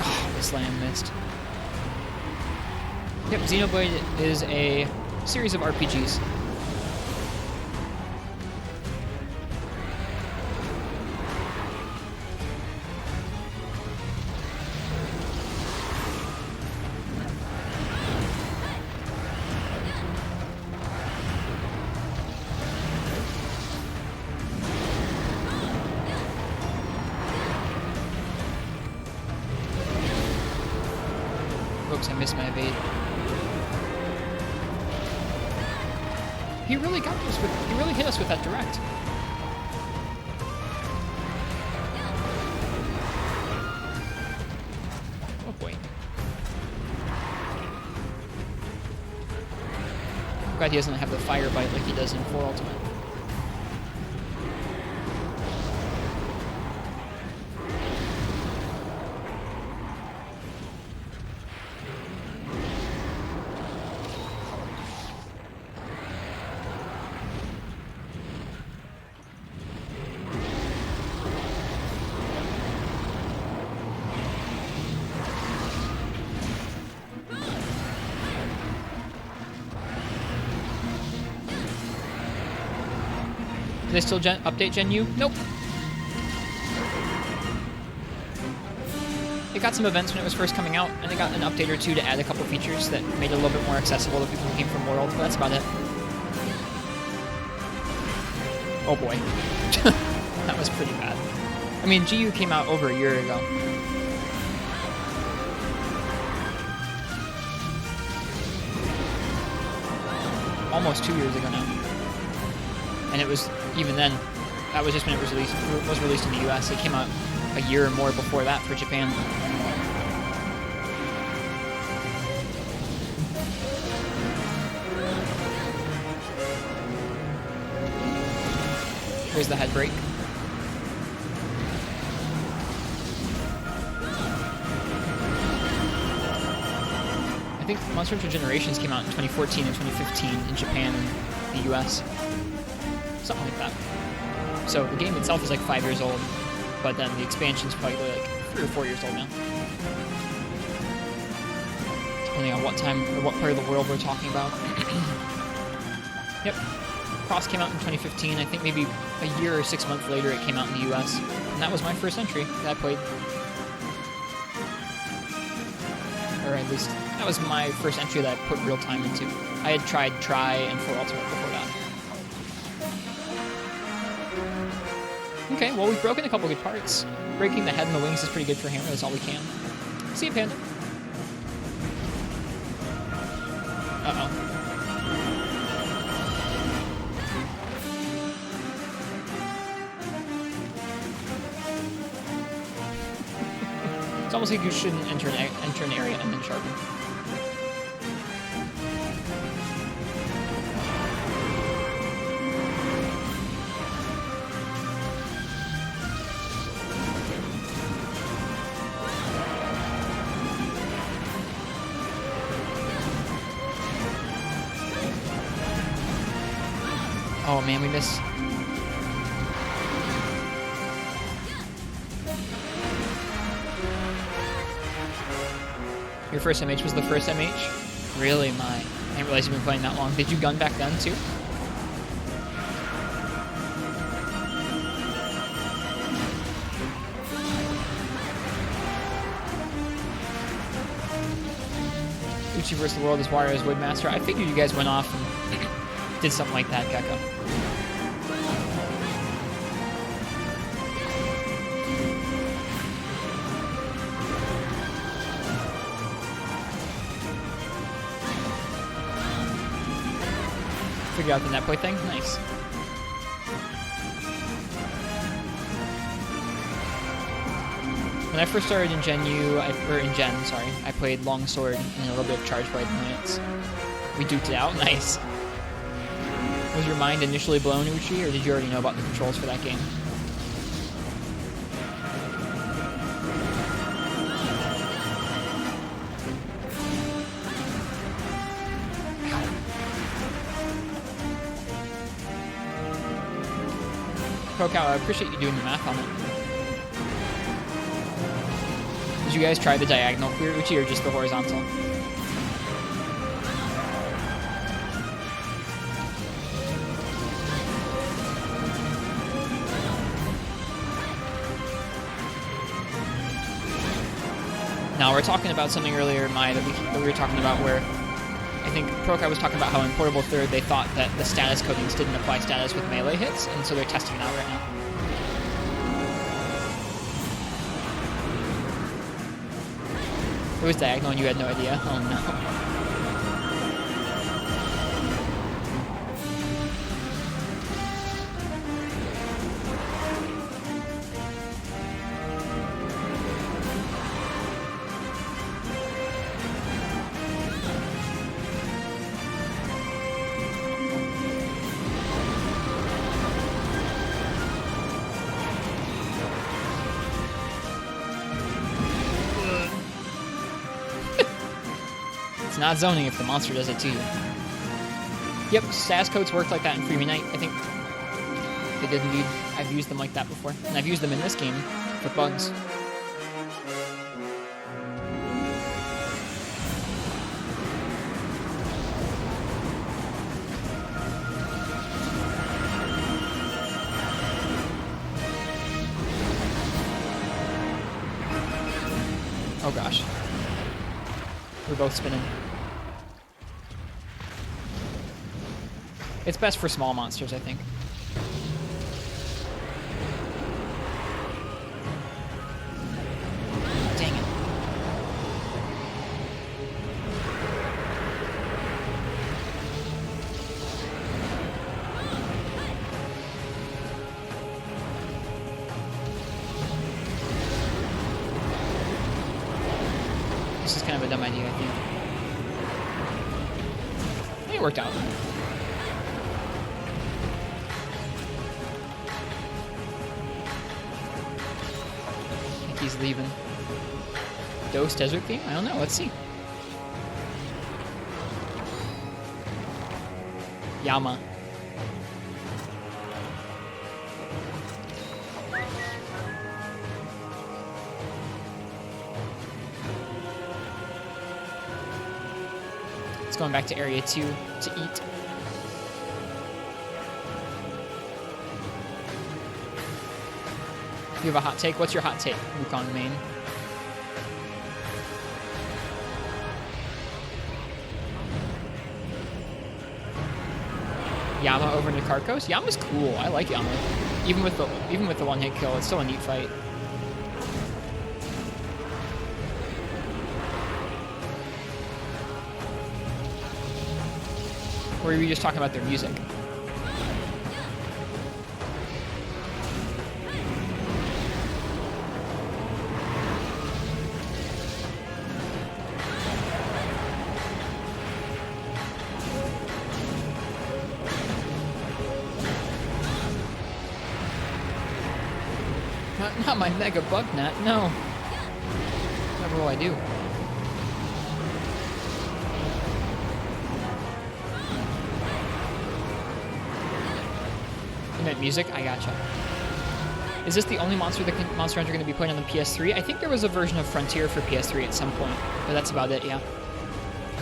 S1: Oh, the slam missed. Yep, Xenoblade is a series of RPGs. Oops, I missed my evade. He really got us with. He really hit us with that direct. Oh boy. I'm glad he doesn't have the fire bite like he does in 4 Ultimate. Did they still update Gen U? Nope. It got some events when it was first coming out, and they got an update or two to add a couple features that made it a little bit more accessible to people who came from World, but that's about it. Oh boy. That was pretty bad. I mean, GU came out over a year ago. Almost 2 years ago now. And it was, even then, that was just when it was released in the US. It came out a year or more before that for Japan. Here's the head break. I think Monster Hunter Generations came out in 2014 and 2015 in Japan and the US. Something like that. So the game itself is like 5 years old, but then the expansion's probably like 3 or 4 years old now. Depending on what time or what part of the world we're talking about. Yep. Cross came out in 2015. I think maybe a year or 6 months later it came out in the US. And that was my first entry that I played. Or at least, that was my first entry that I put real time into. I had tried Try and 4 Ultimate before that. Okay, well, we've broken a couple good parts. Breaking the head and the wings is pretty good for Hammer. That's all we can. See you, Panda. Uh-oh. It's almost like you shouldn't enter an area and then sharpen. Oh man, we missed. Your first MH was the first MH? Really, my. I didn't realize you've been playing that long. Did you gun back then too? Uchi vs. the World is Wario's Woodmaster. I figured you guys went off and did something like that, Gecko. Figure out the netplay thing? Nice. When I first started in Gen U, I played Longsword and a little bit of Charge Blade Planets. We duked it out. Nice. Was your mind initially blown, Uchi, or did you already know about the controls for that game? ProCal, I appreciate you doing the math on it. Did you guys try the diagonal clear, Uchi, or just the horizontal? Now, we're talking about something earlier, Mai, that we were talking about where I think ProCal was talking about how in Portable Third they thought that the status coatings didn't apply status with melee hits, and so they're testing it out right now. It was diagonal and you had no idea? Oh no. It's not zoning if the monster does it to you. Yep, status codes worked like that in Freebie Night. I think they did indeed. I've used them like that before. And I've used them in this game with bugs. Oh gosh. We're both spinning. It's best for small monsters, I think. Dang it. This is kind of a dumb idea, I think. It worked out. I think he's leaving. Dose Desert Theme? I don't know. Let's see. Yama. It's going back to Area 2 to eat. You have a hot take? What's your hot take, Wukong main? Yama over Nikarkos? Yama's cool. I like Yama. Even with the one hit kill, it's still a neat fight. Or were we just talking about their music? Not my mega bug net, no. Whatever will I do? Music? I gotcha. Is this the only Monster Hunter going to be playing on the PS3? I think there was a version of Frontier for PS3 at some point, but that's about it, yeah.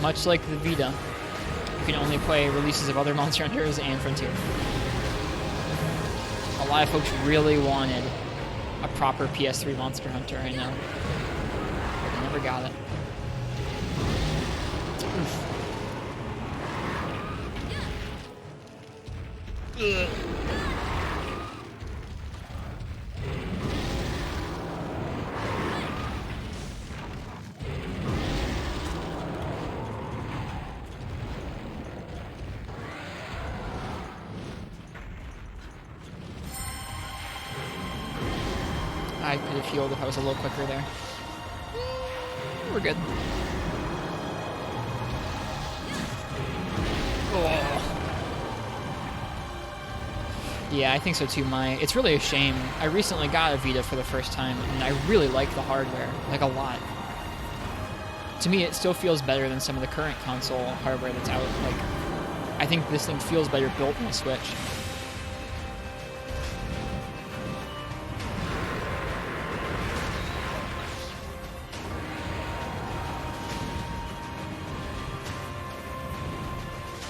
S1: Much like the Vita, you can only play releases of other Monster Hunters and Frontier. A lot of folks really wanted a proper PS3 Monster Hunter, I know. But they never got it. Oof. Ugh. I could have healed if I was a little quicker there. We're good. Oh. Yeah, I think so too, Mai. It's really a shame. I recently got a Vita for the first time, and I really like the hardware, like a lot. To me, it still feels better than some of the current console hardware that's out. Like, I think this thing feels better built than a Switch.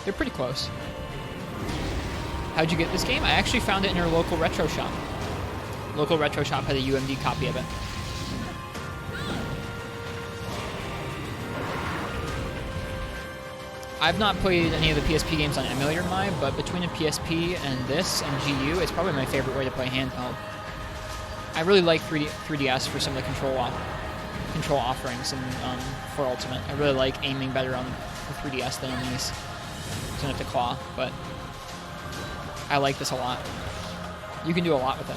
S1: They're pretty close. How'd you get this game? I actually found it in our local retro shop. Local retro shop had a UMD copy of it. I've not played any of the PSP games on emulator in mine, but between a PSP and this and GU, it's probably my favorite way to play handheld. I really like 3DS for some of the control offerings and for Ultimate. I really like aiming better on the 3DS than on these. So I don't have to claw, but I like this a lot. You can do a lot with it.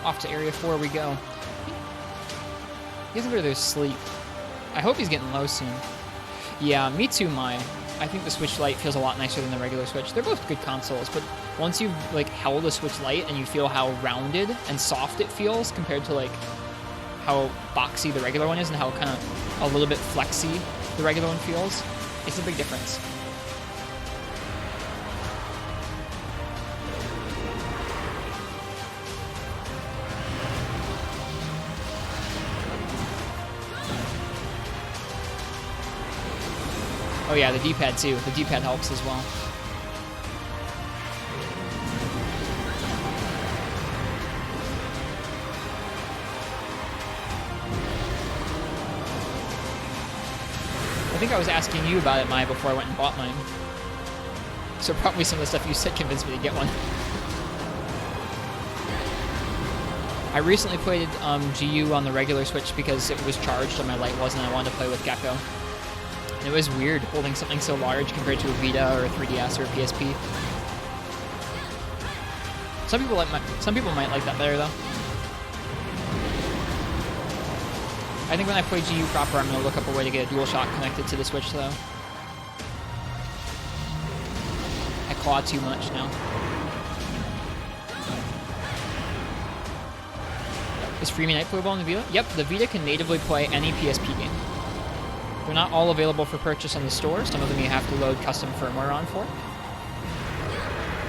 S1: Off to Area 4 we go. He doesn't go to sleep. I hope he's getting low soon. Yeah, me too, Mai. I think the Switch Lite feels a lot nicer than the regular Switch. They're both good consoles, but once you've like held a Switch Lite and you feel how rounded and soft it feels compared to like how boxy the regular one is and how kind of a little bit flexy the regular one feels, it's a big difference. Oh yeah, the D-pad too. The D-pad helps as well. I think I was asking you about it, Maya, before I went and bought mine. So probably some of the stuff you said convinced me to get one. I recently played GU on the regular Switch because it was charged and my Lite wasn't, and I wanted to play with Gecko. It was weird holding something so large compared to a Vita or a 3DS or a PSP. Some people might like that better though. I think when I play GU proper, I'm gonna look up a way to get a DualShock connected to the Switch though. I claw too much now. Is Freemy Night playable on the Vita? Yep, the Vita can natively play any PSP game. They're not all available for purchase on the store. Some of them you have to load custom firmware on for.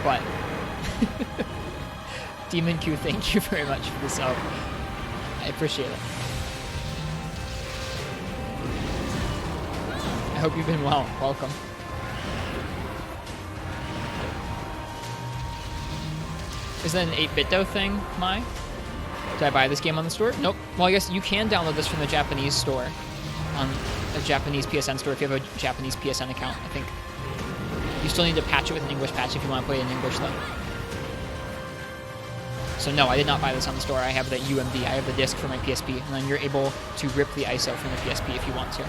S1: But Demon Q, thank you very much for the sub. I appreciate it. I hope you've been well. Welcome. Is that an 8-bit though thing, Mai? Did I buy this game on the store? Nope. Well, I guess you can download this from the Japanese store. On a Japanese PSN store if you have a Japanese PSN account, I think. You still need to patch it with an English patch if you want to play it in English, though. So no, I did not buy this on the store. I have the UMD. I have the disc for my PSP, and then you're able to rip the ISO from the PSP if you want to.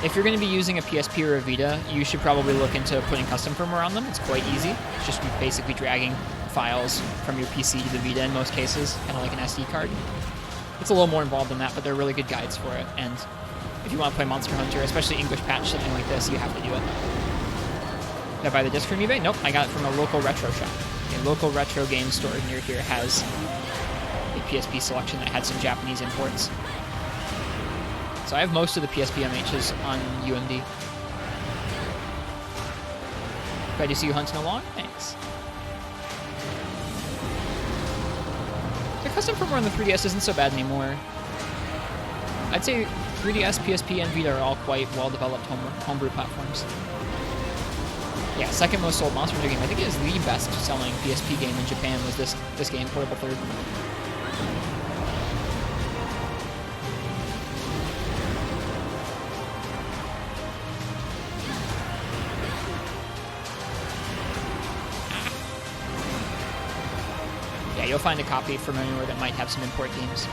S1: If you're going to be using a PSP or a Vita, you should probably look into putting custom firmware on them. It's quite easy. It's just basically dragging files from your PC to the Vita in most cases, kind of like an SD card. It's a little more involved than that, but they're really good guides for it, and if you want to play Monster Hunter, especially English patch, something like this, you have to do it. Did I buy the disc from eBay? Nope, I got it from a local retro shop. A local retro game store near here has a PSP selection that had some Japanese imports. So I have most of the PSP MHs on UMD. Glad to see you hunting along. Thanks. The custom firmware on the 3DS isn't so bad anymore. I'd say 3DS, PSP, and Vita are all quite well-developed homebrew platforms. Yeah, second most sold Monster Hunter game. I think it is the best selling PSP game in Japan was this game, Portable 3rd. Yeah, you'll find a copy from anywhere that might have some import games.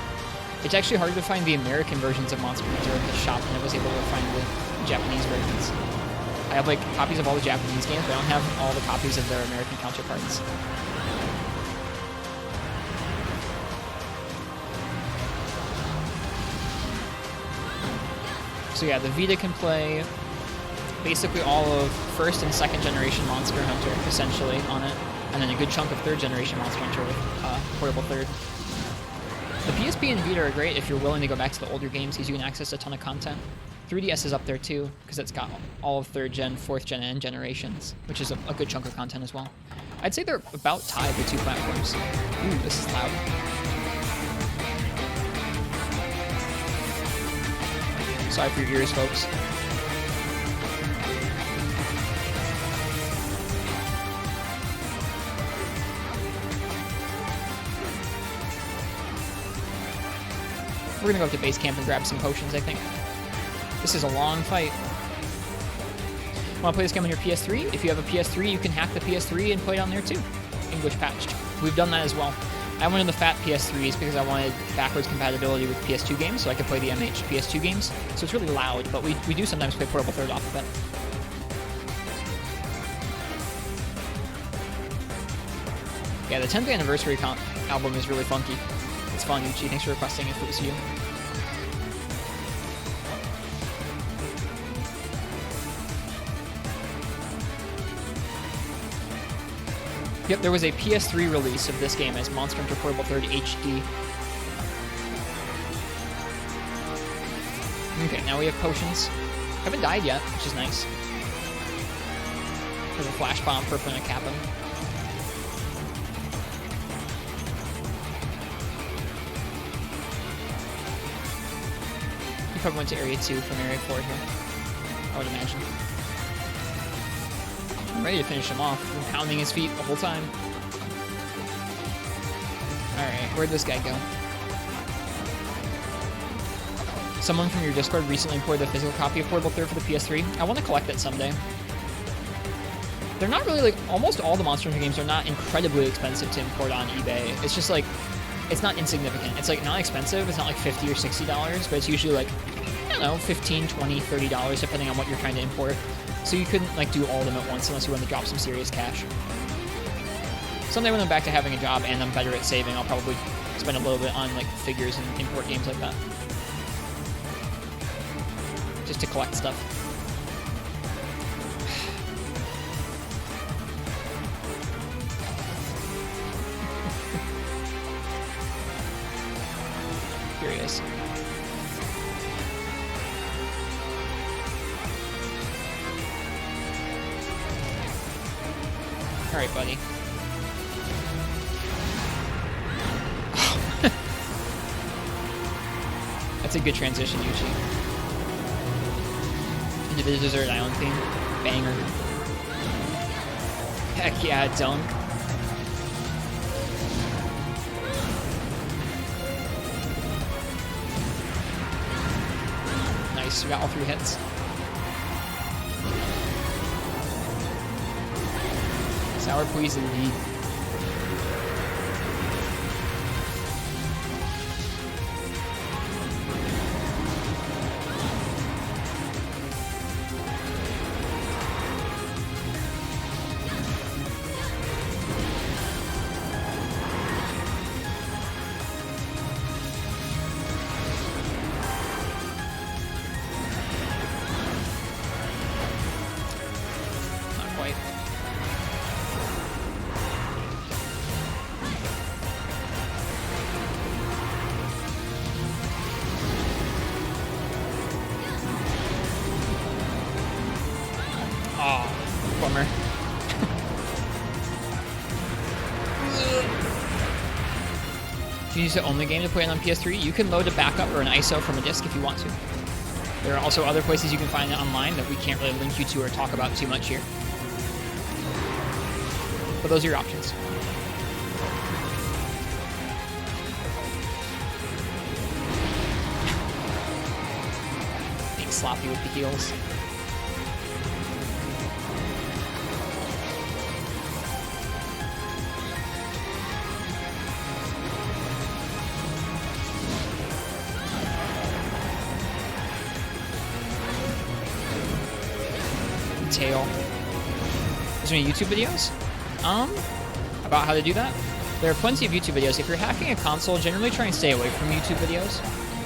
S1: It's actually hard to find the American versions of Monster Hunter in the shop, and I was able to find the Japanese versions. I have like copies of all the Japanese games, but I don't have all the copies of their American counterparts. So yeah, the Vita can play basically all of first and second generation Monster Hunter, essentially, on it, and then a good chunk of third generation Monster Hunter with Portable 3rd. The PSP and Vita are great if you're willing to go back to the older games because you can access a ton of content. 3DS is up there too, because it's got all of 3rd gen, 4th gen, and Generations, which is a good chunk of content as well. I'd say they're about tied, the two platforms. Ooh, this is loud. Sorry for your ears, folks. We're gonna go up to base camp and grab some potions, I think. This is a long fight. Want to play this game on your PS3? If you have a PS3, you can hack the PS3 and play it on there too. English patched. We've done that as well. I wanted the fat PS3s because I wanted backwards compatibility with PS2 games, so I could play the MHP3rd games. So it's really loud, but we do sometimes play Portable 3rd off of it. Yeah, the 10th anniversary album is really funky. It's fun, Yuchi. Thanks for requesting if it was you. Yep, there was a PS3 release of this game as Monster Hunter Portable 3rd HD. Okay, now we have potions. Haven't died yet, which is nice. There's a flash bomb, purple, and a Kappa. You probably went to Area 2 from Area 4 here, I would imagine. I'm ready to finish him off. I'm pounding his feet the whole time. Alright, where'd this guy go? Someone from your Discord recently imported a physical copy of Portable 3rd for the PS3. I want to collect it someday. They're not really, like, almost all the Monster Hunter games are not incredibly expensive to import on eBay. It's just, like, it's not insignificant. It's, like, not expensive. It's not, like, $50 or $60, but it's usually, like, I don't know, $15, $20, $30, depending on what you're trying to import. So you couldn't, like, do all of them at once unless you want to drop some serious cash. Someday when I'm back to having a job and I'm better at saving, I'll probably spend a little bit on, like, figures and import games like that. Just to collect stuff. Here he is. Alright, buddy. That's a good transition, Yuchi. Into the Desert Island theme. Banger. Heck yeah, dunk. Nice, we got all 3 hits. Sour please indeed. If you use the only game to play it on PS3, you can load a backup or an ISO from a disc if you want to. There are also other places you can find it online that we can't really link you to or talk about too much here. But those are your options. Being sloppy with the heels. Tail. There's any YouTube videos? About how to do that? There are plenty of YouTube videos. If you're hacking a console, generally try and stay away from YouTube videos.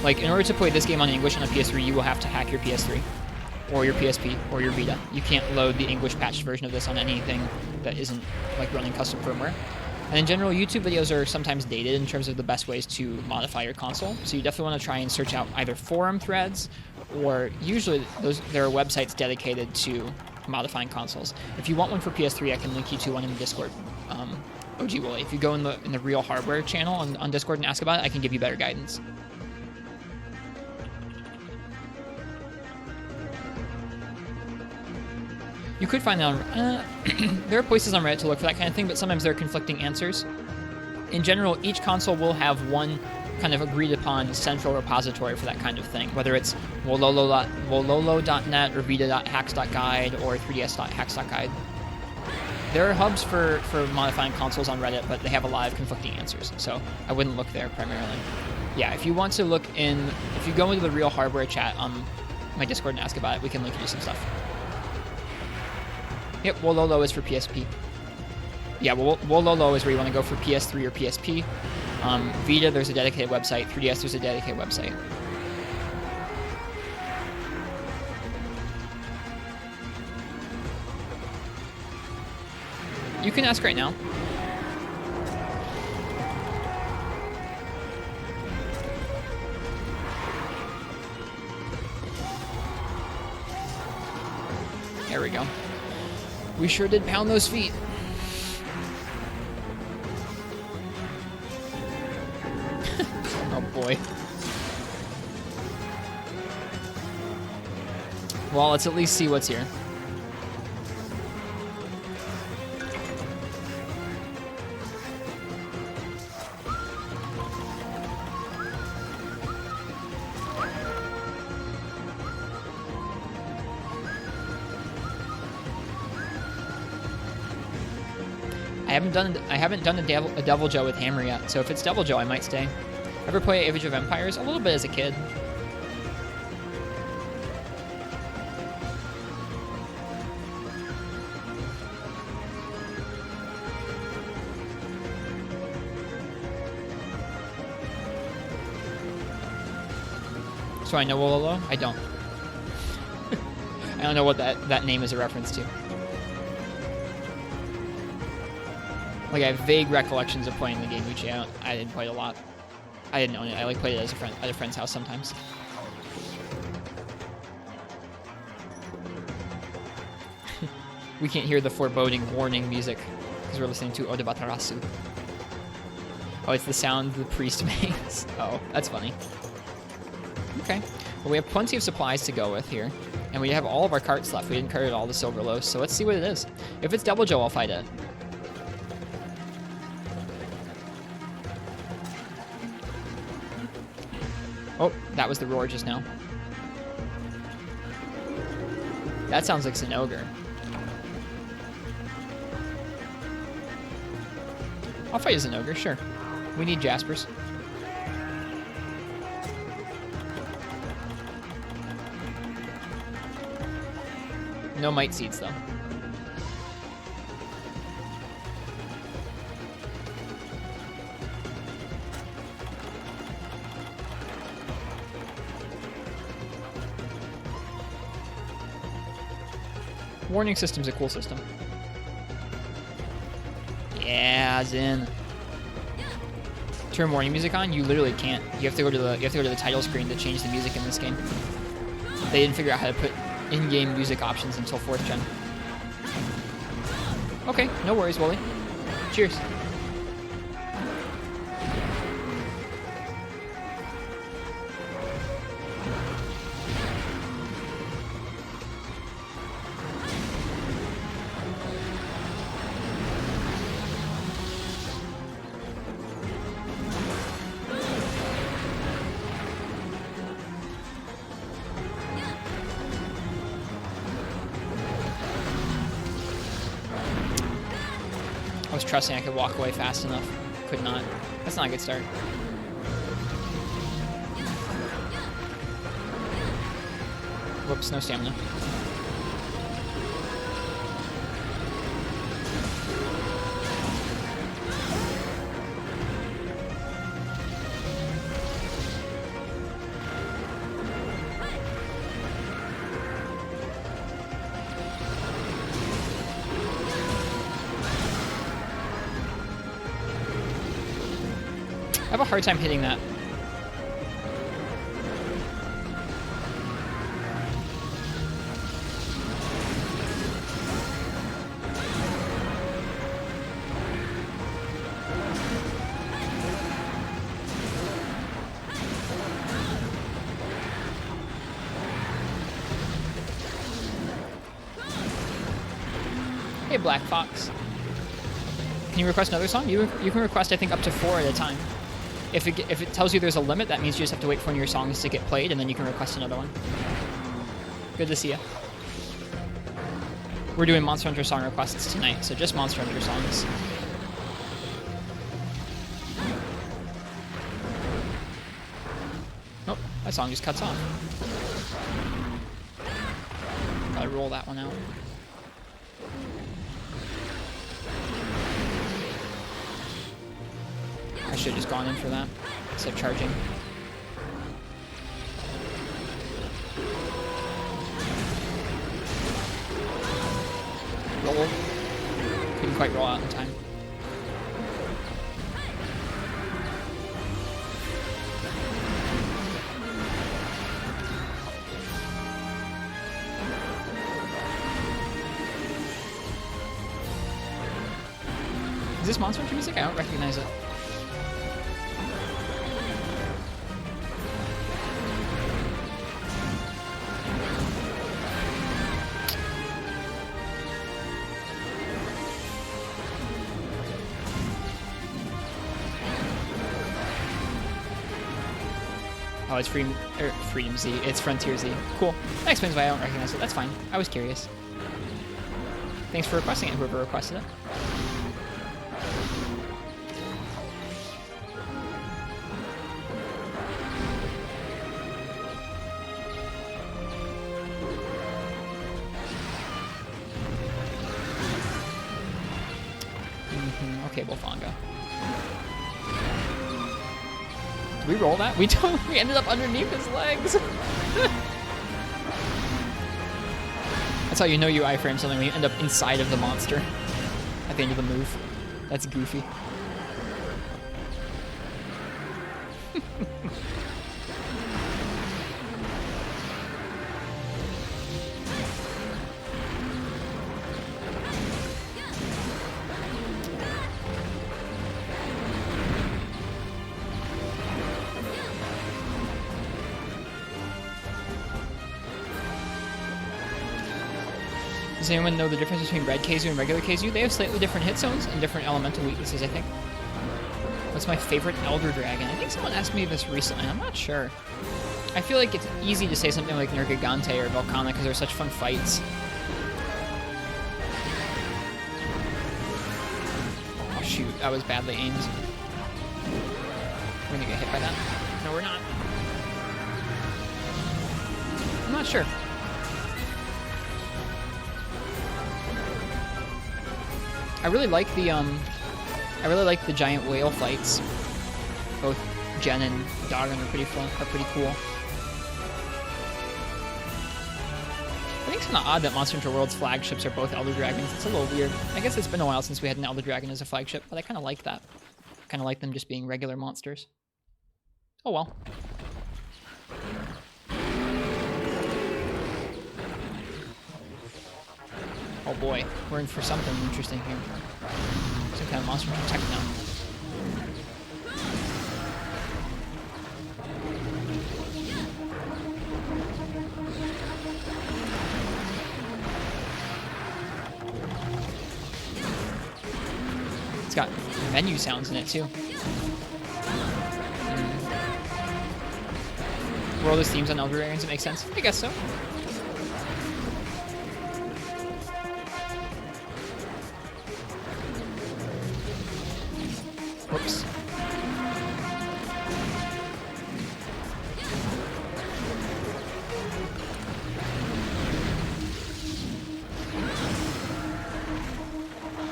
S1: Like, in order to play this game on English on a PS3, you will have to hack your PS3. Or your PSP, or your Vita. You can't load the English patched version of this on anything that isn't, like, running custom firmware. And in general, YouTube videos are sometimes dated in terms of the best ways to modify your console. So you definitely want to try and search out either forum threads, or usually there are websites dedicated to modifying consoles. If you want one for PS3, I can link you to one in the Discord. OG Willie, if you go in the Real Hardware channel on Discord and ask about it, I can give you better guidance. You could find out. There are places on Reddit to look for that kind of thing, but sometimes there are conflicting answers. In general, each console will have one kind of agreed upon central repository for that kind of thing, whether it's wololo.net or vita.hacks.guide or 3ds.hacks.guide. There are hubs for modifying consoles on Reddit, but they have a lot of conflicting answers, so I wouldn't look there primarily. Yeah, if you want to look if you go into the Real Hardware chat on my Discord and ask about it, we can link you to some stuff. Yep, Wololo is for PSP. Yeah, Wololo is where you want to go for PS3 or PSP. Vita, there's a dedicated website. 3DS, there's a dedicated website. You can ask right now. There we go. We sure did pound those feet. Oh boy. Well, let's at least see what's here. I haven't done a Devil Joe with Hammer yet, so if it's Devil Joe, I might stay. Ever play Age of Empires? A little bit as a kid. So I know Wololo? I don't. I don't know what that name is a reference to. Like, I have vague recollections of playing the game Uchi. I didn't play it a lot. I didn't own it. I played it as at a friend's house sometimes. We can't hear the foreboding warning music because we're listening to Odabatarasu. Oh, it's the sound the priest makes. Oh, that's funny. Okay. Well, we have plenty of supplies to go with here, and we have all of our carts left. We didn't cart all the Silver Loaves, so let's see what it is. If it's Devil Joe, I'll fight it. Oh, that was the roar just now. That sounds like an ogre. I'll fight as an ogre, sure. We need Jaspers. No Might Seeds, though. Warning system's a cool system. Yeah, Zin. Turn warning music on? You literally can't. You have to go to the title screen to change the music in this game. They didn't figure out how to put in-game music options until 4th gen. Okay, no worries, Wooly. Cheers. I was trusting I could walk away fast enough. Could not. That's not a good start. Whoops, no stamina. have a hard time hitting that. Hey, Black Fox. Can you request another song? You can request, I think, up to 4 at a time. If it tells you there's a limit, that means you just have to wait for one of your songs to get played, and then you can request another one. Good to see ya. We're doing Monster Hunter song requests tonight, so just Monster Hunter songs. Nope, that song just cuts off. Gotta roll that one out. I should have just gone in for that instead of charging. Roll. Couldn't quite roll out in time. Is this Monster Hunter music? I don't recognize it. Oh, it's Freedom Z. It's Frontier Z. Cool. That explains why I don't recognize it. That's fine. I was curious. Thanks for requesting it, whoever requested it. Okay, Wolfanga. Did we roll that? We don't. We ended up underneath his legs. That's how you know you iframe something, when you end up inside of the monster at the end of the move. That's goofy. Does anyone know the difference between red Kzu and regular Kzu? They have slightly different hit zones and different elemental weaknesses, I think. What's my favorite Elder Dragon? I think someone asked me this recently. I'm not sure. I feel like it's easy to say something like Nergigante or Volcana because they're such fun fights. Oh shoot, that was badly aimed. We're gonna get hit by that. No, we're not. I'm not sure. I really like the giant whale fights. Both Jen and Dagon are pretty fun, are pretty cool. I think it's kind of odd that Monster Hunter World's flagships are both Elder Dragons. It's a little weird. I guess it's been a while since we had an Elder Dragon as a flagship, but I kind of like that. Kind of like them just being regular monsters. Oh well. Oh boy, we're in for something interesting here. Some kind of Monster Hunter tech now. It's got menu sounds in it too. Were all those themes on Elder Dragons? It makes sense. I guess so. Whoops.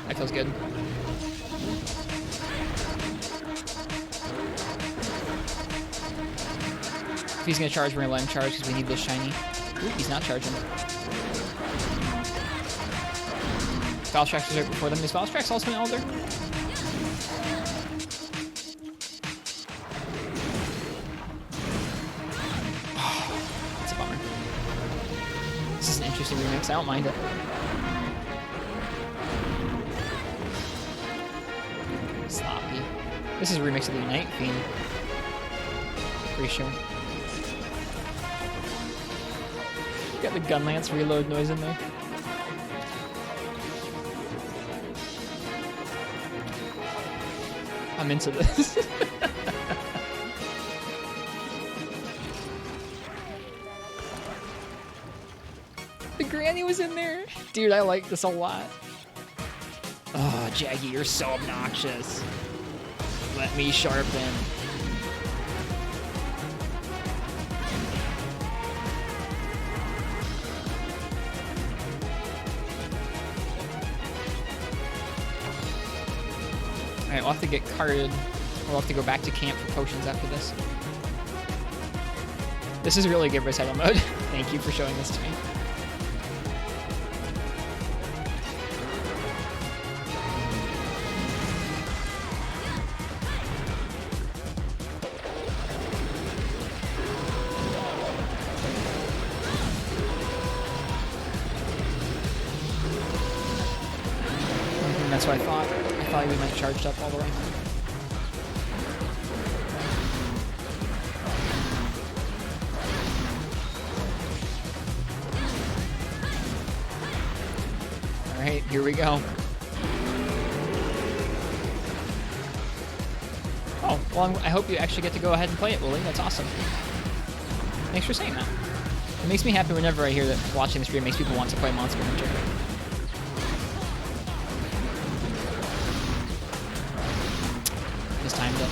S1: That feels good. If he's gonna charge, we're gonna let him charge because we need this shiny. Ooh, he's not charging. Valstrax was right before them. Is Valstrax also an Elder? I don't mind it. Sloppy. This is a remix of the Unite theme. Pretty sure. Got the gun lance reload noise in there. I'm into this. The granny was in there. Dude, I like this a lot. Oh, Jaggy, you're so obnoxious. Let me sharpen. Alright, we'll have to get carded. We'll have to go back to camp for potions after this. This is really good recital mode. Thank you for showing this to me. That's what I thought. I thought we might have charged up all the way. Alright, here we go. Oh, well, I hope you actually get to go ahead and play it, Willie. That's awesome. Thanks for saying that. It makes me happy whenever I hear that watching the stream makes people want to play Monster Hunter. Timed it.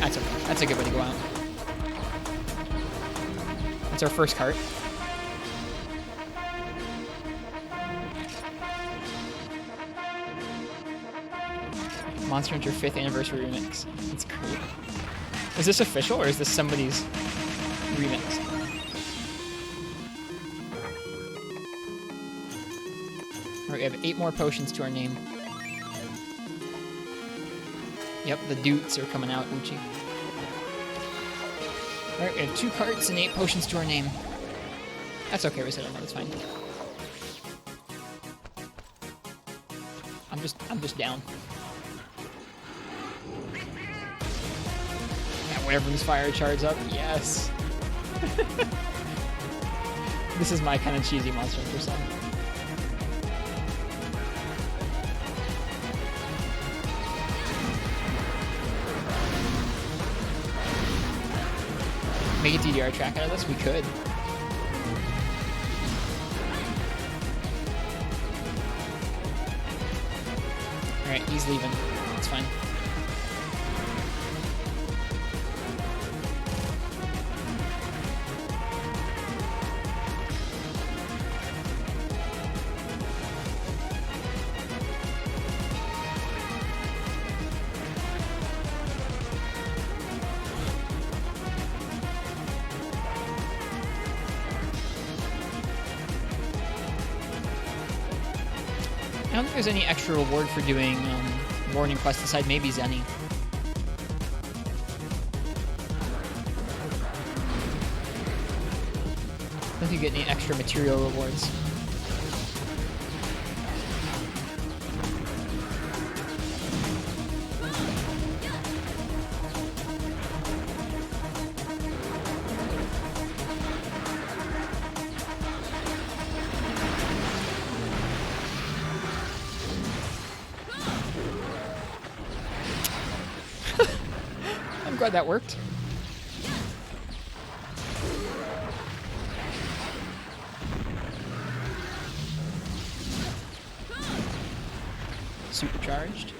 S1: That's okay. That's a good way to go out. That's our first cart. Monster Hunter 5th Anniversary Remix. That's great. Is this official or is this somebody's remix? We have 8 more potions to our name. Yep, the Doots are coming out, Uchi. Alright, we have 2 carts and 8 potions to our name. That's okay, Ristretto, that's fine. I'm just down. Yeah, Wyvern's fire charge up, yes. This is my kind of cheesy Monster Hunter song. Make a DDR track out of this? We could. Alright, he's leaving. It's fine. I don't think there's any extra reward for doing morning quest aside maybe Zenny. I don't think you get any extra material rewards. I'm glad that worked. Supercharged.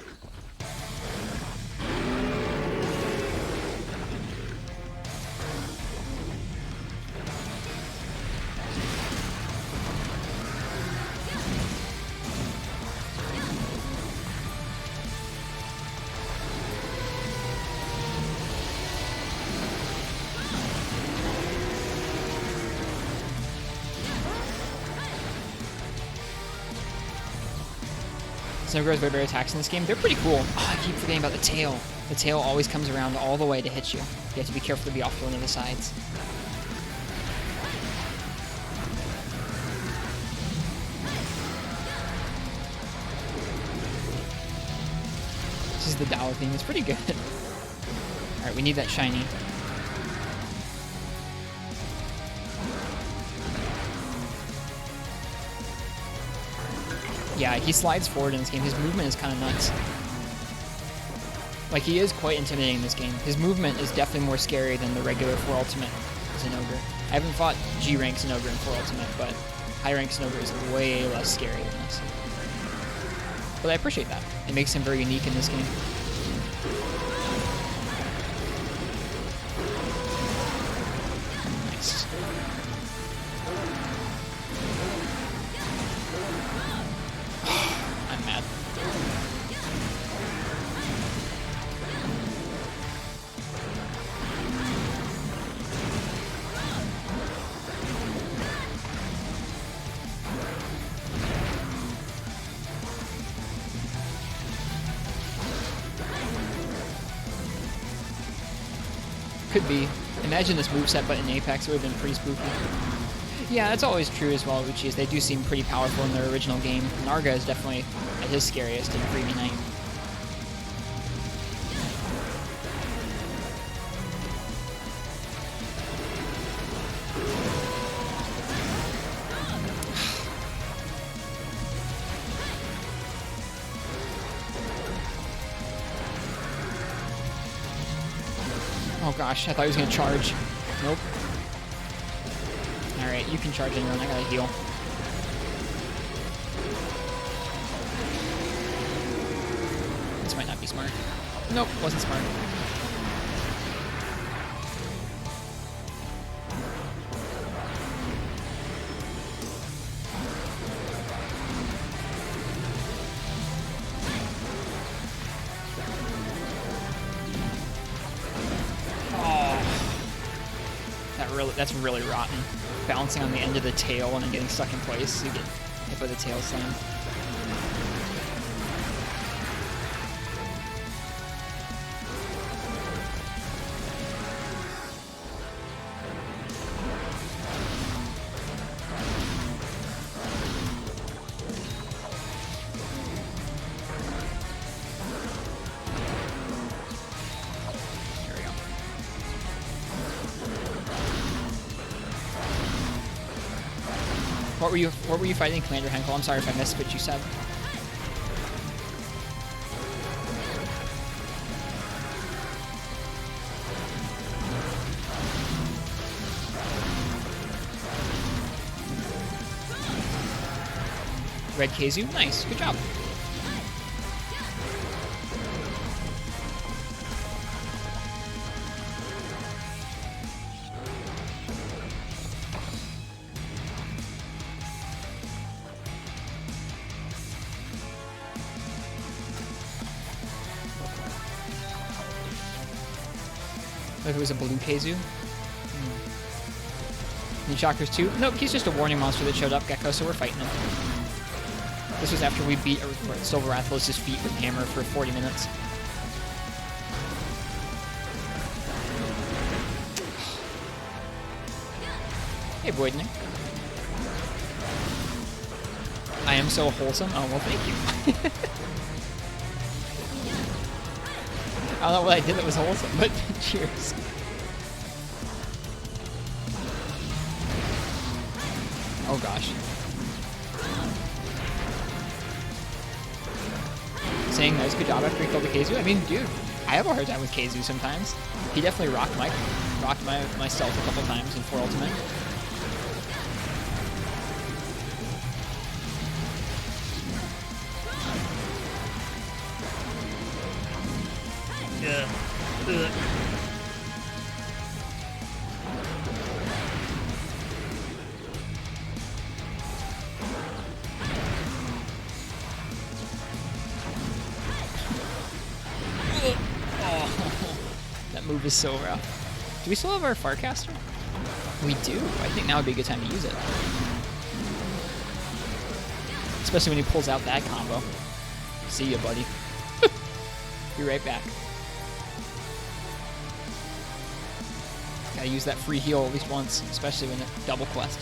S1: Snow has way better attacks in this game. They're pretty cool. Oh, I keep forgetting about the tail. The tail always comes around all the way to hit you. You have to be careful to be off to one of the sides. This is the Dow theme. It's pretty good. Alright, we need that shiny. Yeah, he slides forward in this game. His movement is kind of nuts. Like, he is quite intimidating in this game. His movement is definitely more scary than the regular 4 Ultimate Zinogre. I haven't fought G-rank Zinogre in 4 Ultimate, but high-rank Zinogre is way less scary than this. But I appreciate that. It makes him very unique in this game. Nice. I'm mad. Could be. Imagine this moveset, but in Apex, it would have been pretty spooky. Yeah, that's always true as well, Uchi, is they do seem pretty powerful in their original game. Narga is definitely at his scariest in 3v9. Oh gosh, I thought he was gonna charge. Nope. Alright, you can charge anyone, I gotta heal. This might not be smart. Nope, wasn't smart. That's really rotten. Bouncing on the end of the tail and then getting stuck in place. You get hit by the tail slam. What were you fighting, Commander Henkel? I'm sorry if I missed what you said. Red Keizu? Nice. Good job. If it was a blue Keizu. Need Chakras too? Nope, he's just a warning monster that showed up, Gecko, so we're fighting him. This was after we beat Silver Rathalos' feet with Hammer for 40 minutes. Hey, Voidnik. I am so wholesome. Oh, well, thank you. I don't know what I did that was wholesome, but cheers. Oh gosh. Saying nice, good job after he killed the Keizu. I mean, dude, I have a hard time with Keizu sometimes. He definitely rocked my stealth a couple times in 4 Ultimate. That move is so rough. Do we still have our Farcaster? We do. I think now would be a good time to use it. Especially when he pulls out that combo. See ya, buddy. Be right back. Gotta use that free heal at least once, especially when it double quest.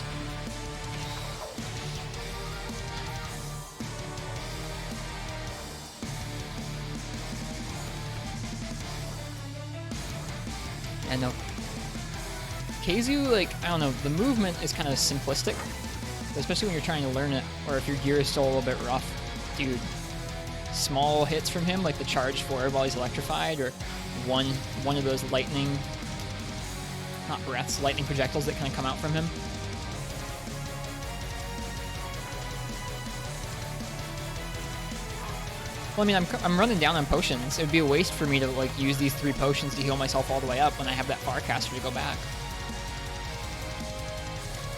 S1: And no. Keizu, like, I don't know, the movement is kind of simplistic, especially when you're trying to learn it, or if your gear is still a little bit rough. Dude, small hits from him, like the charge forward while he's electrified, or one of those lightning, not breaths, lightning projectiles that kind of come out from him. Well, I mean, I'm running down on potions. It would be a waste for me to like use these 3 potions to heal myself all the way up when I have that Farcaster to go back.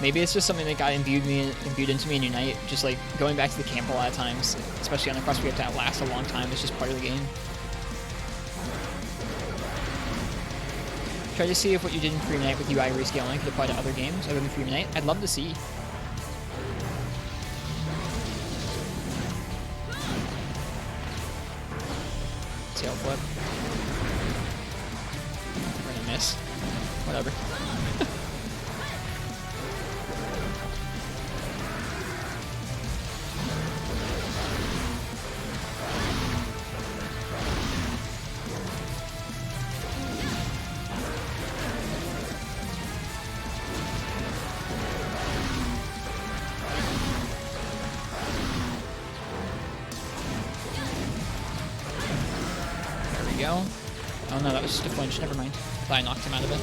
S1: Maybe it's just something that got imbued into me in Unite. Just like going back to the camp a lot of times, especially on the quest we have to outlast a long time. It's just part of the game. Try to see if what you did in Free Unite with UI rescaling could apply to other games other than Free Unite. I'd love to see. Tail flip. We're gonna miss. Whatever. Go. Oh no, that was just a flinch. Never mind. Thought I knocked him out of it.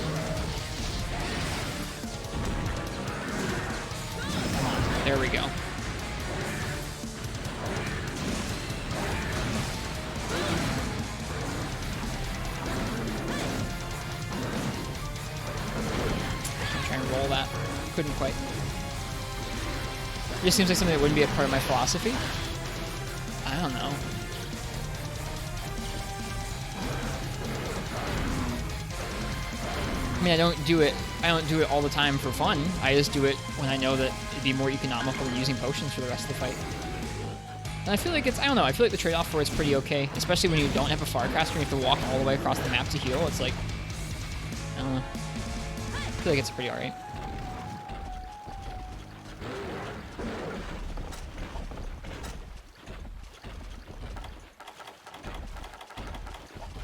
S1: Come on. There we go. I'm trying to roll that. Couldn't quite. It just seems like something that wouldn't be a part of my philosophy. I don't know. I mean, I don't do it all the time for fun. I just do it when I know that it'd be more economical than using potions for the rest of the fight. And I feel like I don't know, I feel like the trade-off for it's pretty okay, especially when you don't have a Farcaster and you have to walk all the way across the map to heal. It's like, I don't know. I feel like it's pretty alright.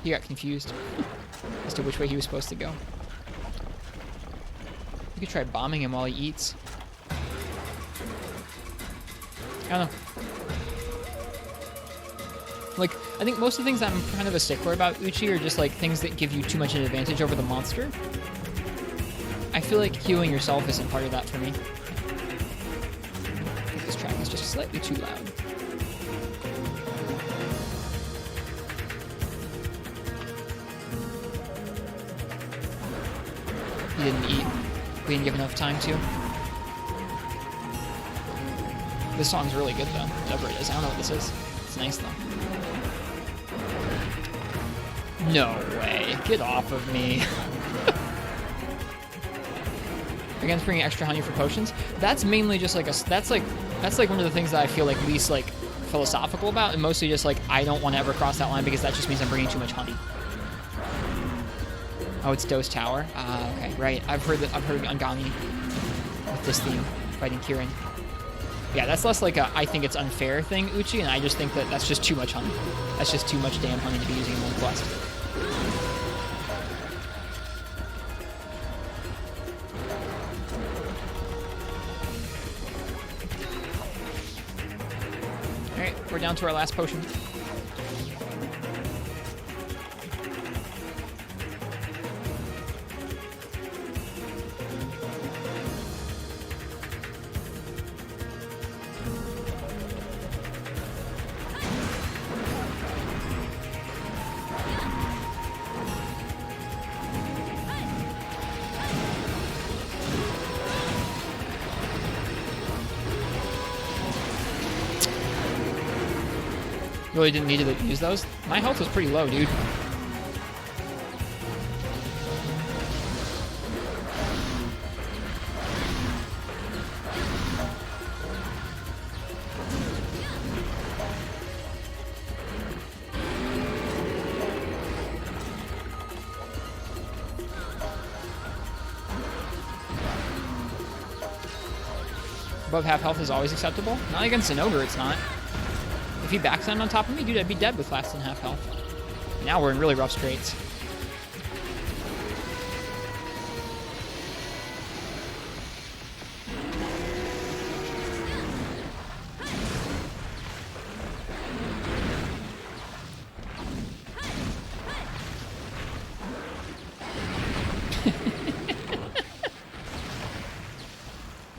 S1: He got confused as to which way he was supposed to go. You could try bombing him while he eats. I don't know. Like, I think most of the things I'm kind of a stickler about Uchi are just like things that give you too much of an advantage over the monster. I feel like healing yourself isn't part of that for me. I think this track is just slightly too loud. He didn't eat. We didn't give enough time to. This song's really good though, whatever it is. I don't know what this is. It's nice though. No way. Get off of me. Against bringing extra honey for potions. That's mainly just like that's like one of the things that I feel like least like philosophical about, and mostly just like I don't want to ever cross that line because that just means I'm bringing too much honey. Oh, it's Do's Tower. Ah, okay, right. I've heard Angami with this theme, fighting Kirin. Yeah, that's less like a I think it's unfair thing, Uchi, and I just think that that's just too much honey. That's just too much damn honey to be using in one quest. Alright, we're down to our last potion. Really didn't need to use those. My health was pretty low, dude. Above half health is always acceptable. Not against an ogre, it's not. If he backstand on top of me, dude, I'd be dead with less than half health. Now we're in really rough straits.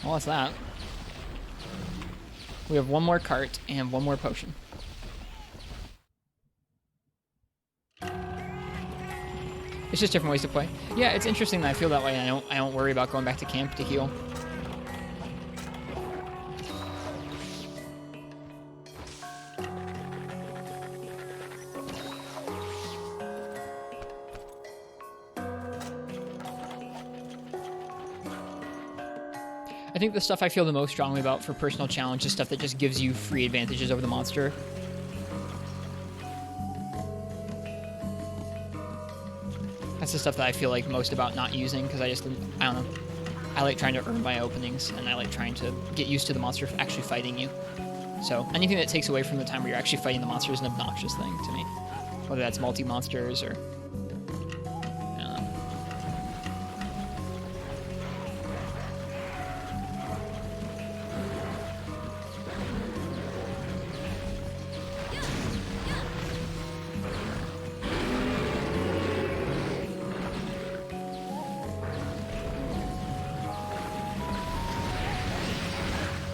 S1: Well, that's that. We have one more cart and one more potion. It's just different ways to play. Yeah, it's interesting that I feel that way. And I don't worry about going back to camp to heal. I think the stuff I feel the most strongly about for personal challenge is stuff that just gives you free advantages over the monster. That's the stuff that I feel like most about not using, because I don't know. I like trying to earn my openings, and I like trying to get used to the monster actually fighting you. So anything that takes away from the time where you're actually fighting the monster is an obnoxious thing to me. Whether that's multi-monsters or... I don't know.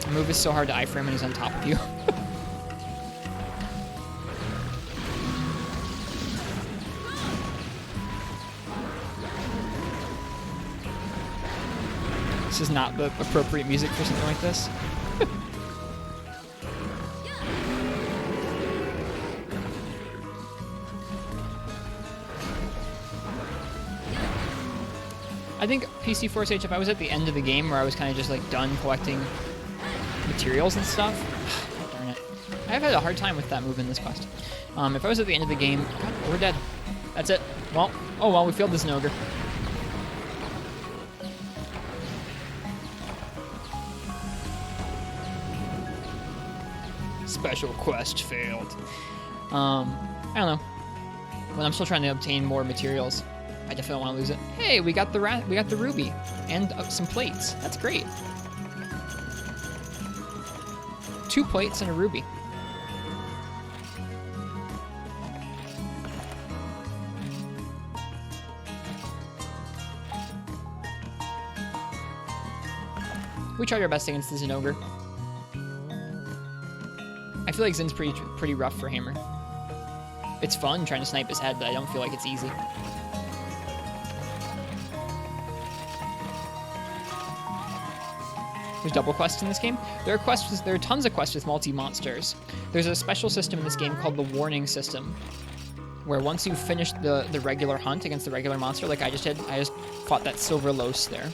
S1: The move is so hard to iframe when he's on top of you. This is not the appropriate music for something like this. I think PC Force H, if I was at the end of the game where I was kind of just like done collecting materials and stuff, darn it. I've had a hard time with that move in this quest. If I was at the end of the game, God, we're dead. That's it. Well, oh well, we failed this ogre. Special quest failed. I don't know. When I'm still trying to obtain more materials, I definitely don't want to lose it. Hey, we got the ruby and some plates. That's great. 2 plates and a ruby. We tried our best against the Zinogre. I feel like Zin's pretty rough for Hammer. It's fun trying to snipe his head, but I don't feel like it's easy. There's double quests in this game. There are tons of quests with multi-monsters. There's a special system in this game called the warning system, where once you've finished the regular hunt against the regular monster, like I just did, I just fought that Silver Los there.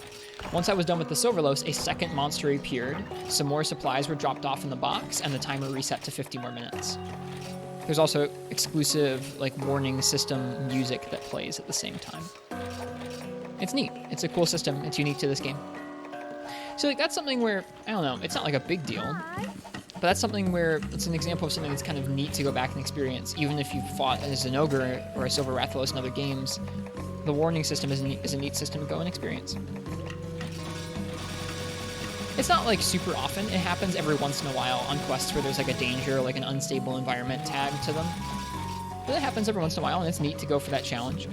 S1: Once I was done with the Silver Los, a second monster appeared, some more supplies were dropped off in the box, and the timer reset to 50 more minutes. There's also exclusive, like, warning system music that plays at the same time. It's neat. It's a cool system. It's unique to this game. So, like, that's something where, I don't know, it's not like a big deal, but that's something where it's an example of something that's kind of neat to go back and experience. Even if you've fought as an ogre or a Silver Rathalos in other games, the warning system is a neat system to go and experience. It's not like super often. It happens every once in a while on quests where there's like a danger, like an unstable environment tag to them. But it happens every once in a while, and it's neat to go for that challenge.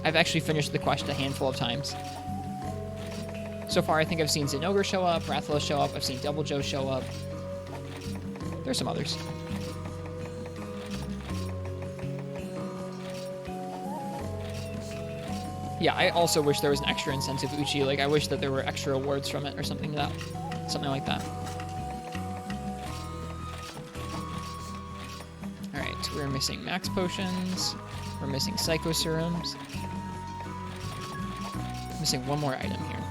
S1: I've actually finished the quest a handful of times. So far, I think I've seen Zinogre show up, Rathalos show up, I've seen Double Joe show up. There's some others. Yeah, I also wish there was an extra incentive Uchi. Like, I wish that there were extra awards from it or something like that. Alright, we're missing max potions. We're missing psycho serums. Missing one more item here.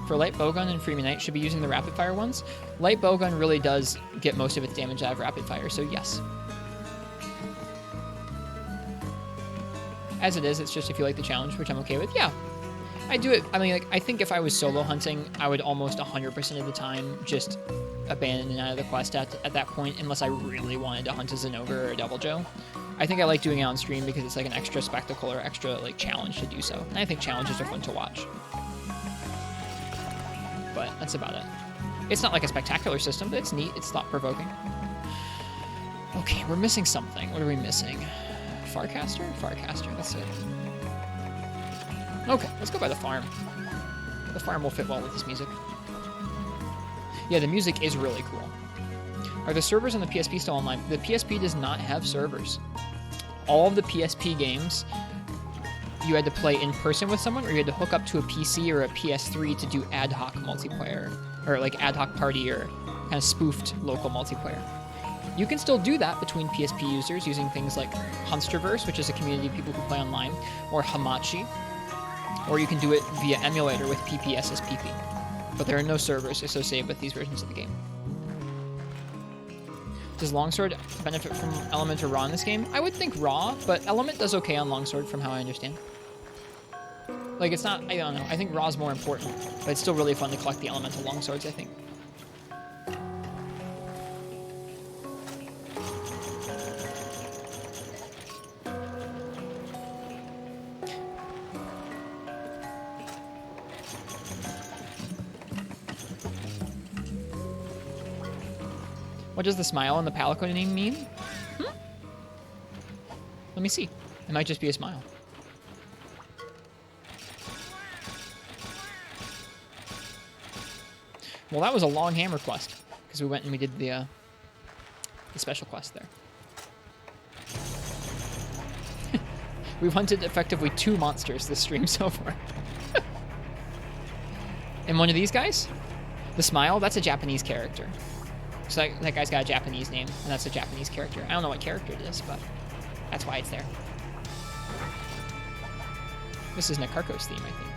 S1: For light bowgun and Freeman Knight, should be using the rapid fire ones. Light bowgun really does get most of its damage out of rapid fire, so yes. As it is, it's just if you like the challenge, which I'm okay with. Yeah. I do it. I mean, like, I think if I was solo hunting, I would almost 100% of the time just abandon and out of the quest at that point, unless I really wanted to hunt as an ogre or a devil joe. I think I like doing it on stream because it's like an extra spectacle or extra like challenge to do so. And I think challenges are fun to watch. But that's about it. It's not like a spectacular system, but it's neat. It's thought-provoking. Okay, we're missing something. What are we missing? Farcaster? Farcaster, that's it. Okay, let's go by the farm. The farm will fit well with this music. Yeah, the music is really cool. Are the servers on the PSP still online? The PSP does not have servers. All of the PSP games, you had to play in person with someone, or you had to hook up to a PC or a PS3 to do ad hoc multiplayer, or like ad hoc party or kind of spoofed local multiplayer. You can still do that between PSP users using things like Hunsterverse, which is a community of people who play online, or Hamachi, or you can do it via emulator with PPSSPP. But there are no servers associated with these versions of the game. Does Longsword benefit from Element or Raw in this game? I would think Raw, but Element does okay on Longsword from how I understand. Like, it's not, I don't know, I think Raw's more important, but it's still really fun to collect the Elemental Longswords, I think. What does the smile and the Palico name mean? Let me see. It might just be a smile. Well, that was a long hammer quest, because we went and we did the special quest there. We've hunted effectively 2 monsters this stream so far. And one of these guys, the smile, that's a Japanese character. So that guy's got a Japanese name, and that's a Japanese character. I don't know what character it is, but that's why it's there. This is Nakarko's theme, I think.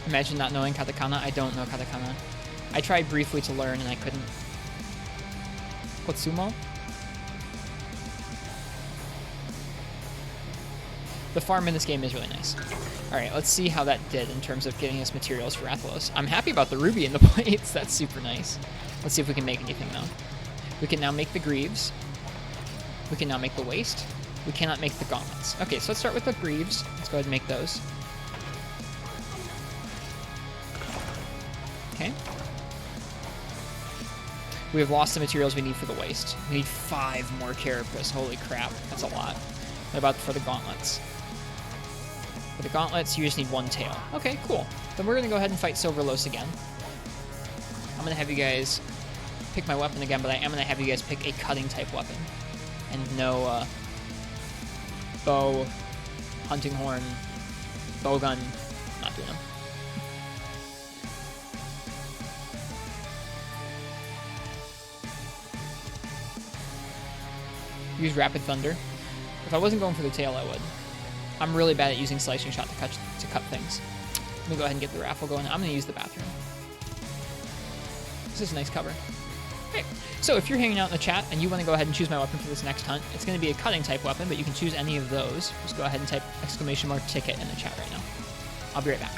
S1: Imagine not knowing katakana. I don't know katakana. I tried briefly to learn and I couldn't. Kotsumo? The farm in this game is really nice. Alright, let's see how that did in terms of getting us materials for Rathalos. I'm happy about the ruby in the plates. That's super nice. Let's see if we can make anything though. We can now make the greaves. We can now make the waist. We cannot make the gauntlets. Okay, so let's start with the greaves. Let's go ahead and make those. Okay. We have lost the materials we need for the waist. We need 5 more carapace. Holy crap, that's a lot. What about for the gauntlets? For the gauntlets, you just need 1 tail. Okay, cool. Then we're going to go ahead and fight Silverlos again. I'm going to have you guys pick my weapon again, but I am going to have you guys pick a cutting type weapon. And no bow, hunting horn, bowgun. Not doing them. Use Rapid Thunder. If I wasn't going for the tail, I would. I'm really bad at using Slicing Shot to cut things. Let me go ahead and get the raffle going. I'm going to use the bathroom. This is a nice cover. Okay, so if you're hanging out in the chat and you want to go ahead and choose my weapon for this next hunt, it's going to be a cutting type weapon, but you can choose any of those. Just go ahead and type !ticket in the chat right now. I'll be right back.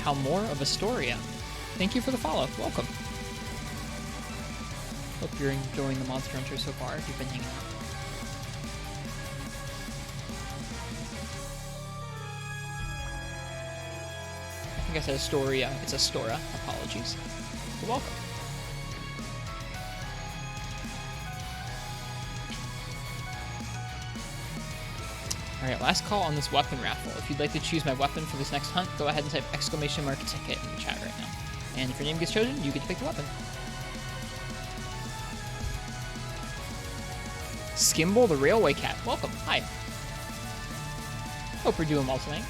S1: How more of Astoria. Thank you for the follow. Welcome. Hope you're enjoying the Monster Hunter so far if you've been hanging out. I think I said Astoria. It's Astora. Apologies. You're welcome. Alright, last call on this weapon raffle. If you'd like to choose my weapon for this next hunt, go ahead and type !ticket in the chat right now. And if your name gets chosen, you get to pick the weapon. Skimble the Railway Cat. Welcome. Hi. Hope we're doing well tonight.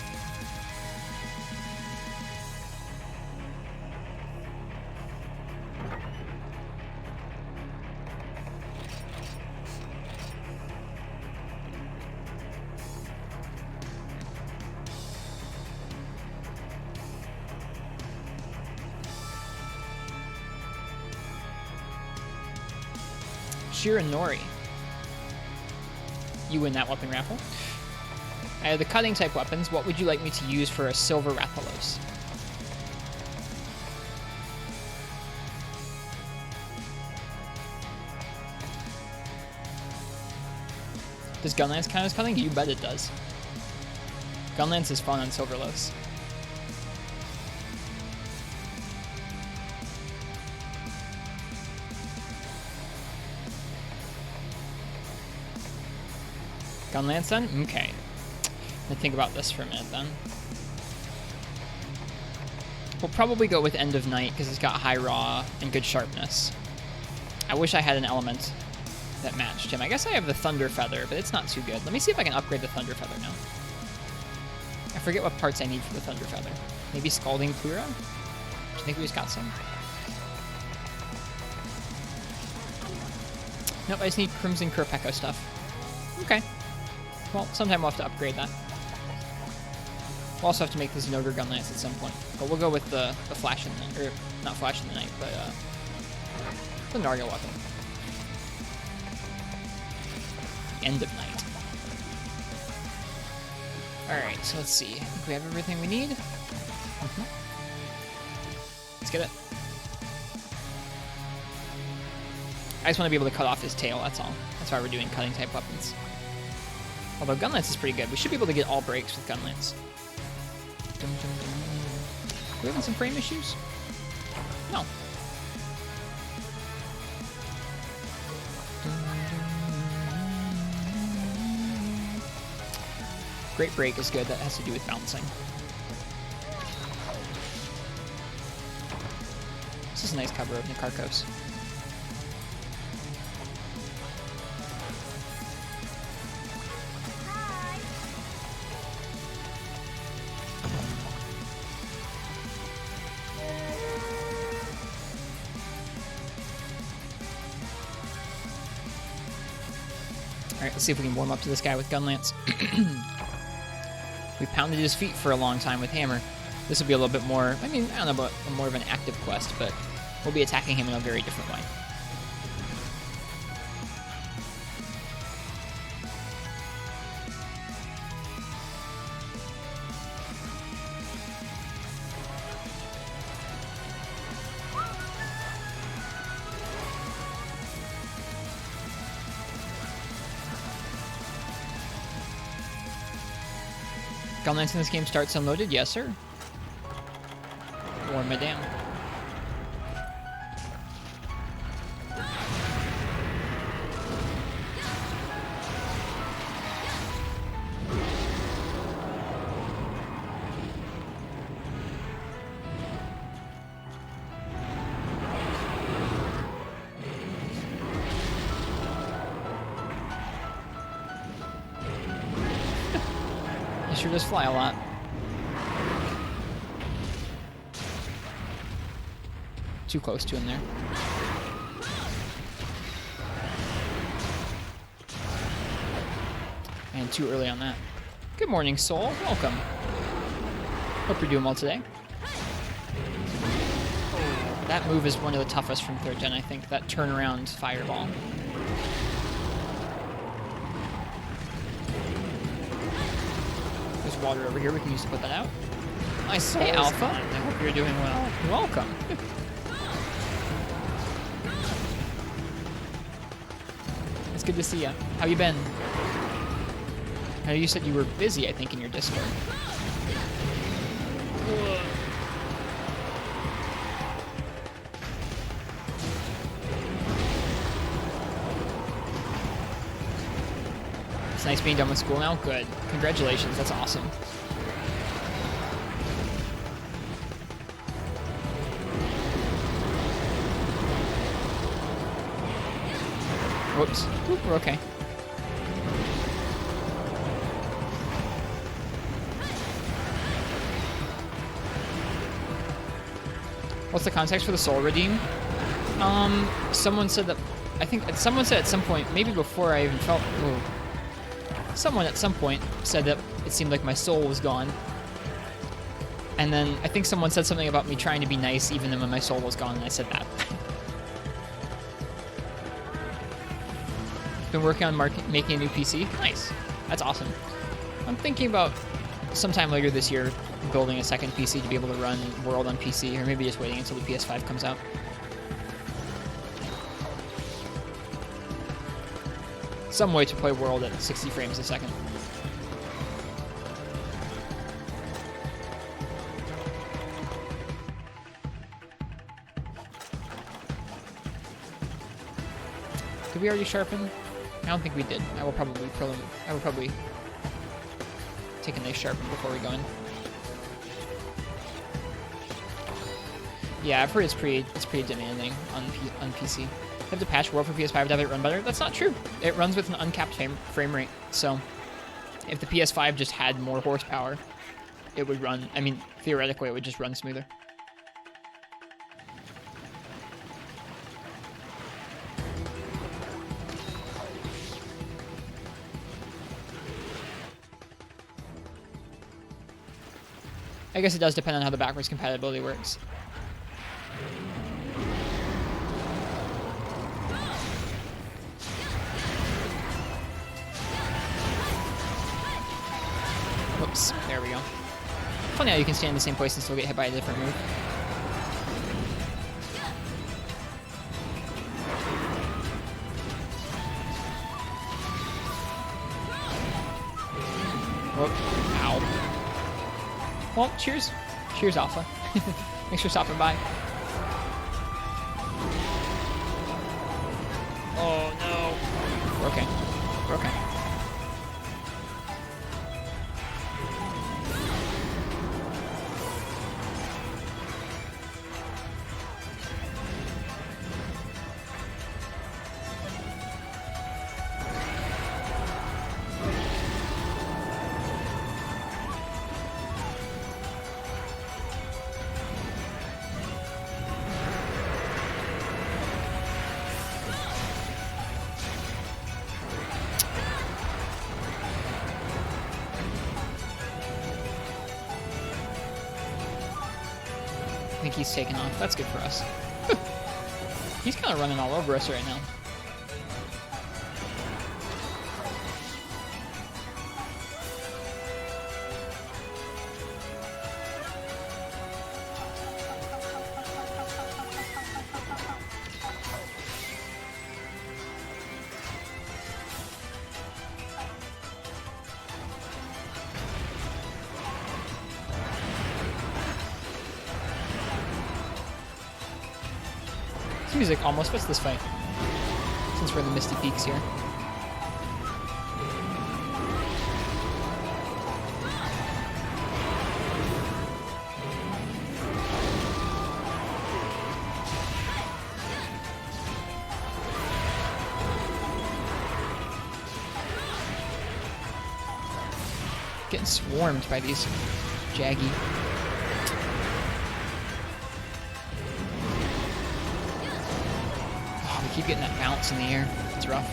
S1: Shiranori. You win that weapon raffle. I have the cutting type weapons. What would you like me to use for a silver Rathalos? Does Gunlance count as cutting? You bet it does. Gunlance is fun on Silverlos. Gunlance then? Okay. Let's think about this for a minute then. We'll probably go with End of Night because it's got high raw and good sharpness. I wish I had an element that matched him. I guess I have the Thunder Feather, but it's not too good. Let me see if I can upgrade the Thunder Feather now. I forget what parts I need for the Thunder Feather. Maybe Scalding Plura? Do you think we just got some? Nope, I just need Crimson Kurapeko stuff. Okay. Well, sometime we'll have to upgrade that. We'll also have to make this Zinogre Gunlance at some point. But we'll go with the Flash in the Night. Or, not Flash in the Night, but the Nargile weapon. End of Night. Alright, so let's see. I think we have everything we need. Let's get it. I just want to be able to cut off his tail, that's all. That's why we're doing cutting type weapons. Although Gunlance is pretty good. We should be able to get all breaks with Gunlance. Are we having some frame issues? No. Great break is good. That has to do with bouncing. This is a nice cover of Nikarkos. Alright, let's see if we can warm up to this guy with Gunlance. We pounded his feet for a long time with Hammer. This will be a little bit more, I mean, I don't know about more of an active quest, but we'll be attacking him in a very different way. Gunlance in this game starts unloaded? Yes, sir. Or madame. Sure does fly a lot. Too close to him there. And too early on that. Good morning, Soul. Welcome. Hope you're doing well today. That move is one of the toughest from 3rd gen, I think. That turnaround fireball. Water over here we can use to put that out. I say, Alpha. I hope you're doing well. Welcome. It's good to see ya. How you been? I know you said you were busy, I think, in your Discord. It's nice being done with school now. Good. Congratulations. That's awesome. Whoops. Oop, we're okay. What's the context for the soul redeem? Someone said that, I think someone said at some point, maybe before I even felt, someone at some point said that it seemed like my soul was gone. And then I think someone said something about me trying to be nice even when my soul was gone, and I said that. Been working on making a new PC? Nice. That's awesome. I'm thinking about sometime later this year building a second PC to be able to run World on PC, or maybe just waiting until the PS5 comes out. Some way to play World at 60 frames a second. Did we already sharpen? I don't think we did. I will probably take a nice sharpen before we go in. Yeah, I've heard it's pretty demanding on PC. You have to patch World for PS5 to have it run better. That's not true. It runs with an uncapped frame rate. So if the PS5 just had more horsepower, it would run. I mean, theoretically, it would just run smoother. I guess it does depend on how the backwards compatibility works. Whoops, there we go. Funny how you can stand in the same place and still get hit by a different move. Whoop, ow. Well, cheers. Cheers, Alpha. Thanks for stopping by. Oh, no. We're okay. We're okay. I think he's taking off. That's good for us. He's kind of running all over us right now. Music almost fits this fight, since we're in the Misty Peaks here. Getting swarmed by these jaggy. Keep getting that bounce in the air. It's rough.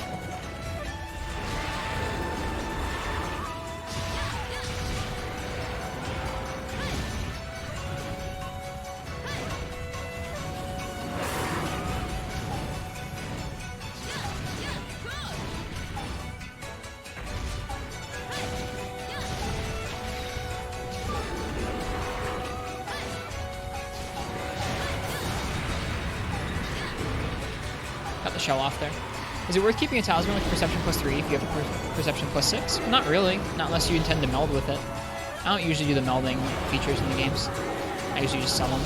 S1: the shell off there. Is it worth keeping a talisman with perception +3 if you have a perception +6? Not really, not unless you intend to meld with it. I don't usually do the melding features in the games. I usually just sell them.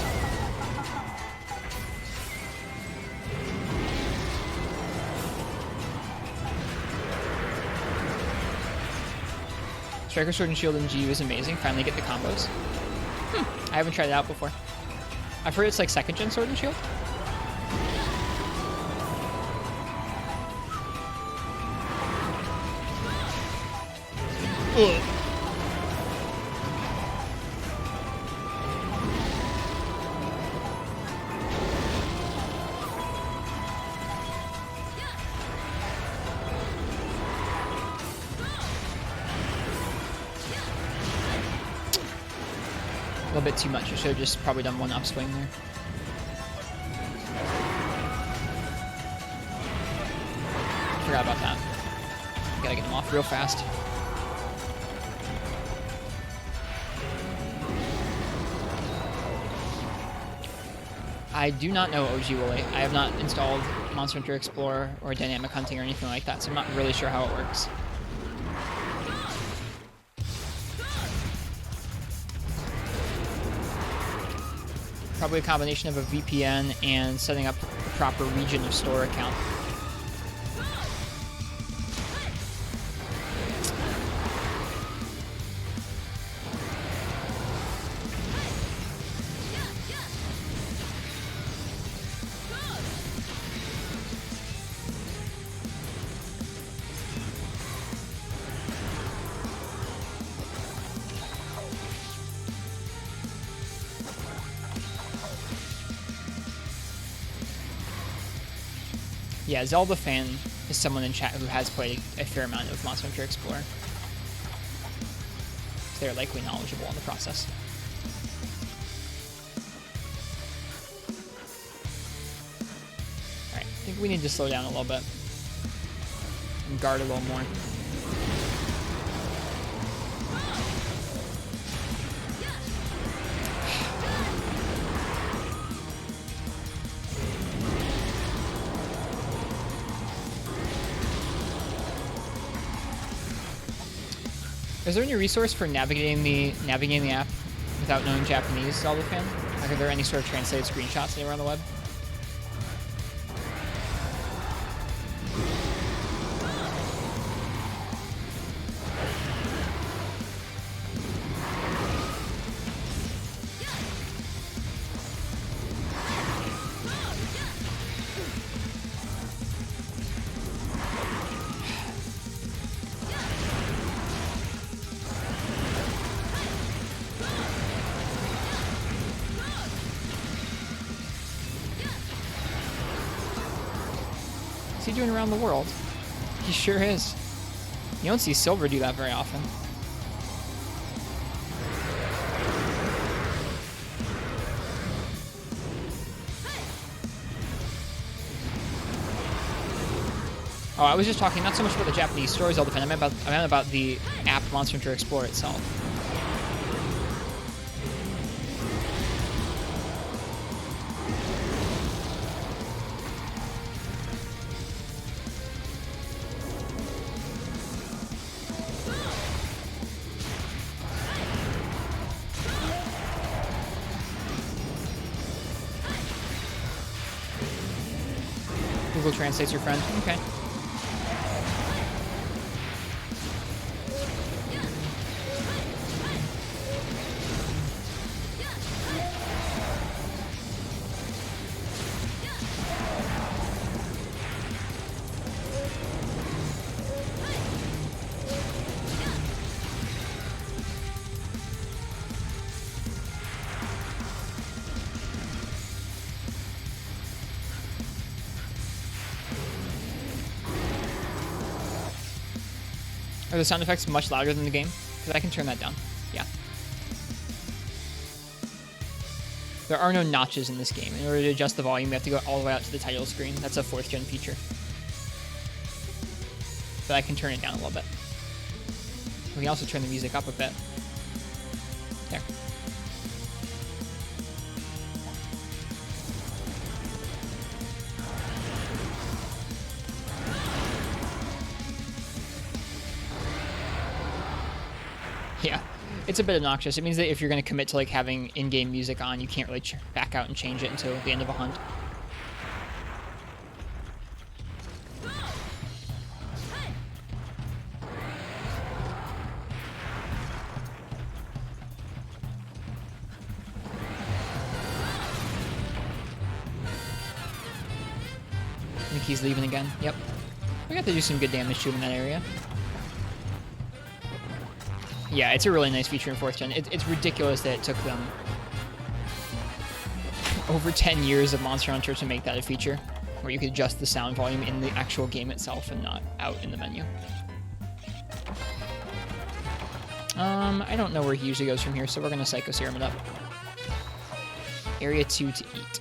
S1: Striker Sword and Shield in GU is amazing. Finally get the combos. I haven't tried it out before. I've heard it's like 2nd gen Sword and Shield. Ugh. A little bit too much. I should have just probably done one upswing there. Forgot about that. Gotta get him off real fast. I do not know OG Wooly. I have not installed Monster Hunter Explorer or Dynamic Hunting or anything like that, so I'm not really sure how it works. Probably a combination of a VPN and setting up the proper region of store account. Yeah, Zelda fan is someone in chat who has played a fair amount of Monster Hunter Explorer. So they're likely knowledgeable on the process. Alright, I think we need to slow down a little bit. And guard a little more. Is there any resource for navigating the app without knowing Japanese, Zelda fan? Like, are there any sort of translated screenshots anywhere on the web? What's he doing around the world? He sure is. You don't see Silver do that very often. Oh, I was just talking not so much about the Japanese stories all the time. I meant about the app Monster Hunter Explorer itself. Google Translate's your friend. Okay. Are the sound effects much louder than the game? Because I can turn that down. Yeah. There are no notches in this game. In order to adjust the volume, you have to go all the way out to the title screen. That's a 4th gen feature. But I can turn it down a little bit. We can also turn the music up a bit. There. It's a bit obnoxious. It means that if you're going to commit to like having in-game music on, you can't really back out and change it until the end of a hunt. I think he's leaving again. Yep. We got to do some good damage to him in that area. Yeah, it's a really nice feature in 4th gen. It's ridiculous that it took them over 10 years of Monster Hunter to make that a feature, where you could adjust the sound volume in the actual game itself and not out in the menu. I don't know where he usually goes from here, so we're going to Psycho Serum it up. Area 2 to eat.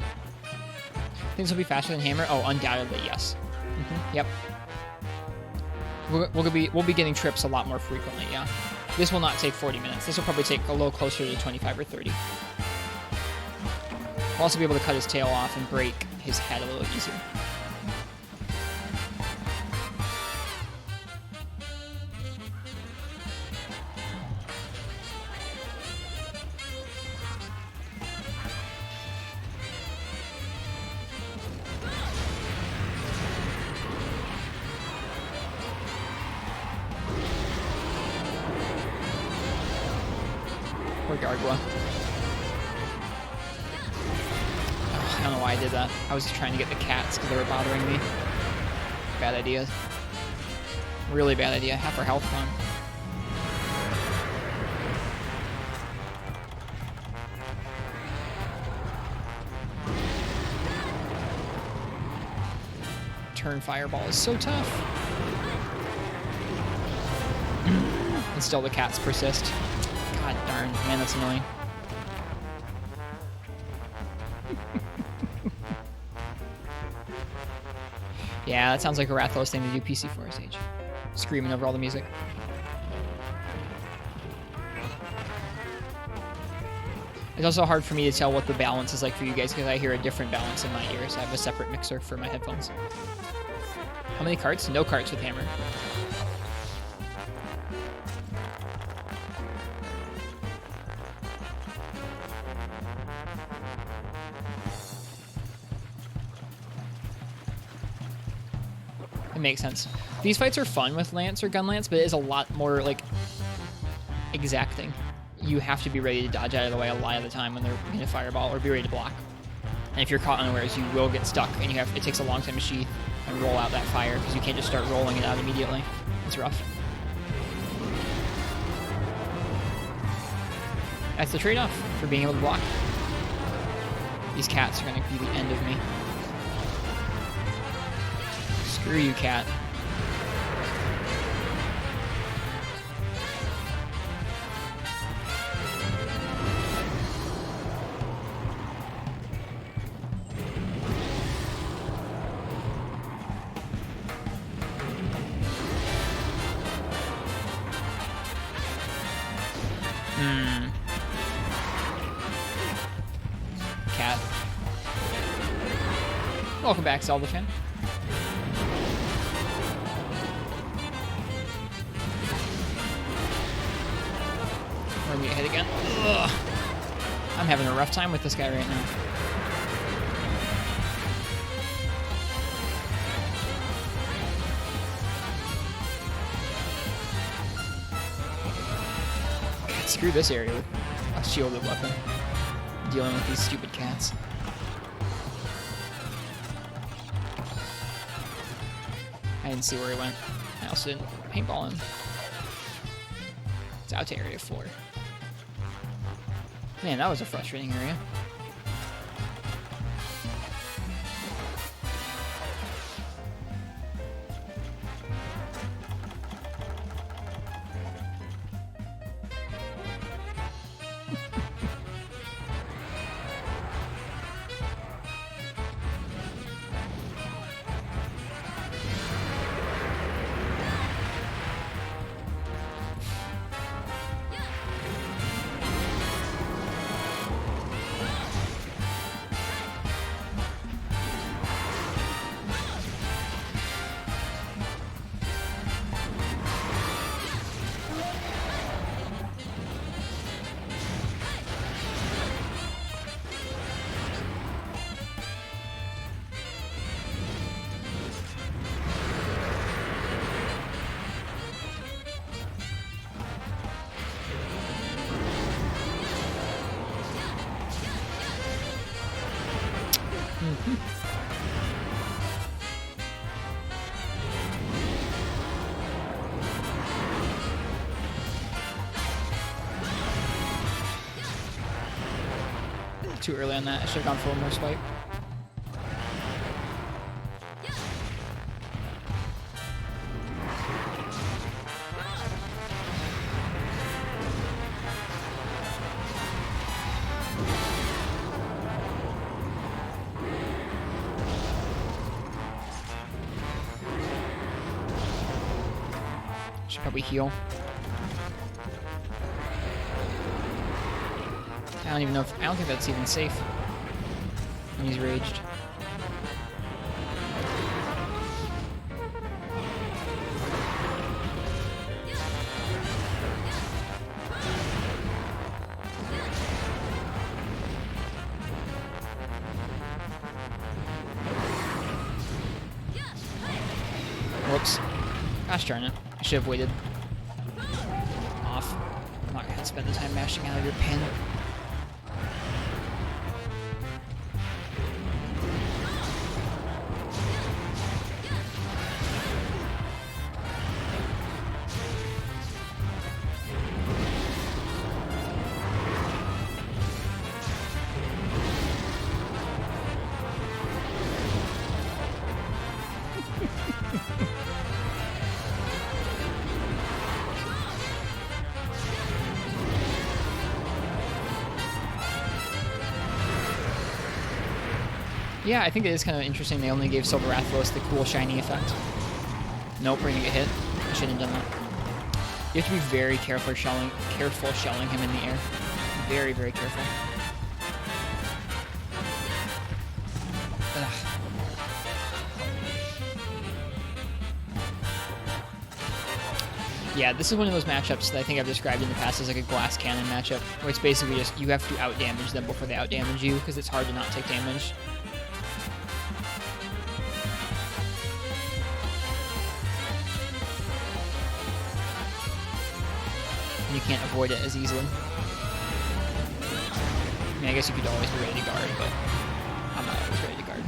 S1: Things will be faster than Hammer? Oh, undoubtedly, yes. Yep. We'll be getting trips a lot more frequently, yeah. This will not take 40 minutes. This will probably take a little closer to 25 or 30. We'll also be able to cut his tail off and break his head a little easier. Or Gargua. Oh, I don't know why I did that. I was trying to get the cats because they were bothering me. Bad idea. Really bad idea. Half our health gone. Turn Fireball is so tough. And still the cats persist. God darn, man, that's annoying. Yeah, that sounds like a Rathalos thing to do PC for his age. Screaming over all the music. It's also hard for me to tell what the balance is like for you guys because I hear a different balance in my ears. I have a separate mixer for my headphones. How many carts? No carts with Hammer. It makes sense. These fights are fun with Lance or Gun Lance, but it is a lot more, like, exacting. You have to be ready to dodge out of the way a lot of the time when they're in a fireball, or be ready to block. And if you're caught unawares, you will get stuck, and it takes a long time to sheath and roll out that fire, because you can't just start rolling it out immediately. It's rough. That's the trade-off for being able to block. These cats are going to be the end of me. Screw you, cat. Cat. Welcome back, Zelda fan. We're gonna get hit again. Ugh. I'm having a rough time with this guy right now. God, screw this area with a shielded weapon. Dealing with these stupid cats. I didn't see where he went. I also didn't paintball him. It's out to area 4. Man, that was a frustrating area. Too early on that. I should have gone for one more swipe. Should probably heal. I don't even know if I don't think that's even safe. And he's raged. Whoops. Gosh darn it. I should have waited. Off. I'm not gonna spend the time mashing out of your pin. Yeah, I think it is kind of interesting they only gave Silver Rathalos the cool shiny effect. Nope, we're gonna get hit. I shouldn't have done that. You have to be very careful shelling him in the air. Very, very careful. Ugh. Yeah, this is one of those matchups that I think I've described in the past as like a glass cannon matchup, where it's basically just you have to outdamage them before they outdamage you, because it's hard to not take damage. And you can't avoid it as easily. I mean, I guess you could always be ready to guard, but I'm not always ready to guard.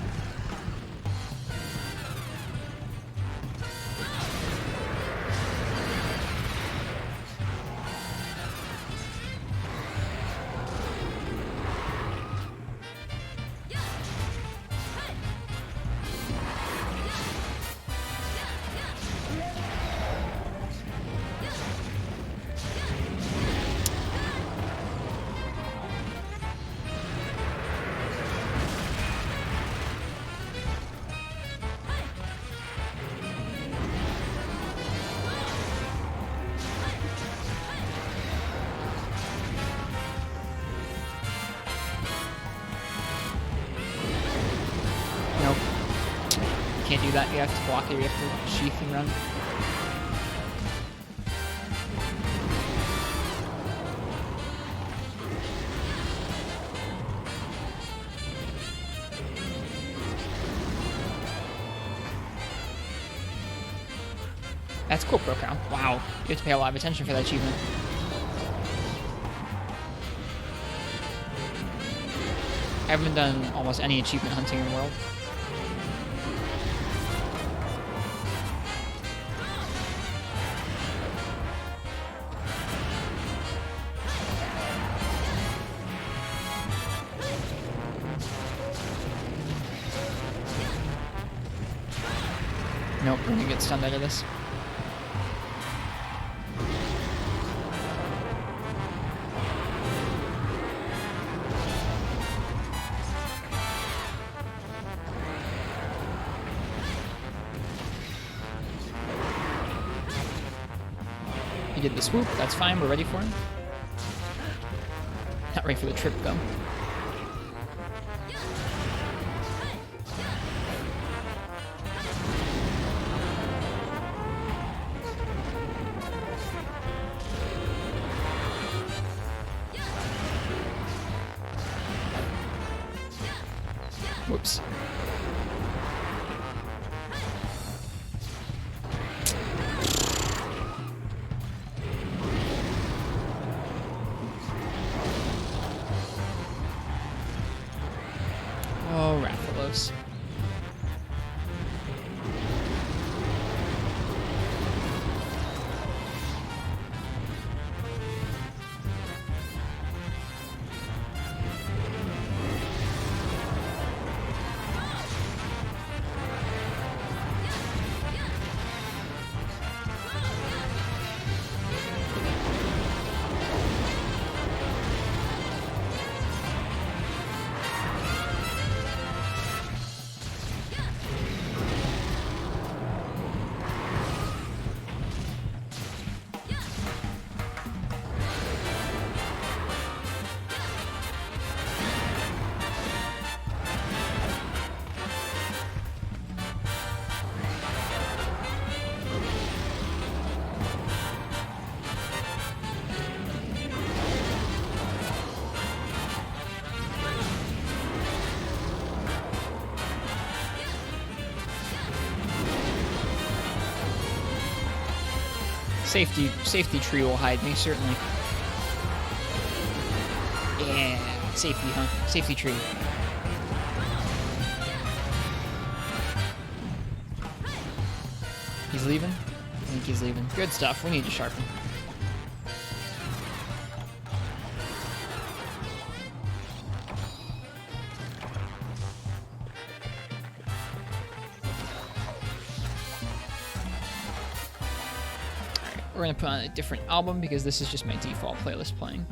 S1: Nope. Can't do that. You have to block it. You have to sheath and run. That's cool, Pro Crown. Wow. You have to pay a lot of attention for that achievement. I haven't done almost any achievement hunting in the world. Nope, we're gonna get stunned out of this. He did the swoop, that's fine, we're ready for him. Not ready for the trip though. Whoops. Alright. Rathalos. Safety tree will hide me, certainly. Yeah, safety, huh? Safety tree. He's leaving? I think he's leaving. Good stuff. We need to sharpen. We're going to put on a different album because this is just my default playlist playing.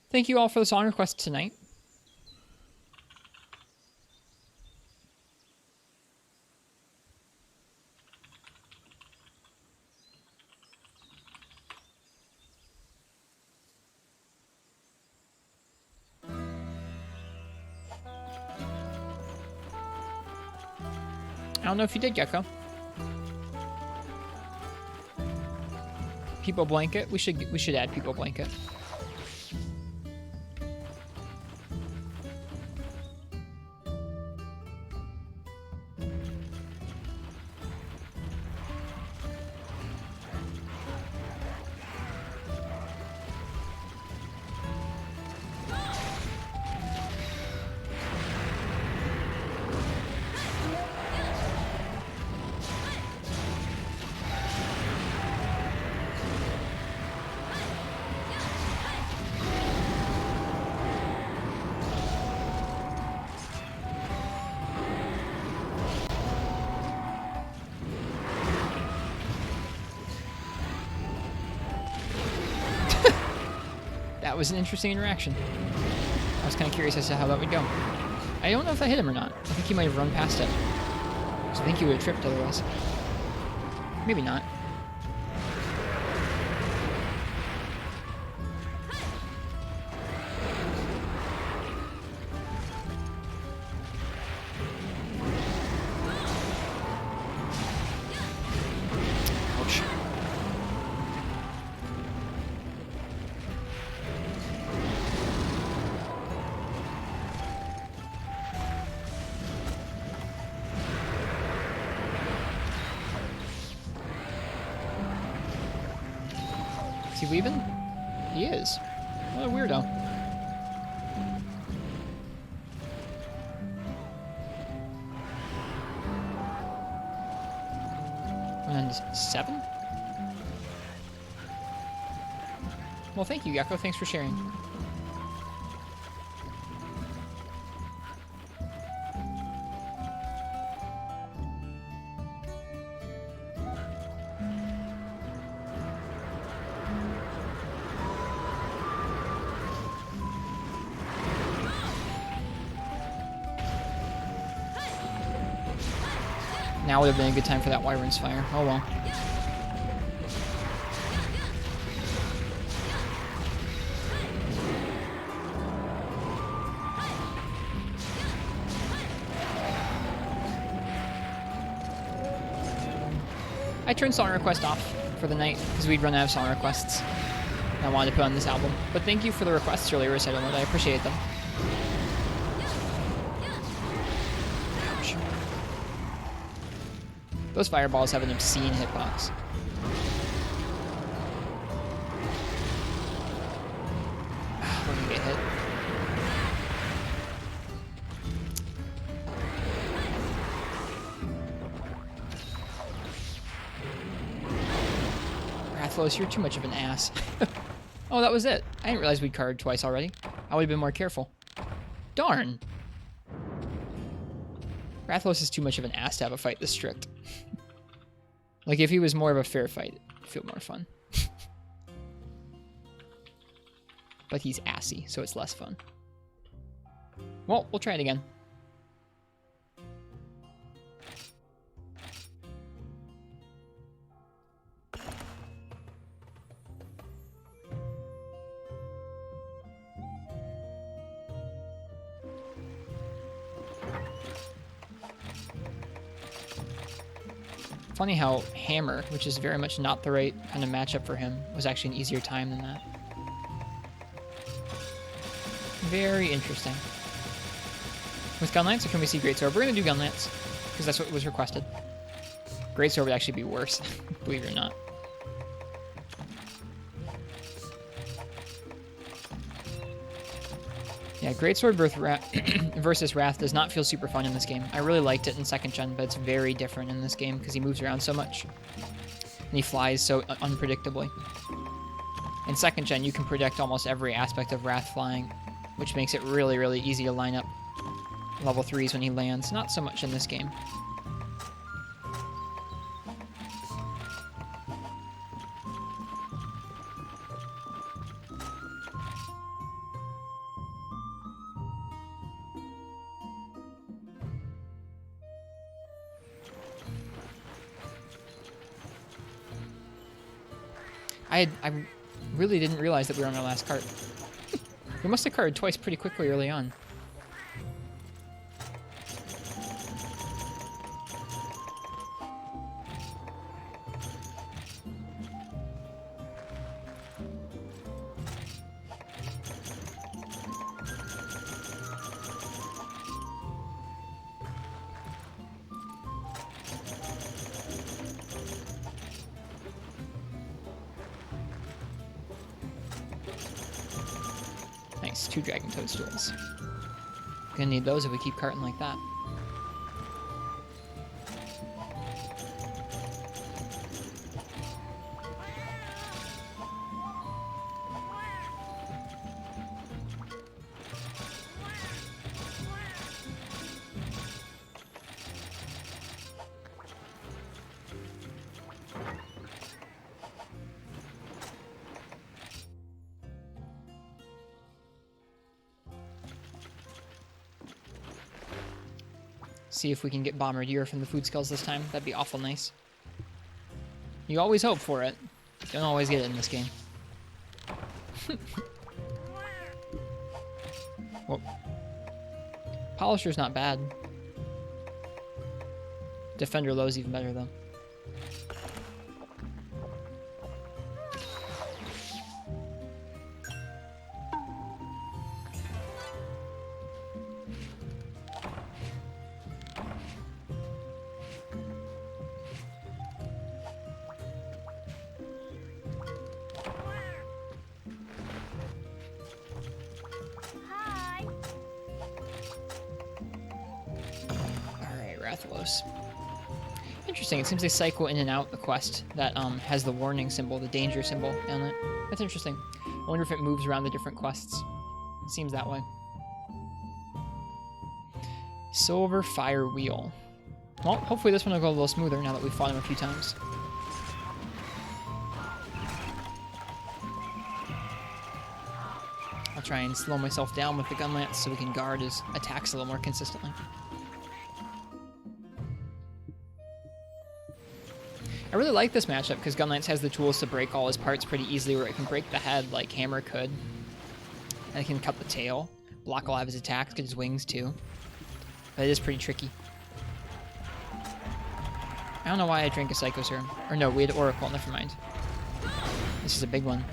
S1: Thank you all for the song requests tonight. I don't know if you did, Gecko. People blanket. We should add people blanket. That was an interesting interaction. I was kind of curious as to how that would go. I don't know if I hit him or not. I think he might have run past it. So I think he would have tripped otherwise. Maybe not. Ouch. Is he leaving? He is. What a weirdo. And 7? Well, thank you, Gecko. Thanks for sharing. Now would have been a good time for that Wyvern's Fire. Oh well. I turned song request off for the night because we'd run out of song requests. And I wanted to put on this album. But thank you for the requests earlier, Ristretto. I appreciate them. Ouch. Those fireballs have an obscene hitbox. get hit. Rathalos, you're too much of an ass. Oh, that was it. I didn't realize we'd carded twice already. I would have been more careful. Darn. Rathalos is too much of an ass to have a fight this strict. Like, if he was more of a fair fight, it'd feel more fun. But he's assy, so it's less fun. Well, we'll try it again. Funny how Hammer, which is very much not the right kind of matchup for him, was actually an easier time than that. Very interesting. With Gunlance, or can we see Greatsword? We're going to do Gunlance, because that's what was requested. Greatsword would actually be worse, believe it or not. Yeah, Greatsword versus Wrath does not feel super fun in this game. I really liked it in 2nd gen, but it's very different in this game because he moves around so much. And he flies so unpredictably. In 2nd gen, you can predict almost every aspect of Wrath flying, which makes it really, really easy to line up level 3s when he lands. Not so much in this game. I really didn't realize that we were on our last cart. We must have carted twice pretty quickly early on. Nice, 2 Dragon Toadstools. Gonna need those if we keep carting like that. See if we can get Bombardier from the food skulls this time. That'd be awful nice. You always hope for it. Don't always get it in this game. Whoa. Polisher's not bad. Defender Low's even better though. Interesting. It seems they cycle in and out the quest that has the warning symbol, the danger symbol on it. That's interesting. I wonder if it moves around the different quests. It seems that way. Silver Fire Wheel. Well, hopefully this one will go a little smoother now that we've fought him a few times. I'll try and slow myself down with the Gunlance so we can guard his attacks a little more consistently. I really like this matchup because Gunlance has the tools to break all his parts pretty easily, where it can break the head like Hammer could. And it can cut the tail, block a lot of his attacks, get his wings too. But it is pretty tricky. I don't know why I drank a Psycho Serum. Or no, we had Oracle, never mind. This is a big one.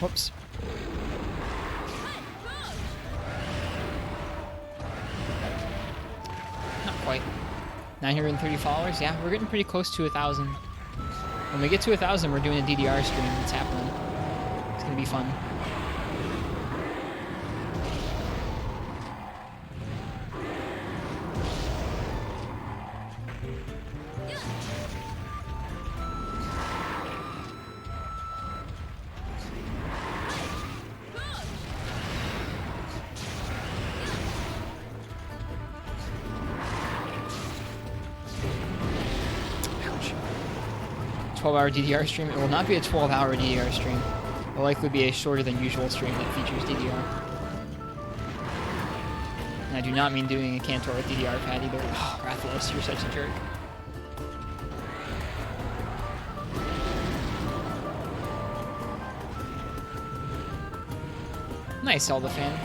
S1: Whoops. Not quite. 930 followers? Yeah, we're getting pretty close to 1,000. When we get to 1,000, we're doing a DDR stream. It's happening. It's gonna be fun. Ouch. 12-hour DDR stream. It will not be a 12-hour DDR stream. It will likely be a shorter than usual stream that features DDR. And I do not mean doing a Cantor with DDR pad either. Oh, Rathalos, you're such a jerk. Nice, Zelda fan.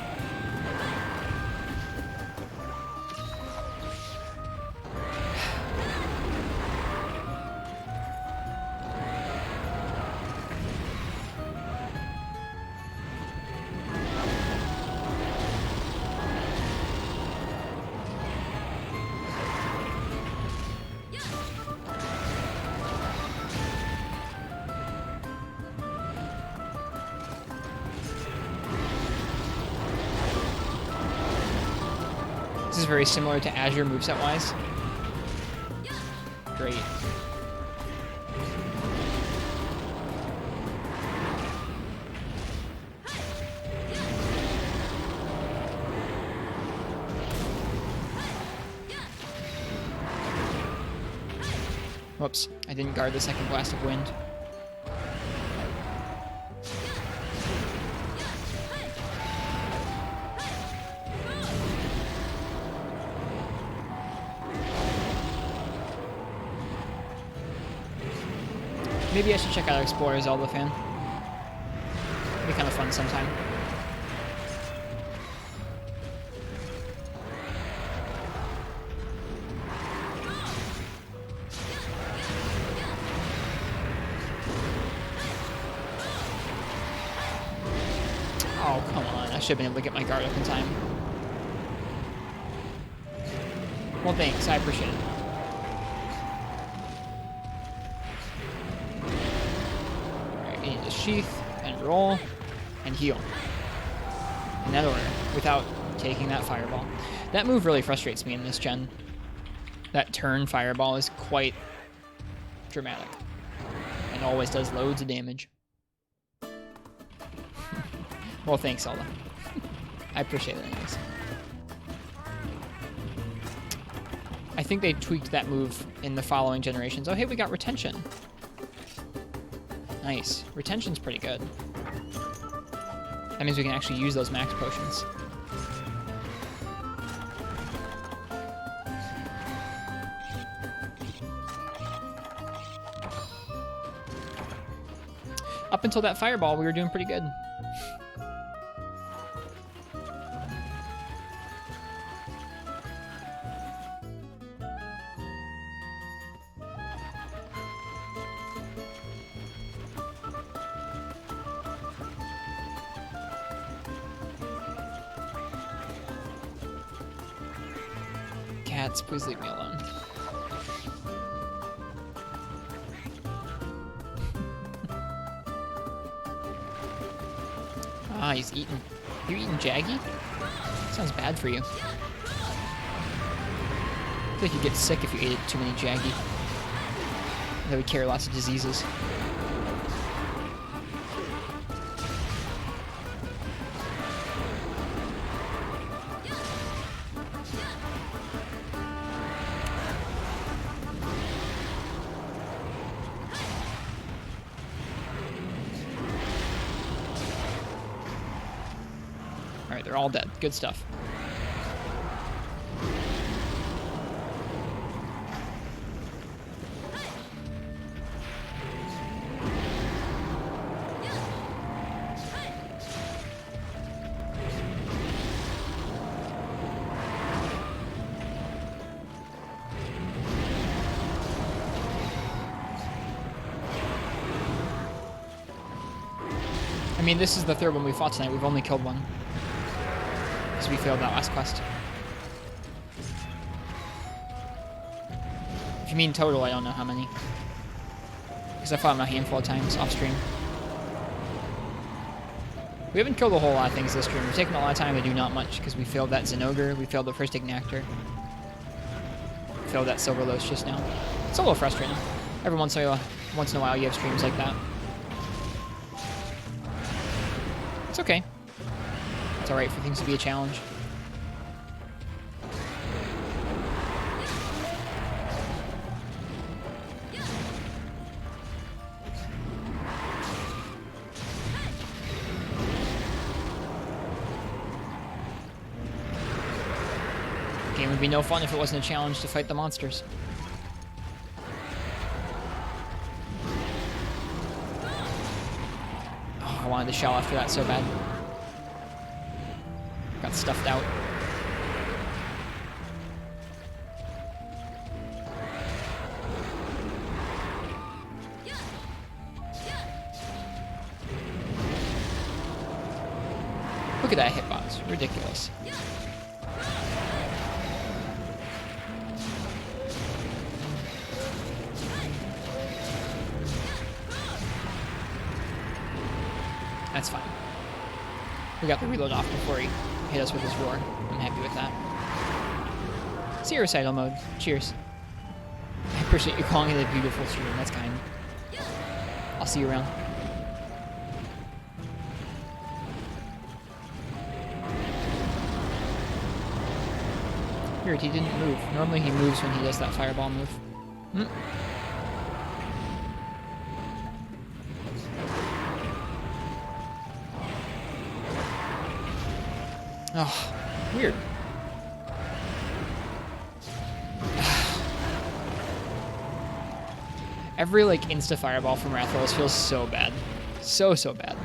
S1: This is very similar to Azure moveset-wise. Great. Whoops, I didn't guard the second blast of wind. Maybe I should check out Explorer Zelda fan. It'd be kind of fun sometime. Oh, come on. I should have been able to get my guard up in time. Well, thanks. I appreciate it. Alright, we need to sheath and roll and heal. In that order, without taking that fireball. That move really frustrates me in this gen. That turn fireball is quite dramatic. And always does loads of damage. Well, thanks, Zelda. I appreciate it anyways. I think they tweaked that move in the following generations. Oh, hey, we got retention. Nice. Retention's pretty good. That means we can actually use those max potions. Up until that fireball, we were doing pretty good. Cats, please leave me alone. Ah, he's eating. You're eating Jaggy? Sounds bad for you. I feel like you get sick if you ate too many Jaggy. That would carry lots of diseases. Alright, they're all dead. Good stuff. I mean, this is the third one we fought tonight. We've only killed one. Because we failed that last quest. If you mean total, I don't know how many. Because I fought him a handful of times off stream. We haven't killed a whole lot of things this stream. We've taken a lot of time to do not much because we failed that Zinogre, we failed the first Ignactor. Failed that Silver Loast just now. It's a little frustrating. Every once in a while you have streams like that. It's okay. It's alright for things to be a challenge. Game would be no fun if it wasn't a challenge to fight the monsters. Oh, I wanted to shell after that so bad. Got stuffed out. Look at that hitbox. Ridiculous. That's fine. We got the reload off before he hit us with his roar. I'm happy with that. Zero recital mode. Cheers. I appreciate you calling it a beautiful stream. That's kind. I'll see you around. Weird, he didn't move. Normally he moves when he does that fireball move. Hmm. Oh, weird. Every, like, insta-fireball from Rathalos feels so bad. So bad.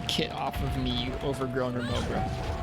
S1: Get off of me, you overgrown Remogra.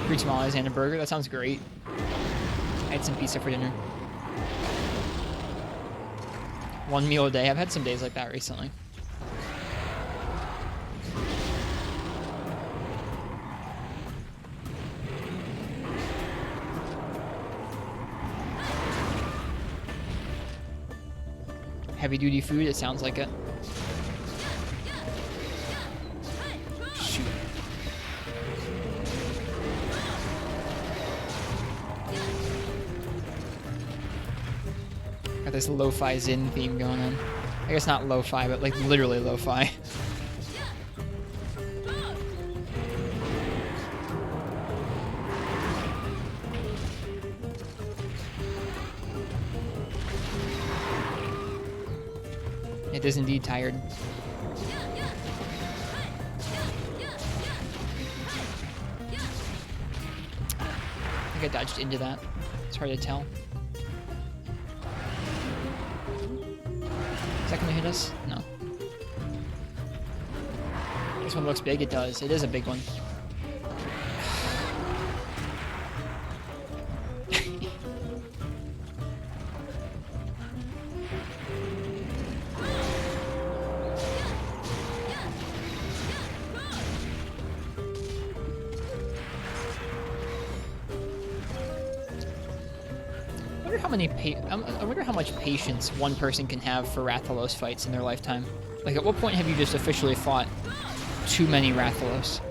S1: Three tamales and a burger. That sounds great. I had some pizza for dinner. One meal a day. I've had some days like that recently. Heavy duty food, it sounds like it. Shoot. Got this lo-fi Zin theme going on. I guess not lo-fi, but like literally lo-fi. It is indeed tired. I think I dodged into that. It's hard to tell. Is that gonna hit us? No. This one looks big. It does. It is a big one. wonder how many I wonder how much patience one person can have for Rathalos fights in their lifetime. Like, at what point have you just officially fought too many Rathalos?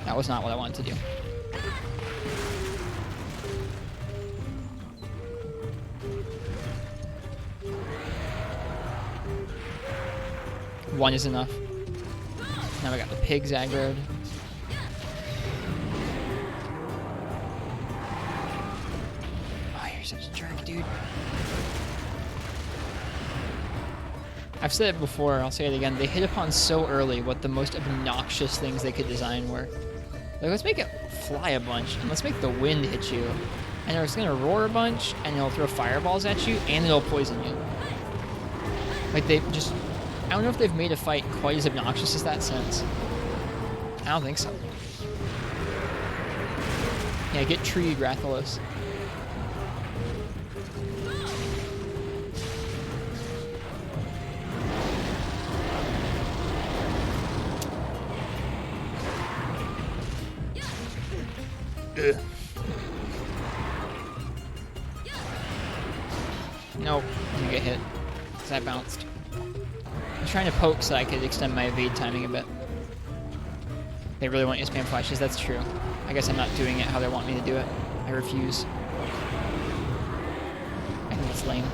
S1: That was not what I wanted to do. One is enough. Now we got the pigs aggroed. Oh, you're such a jerk, dude. I've said it before, I'll say it again. They hit upon so early what the most obnoxious things they could design were. Like, let's make it fly a bunch, and let's make the wind hit you. And it's gonna roar a bunch, and it'll throw fireballs at you, and it'll poison you. Like, they just... I don't know if they've made a fight quite as obnoxious as that since. I don't think so. Yeah, get treed, Rathalos. Ugh. Nope, I'm gonna get hit. Because I bounced. I'm trying to poke so I could extend my evade timing a bit. They really want you to spam flashes, that's true. I guess I'm not doing it how they want me to do it. I refuse. I think it's lame.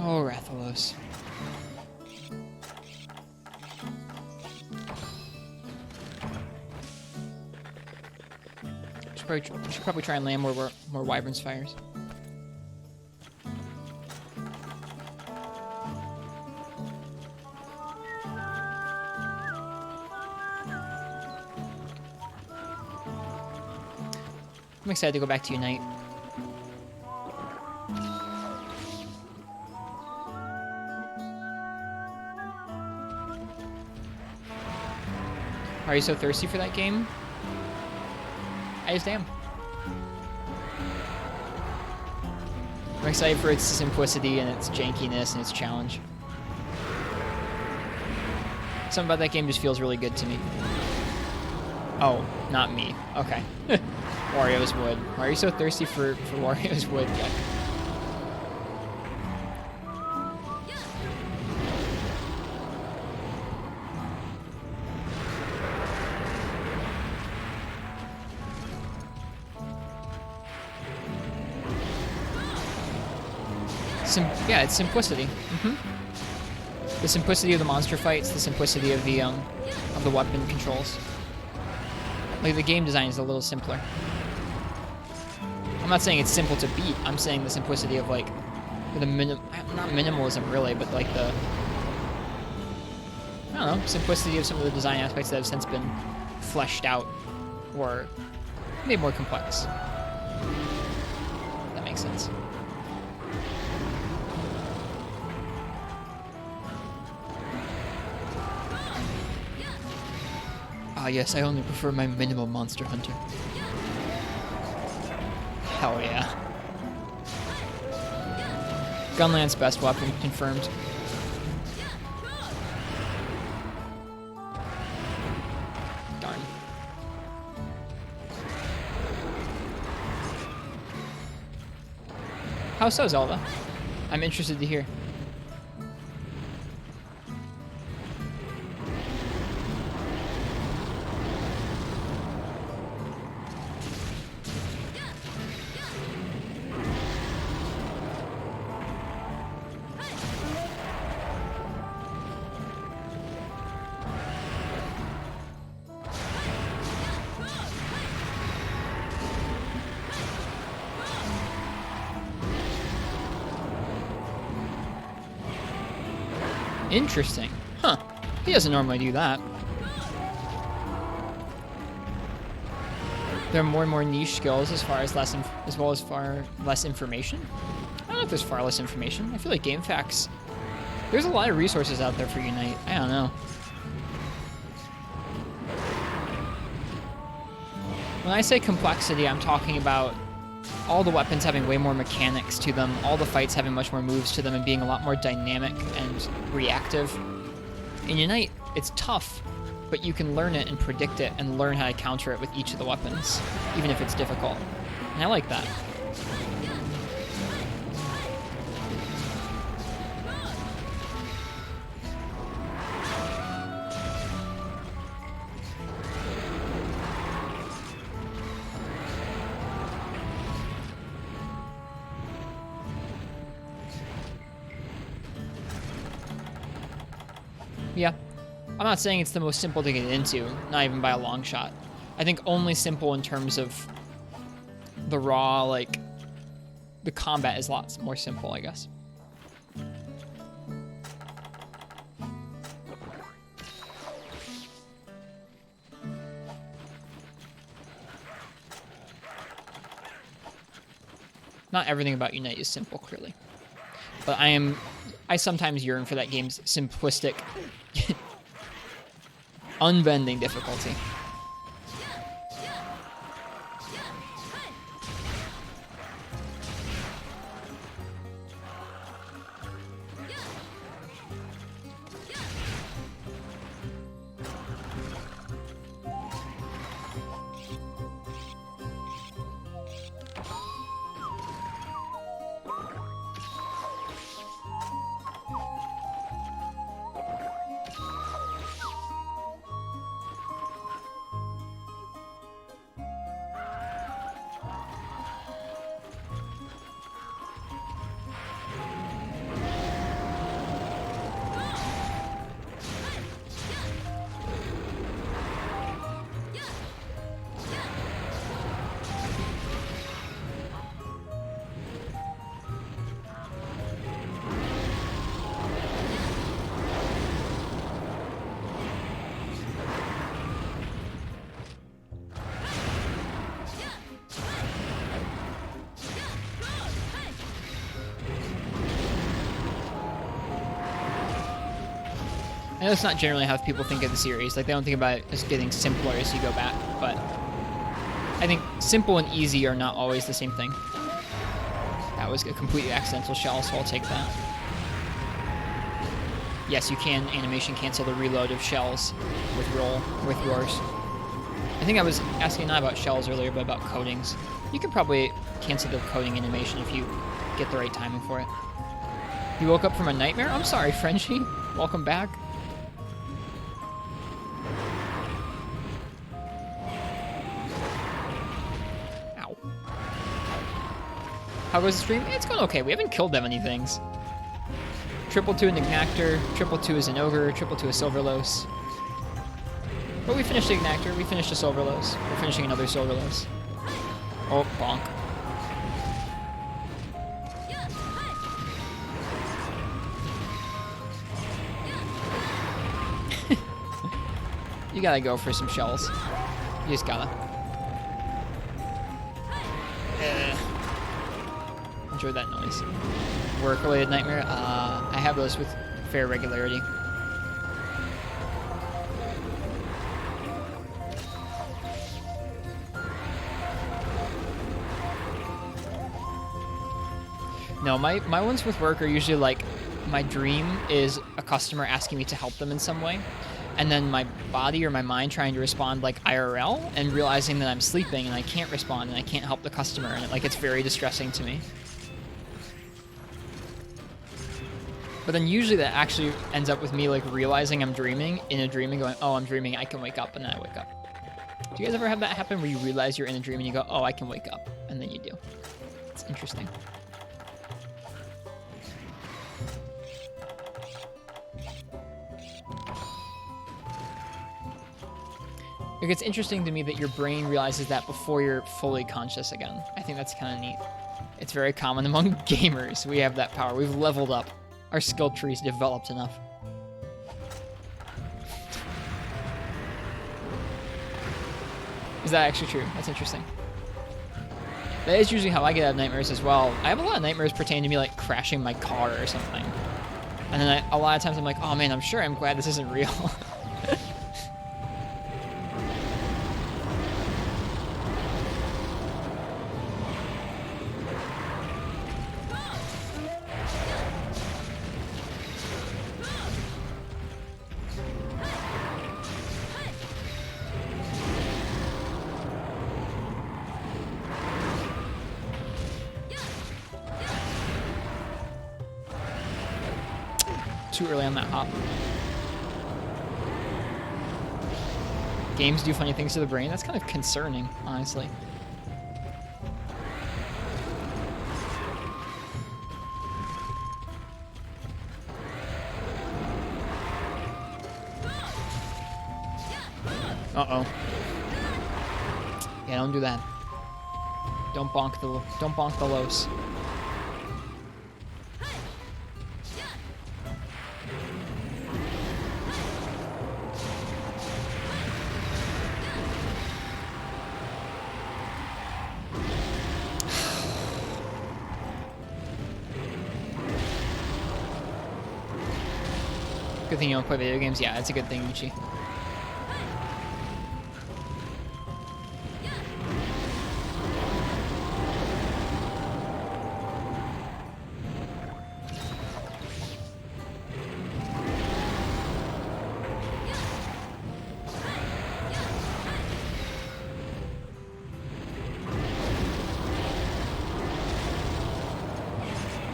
S1: Oh, Rathalos. Should probably try and land more Wyvern's fires. I'm excited to go back to Unite. Are you so thirsty for that game? I just am. I'm excited for its simplicity and its jankiness and its challenge. Something about that game just feels really good to me. Oh, not me. Okay. Wario's Wood. Why are you so thirsty for Wario's Wood, Jack? Yeah, it's simplicity. The simplicity of the monster fights, the simplicity of the weapon controls. Like, the game design is a little simpler. I'm not saying it's simple to beat. I'm saying the simplicity of, like, the not minimalism really, but like the, I don't know, simplicity of some of the design aspects that have since been fleshed out or made more complex. That makes sense. Ah, yes, I only prefer my minimal monster hunter. Hell yeah. Gunland's best weapon, confirmed. Darn. How so, Zelda? I'm interested to hear. Interesting. Huh. He doesn't normally do that. There are more and more niche skills as far less information. I don't know if there's far less information. I feel like GameFAQs There's a lot of resources out there for Unite. I don't know. When I say complexity, I'm talking about all the weapons having way more mechanics to them, all the fights having much more moves to them, and being a lot more dynamic and reactive. In Unite, it's tough, but you can learn it and predict it and learn how to counter it with each of the weapons, even if it's difficult. And I like that. Yeah. I'm not saying it's the most simple to get into, not even by a long shot. I think only simple in terms of the raw, like, the combat is a lot more simple, I guess. Not everything about Unite is simple, clearly. But I sometimes yearn for that game's simplistic, unbending difficulty. I know it's not generally how people think of the series. Like, they don't think about it as getting simpler as you go back, but I think simple and easy are not always the same thing. That was a completely accidental shell, so I'll take that. Yes, you can animation cancel the reload of shells with roars. I think I was asking not about shells earlier, but about coatings. You can probably cancel the coating animation if you get the right timing for it. You woke up from a nightmare? I'm sorry, Frenchie. Welcome back. Ow. How goes the stream? It's going okay. We haven't killed that many things. 222 an Ignactor, 222 is an Ogre, 222 a Silverlos. But we finished the Ignactor, we finished a Silverlos. We're finishing another Silverlos. Oh, bonk. You gotta go for some shells. You just gotta. Enjoy that noise. Work-related nightmare? I have those with fair regularity. No, my ones with work are usually like, my dream is a customer asking me to help them in some way, and then my body or my mind trying to respond like IRL, and realizing that I'm sleeping and I can't respond and I can't help the customer, and it's very distressing to me. But then usually that actually ends up with me realizing I'm dreaming in a dream and going, oh, I'm dreaming, I can wake up, and then I wake up. Do you guys ever have that happen where you realize you're in a dream and you go, oh, I can wake up, and then you do? It's interesting. It's interesting to me that your brain realizes that before you're fully conscious again. I think that's kind of neat. It's very common among gamers. We have that power. We've leveled up. Our skill tree's developed enough. Is that actually true? That's interesting. That is usually how I get out of nightmares as well. I have a lot of nightmares pertaining to me crashing my car or something. And then a lot of times I'm like, oh man, I'm glad this isn't real. Too early on that hop. Games do funny things to the brain. That's kind of concerning, honestly. Uh-oh. Yeah, don't do that. Don't bonk the los. Good thing you don't play video games. Yeah, it's a good thing, Michi.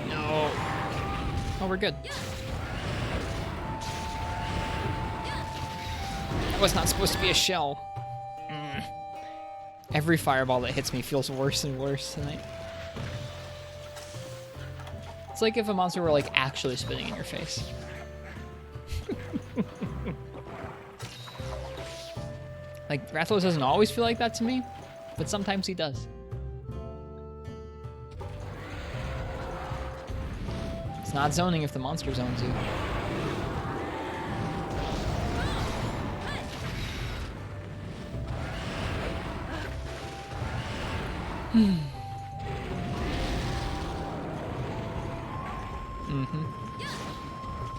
S1: No. Oh, we're good. That was not supposed to be a shell. Every fireball that hits me feels worse and worse tonight. It's like if a monster were like actually spitting in your face. Like, Rathalos doesn't always feel like that to me, but sometimes he does. It's not zoning if the monster zones you.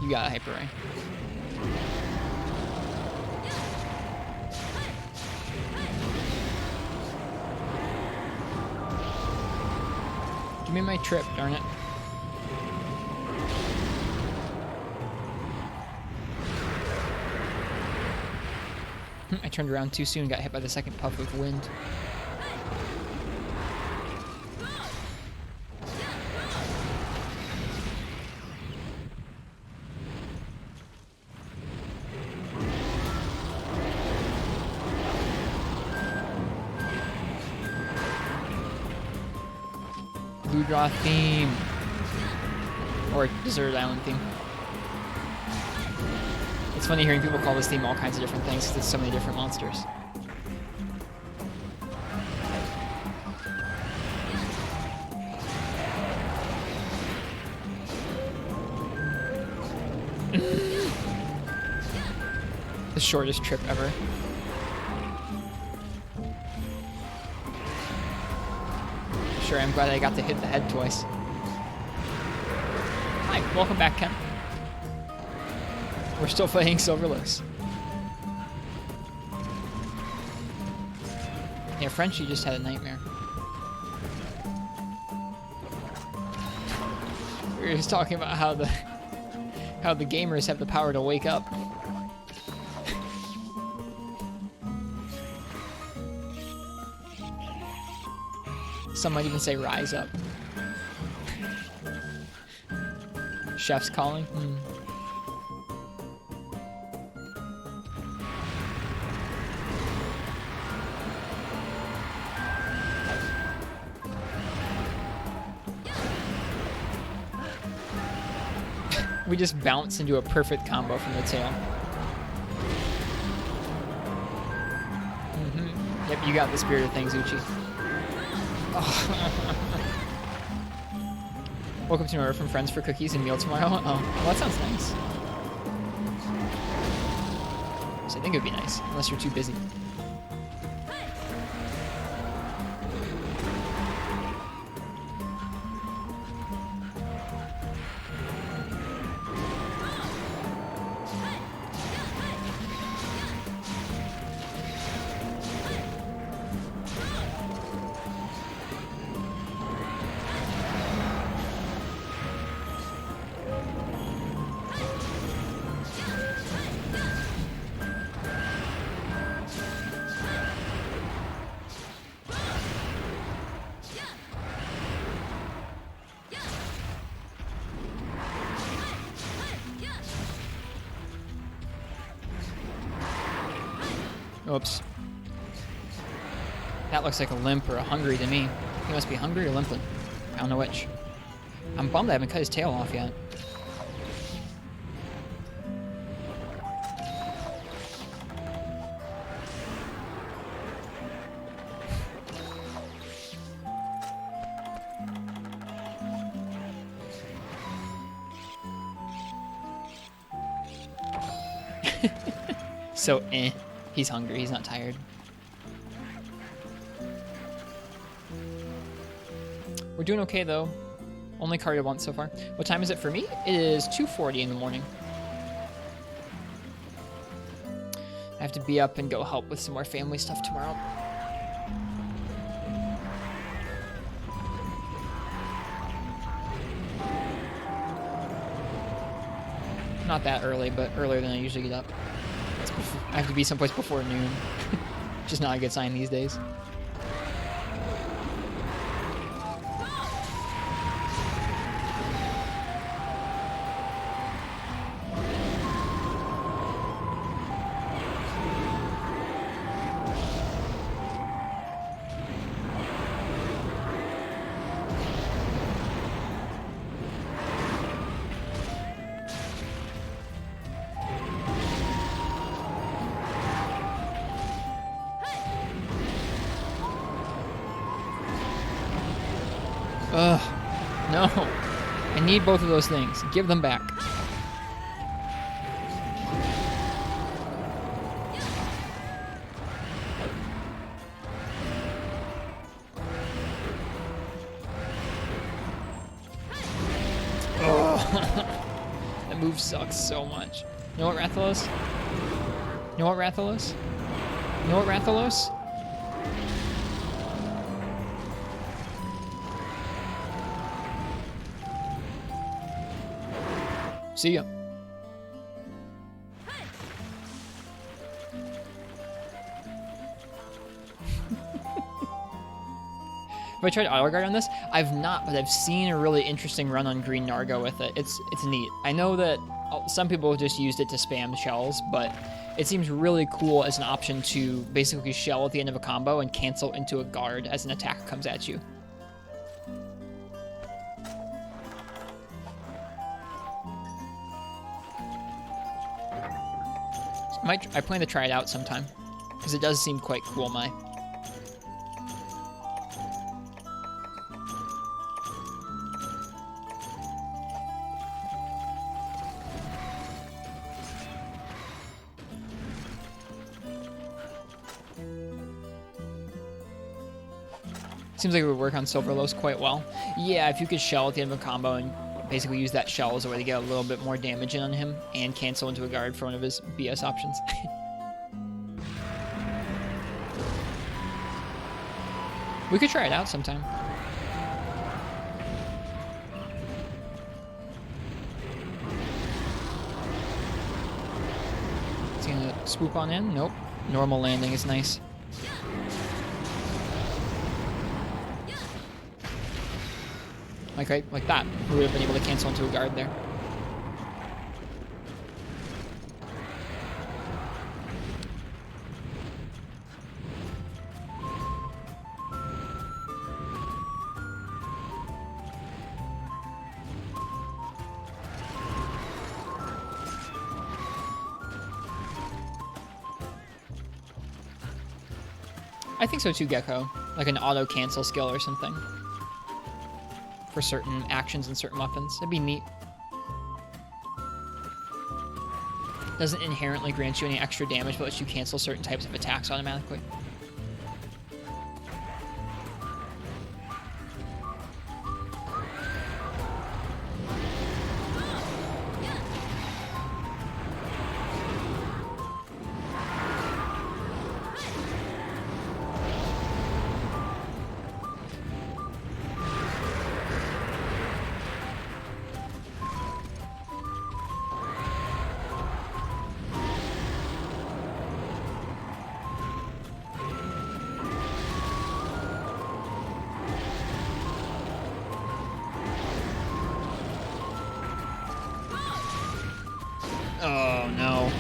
S1: You got a hyper ray. Give me my trip, darn it. I turned around too soon, got hit by the second puff of wind. Blue Draw theme. Or Desert Island theme. It's funny hearing people call this theme all kinds of different things because there's so many different monsters. The shortest trip ever. Sure, I'm glad I got to hit the head twice. Hi, welcome back, Ken. We're still playing Silverless. Yeah, Frenchie just had a nightmare. We were just talking about how the gamers have the power to wake up. Some might even say rise up. Chef's calling. We just bounce into a perfect combo from the tail. Yep, you got the spirit of things, Uchi. Oh. Welcome to an order from friends for cookies and meal tomorrow. Oh, well, that sounds nice. So I think it would be nice, unless you're too busy. Oops. That looks like a limp or a hungry to me. He must be hungry or limping. I don't know which. I'm bummed I haven't cut his tail off yet. So, he's hungry. He's not tired. We're doing okay, though. Only cardio once so far. What time is it for me? It is 2:40 in the morning. I have to be up and go help with some more family stuff tomorrow. Not that early, but earlier than I usually get up. I have to be someplace before noon. Just not a good sign these days. Ugh, no. I need both of those things. Give them back. Oh, that move sucks so much. You know what, Rathalos? You know what, Rathalos? You know what, Rathalos? See ya. Have I tried auto guard on this? I've not, but I've seen a really interesting run on Green Nargo with it. It's neat. I know that some people just used it to spam shells, but it seems really cool as an option to basically shell at the end of a combo and cancel into a guard as an attack comes at you. I plan to try it out sometime, because it does seem quite cool, my. Seems like it would work on Silverlos quite well. Yeah, if you could shell at the end of a combo and basically use that shell as a way to get a little bit more damage in on him and cancel into a guard for one of his BS options. We could try it out sometime. Is he gonna swoop on in? Nope. Normal landing is nice. Like that. We would have been able to cancel into a guard there. I think so too, Gecko. Like an auto cancel skill or something. For certain actions and certain weapons. That'd be neat. Doesn't inherently grant you any extra damage, but lets you cancel certain types of attacks automatically. Oh, no.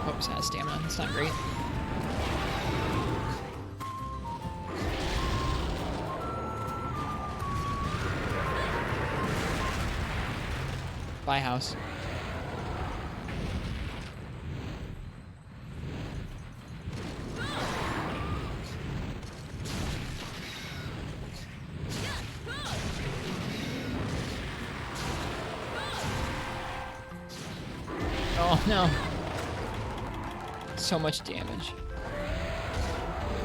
S1: Oops, has stamina. That's not great. Bye, house. Oh no. So much damage.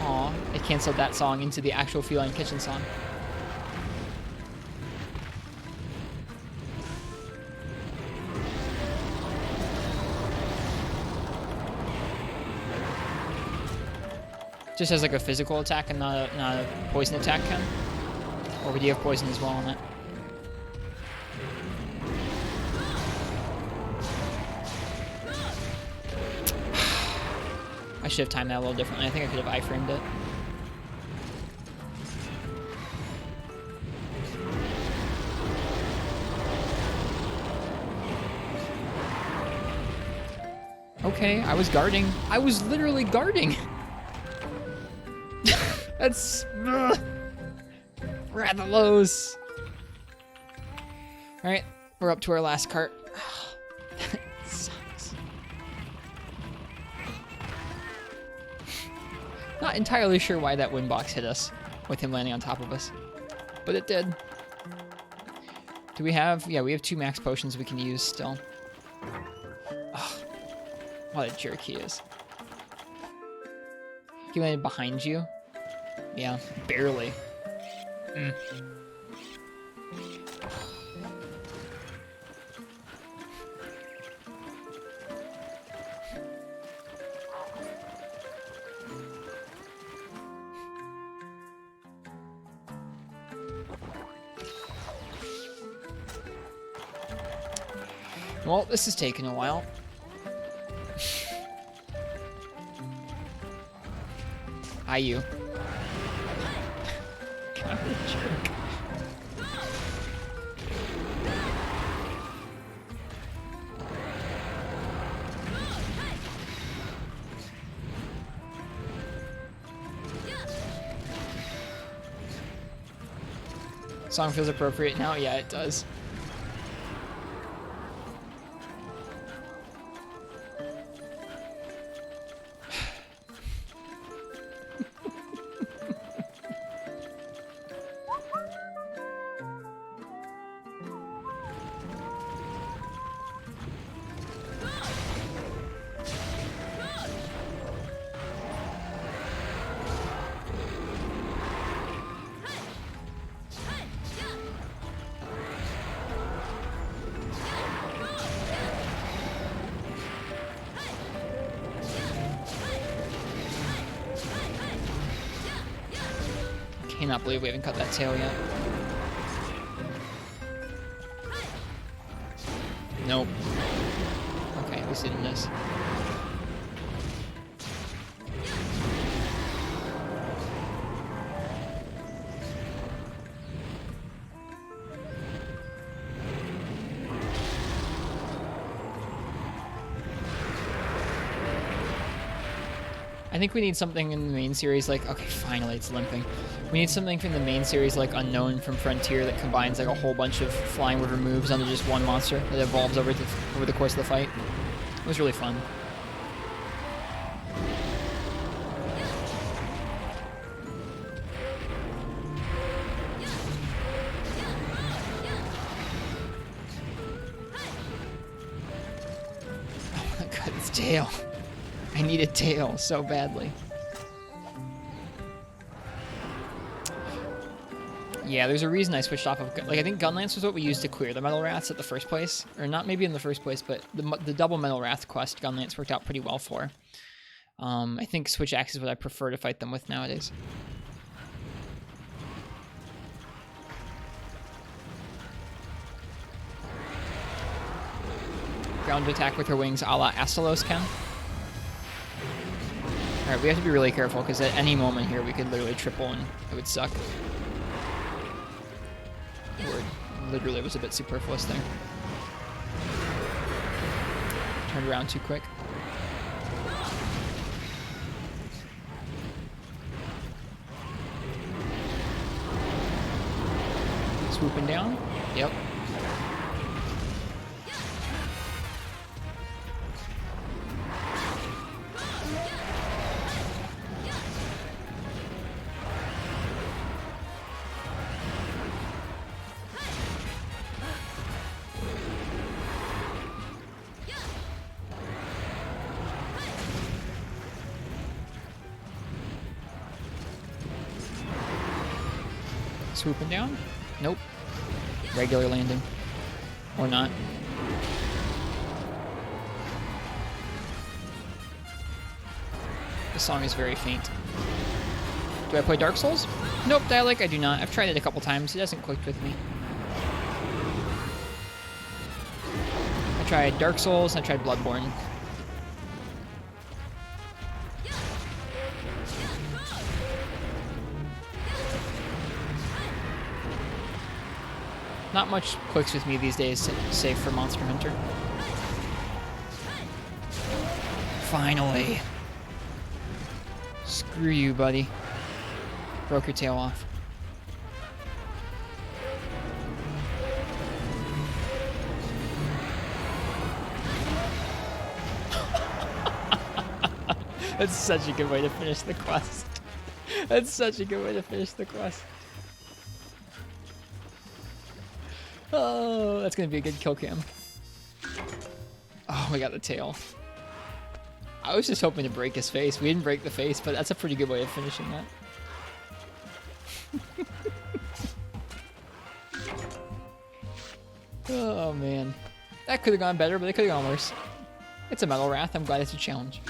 S1: Aw, it canceled that song into the actual Feline Kitchen song. Just as like a physical attack and not a poison attack, Ken? Or would you have poison as well on it? I should have timed that a little differently. I think I could have iframed it. Okay, I was guarding. I was literally guarding. That's rather lows. All right, we're up to our last cart. That sucks. Not entirely sure why that wind box hit us with him landing on top of us, but it did. Do we have? Yeah, we have 2 max potions we can use still. Ugh, what a jerk he is. He landed behind you. Yeah, barely. Mm. Well, this is taking a while. Hi, you. God, jerk. Song feels appropriate now? Yeah, it does. Cannot believe we haven't cut that tail yet. Nope. Okay, at least it didn't miss. I think we need something in the main series like, okay, finally it's limping. We need something from the main series like Unknown from Frontier that combines like a whole bunch of Flying River moves onto just one monster that evolves over the course of the fight. It was really fun. Oh my god, it's tail. I need a tail so badly. Yeah, there's a reason I switched off of... Like, I think Gunlance was what we used to clear the Metal Wraths at the first place. Or not maybe in the first place, but the double Metal Wrath quest Gunlance worked out pretty well for. I think Switch Axe is what I prefer to fight them with nowadays. Ground attack with her wings a la Astalos can. Alright, we have to be really careful because at any moment here we could literally triple and it would suck. Word. Literally was a bit superfluous there. Turned around too quick. Swooping down. Yep. Swooping down? Nope. Regular landing. Or not. The song is very faint. Do I play Dark Souls? Nope, Dialect I do not. I've tried it a couple times. It hasn't clicked with me. I tried Dark Souls, I tried Bloodborne. Not much clicks with me these days, save for Monster Hunter. Finally. Screw you, buddy. Broke your tail off. That's such a good way to finish the quest. That's such a good way to finish the quest. Oh, that's gonna be a good kill cam. Oh, we got the tail. I was just hoping to break his face. We didn't break the face, but that's a pretty good way of finishing that. Oh, man. That could have gone better, but it could have gone worse. It's a Metal Wrath. I'm glad it's a challenge.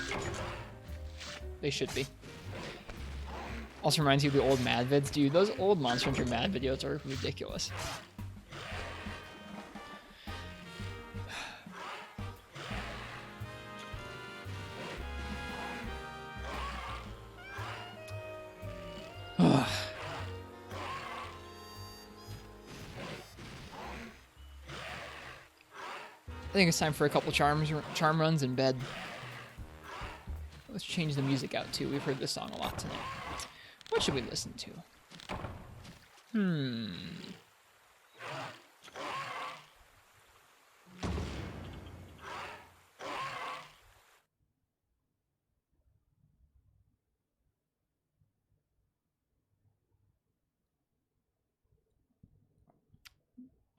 S1: They should be. Also reminds you of the old Mad vids. Dude, those old Monster Hunter Mad videos are ridiculous. I think it's time for a couple charm runs in bed. Let's change the music out too. We've heard this song a lot tonight. What should we listen to?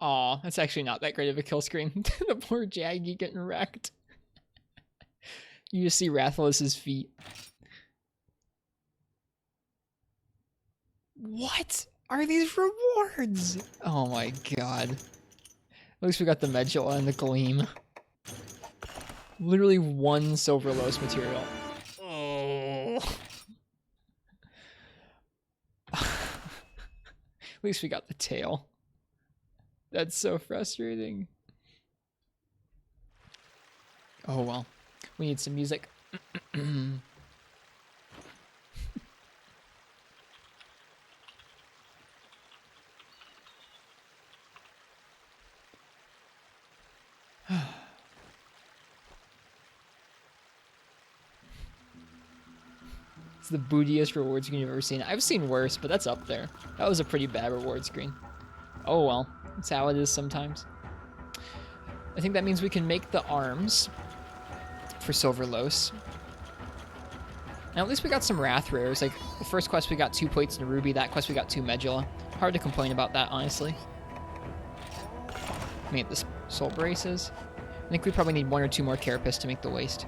S1: Aw, that's actually not that great of a kill screen. The poor Jaggy getting wrecked. You just see Rathalos' feet. What are these rewards? Oh my god. At least we got the Medula and the Gleam. Literally one Silverlos material. Oh. At least we got the tail. That's so frustrating. Oh well. We need some music. It's the bootiest reward screen you've ever seen. I've seen worse, but that's up there. That was a pretty bad reward screen. Oh well. That's how it is sometimes. I think that means we can make the arms for Silverlos. Now at least we got some Wrath rares. Like the first quest we got 2 plates and a ruby. That quest we got 2 Medula. Hard to complain about that, honestly. Made the soul braces. I think we probably need 1 or 2 more carapace to make the waist.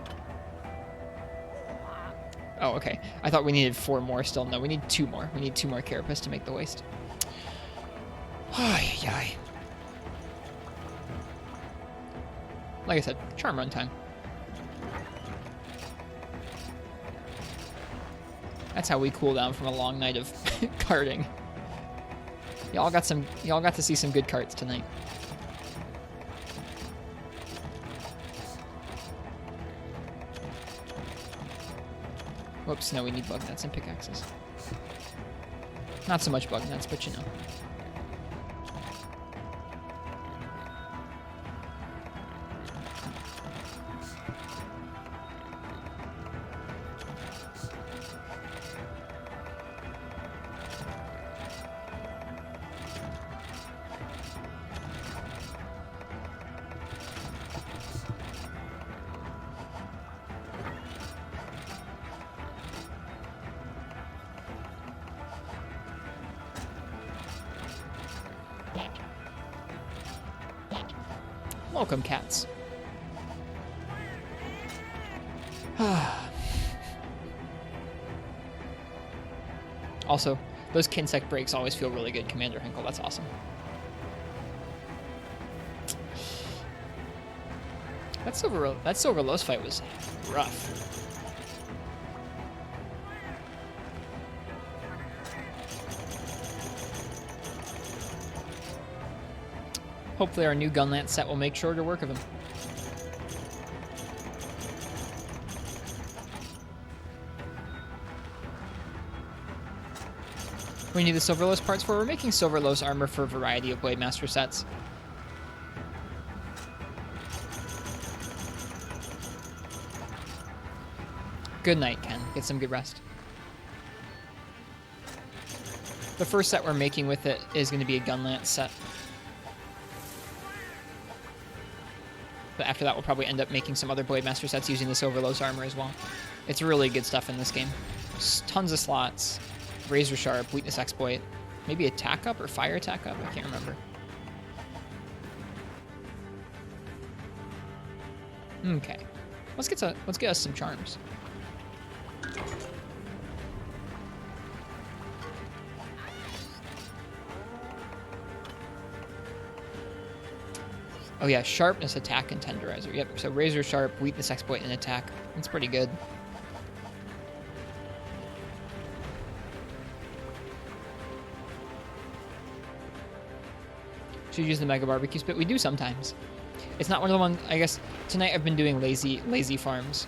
S1: Oh, okay. I thought we needed 4 more still. No, we need 2 more. We need 2 more carapace to make the waist. Ay, ay. Like I said, charm run time. That's how we cool down from a long night of karting. Y'all got to see some good karts tonight. Whoops, no, we need bug nets and pickaxes. Not so much bug nets, but you know. Welcome, cats. Also, those Kinsect breaks always feel really good, Commander Hinkle. That's awesome. That Silver Lowe's fight was rough. Hopefully our new Gunlance set will make shorter work of him. We need the Silver Lowe's parts for. We're making Silver Lowe's armor for a variety of Blade Master sets. Good night, Ken. Get some good rest. The first set we're making with it is going to be a Gunlance set. But after that, we'll probably end up making some other Blade Master sets using the Silver Lowe's armor as well. It's really good stuff in this game. Tons of slots. Razor Sharp, Weakness Exploit. Maybe Attack Up or Fire Attack Up? I can't remember. Okay. Let's get us some charms. Oh yeah, Sharpness, Attack, and Tenderizer. Yep, so Razor Sharp, Weakness Exploit, and Attack. That's pretty good. Should use the Mega Barbecue Spit. We do sometimes. It's not one of the ones, I guess, tonight I've been doing lazy farms.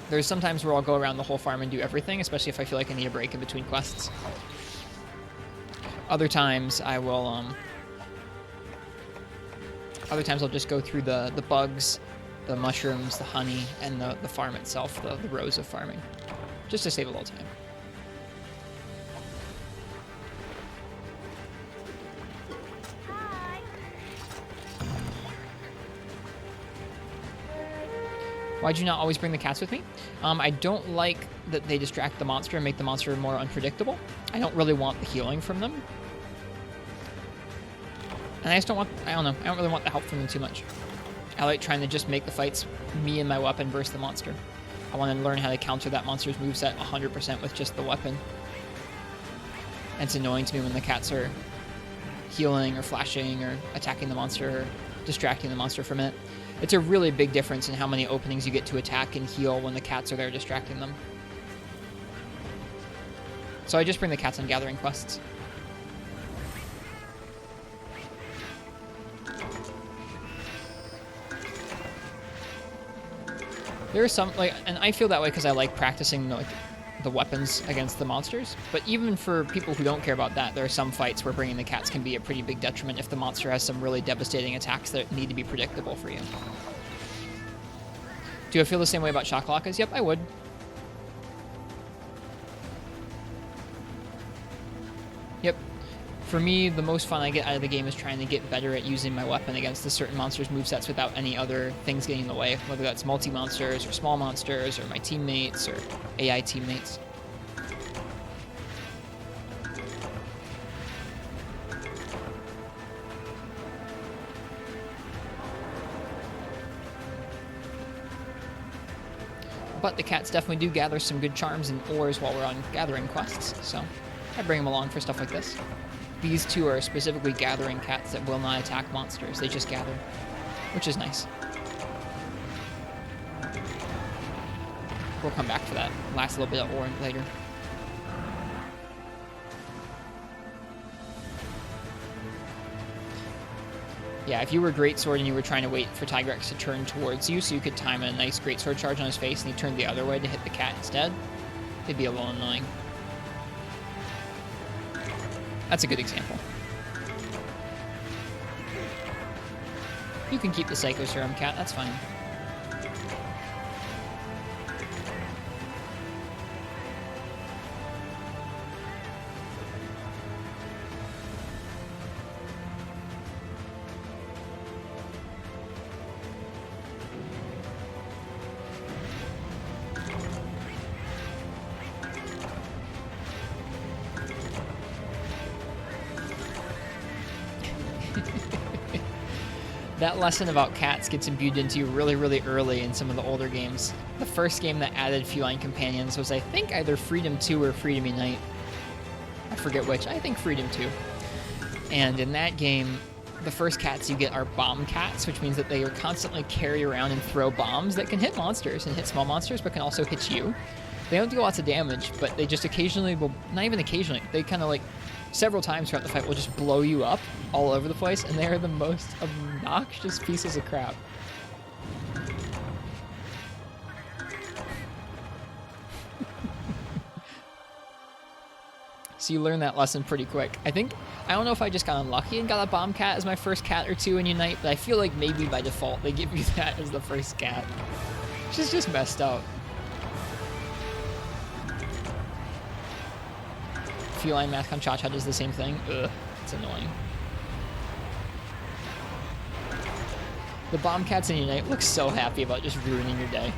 S1: There's sometimes where I'll go around the whole farm and do everything, especially if I feel like I need a break in between quests. Other times I will, Other times I'll just go through the bugs, the mushrooms, the honey, and the farm itself, the rows of farming, just to save a little time. Why'd you not always bring the cats with me? I don't like that they distract the monster and make the monster more unpredictable. I don't really want the healing from them. And I just don't really want the help from them too much. I like trying to just make the fights me and my weapon versus the monster. I want to learn how to counter that monster's moveset 100% with just the weapon. And it's annoying to me when the cats are healing or flashing or attacking the monster or distracting the monster from it. It's a really big difference in how many openings you get to attack and heal when the cats are there distracting them. So I just bring the cats on gathering quests. There are some, and I feel that way because I like practicing the weapons against the monsters. But even for people who don't care about that, there are some fights where bringing the cats can be a pretty big detriment if the monster has some really devastating attacks that need to be predictable for you. Do I feel the same way about Shockalacas? Yep, I would. Yep. For me, the most fun I get out of the game is trying to get better at using my weapon against the certain monsters' movesets without any other things getting in the way, whether that's multi-monsters or small monsters or my teammates or AI teammates. But the cats definitely do gather some good charms and ores while we're on gathering quests, so I bring them along for stuff like this. these two are specifically gathering cats that will not attack monsters. They just gather, which is nice. We'll come back for that last little bit of ore later. Yeah, if you were Greatsword and you were trying to wait for Tigrex to turn towards you so you could time a nice Greatsword charge on his face and he turned the other way to hit the cat instead, it'd be a little annoying. That's a good example. You can keep the Psycho Serum, cat, that's fine. That lesson about cats gets imbued into you really, really early in some of the older games. The first game that added feline companions was, I think, either Freedom 2 or Freedom Unite. I forget which. I think Freedom 2. And in that game, the first cats you get are bomb cats, which means that they are constantly carry around and throw bombs that can hit monsters and hit small monsters, but can also hit you. They don't do lots of damage, but they just occasionally will, not even occasionally, they kind of like several times throughout the fight will just blow you up all over the place, and they are the most obnoxious pieces of crap. So you learn that lesson pretty quick. I don't know if I just got unlucky and got a bomb cat as my first cat or two in Unite, but I feel like maybe by default they give you that as the first cat. Which is just messed up. Feline Mask on Cha-Cha does the same thing. Ugh, it's annoying. The bomb cats in Unite look so happy about just ruining your day.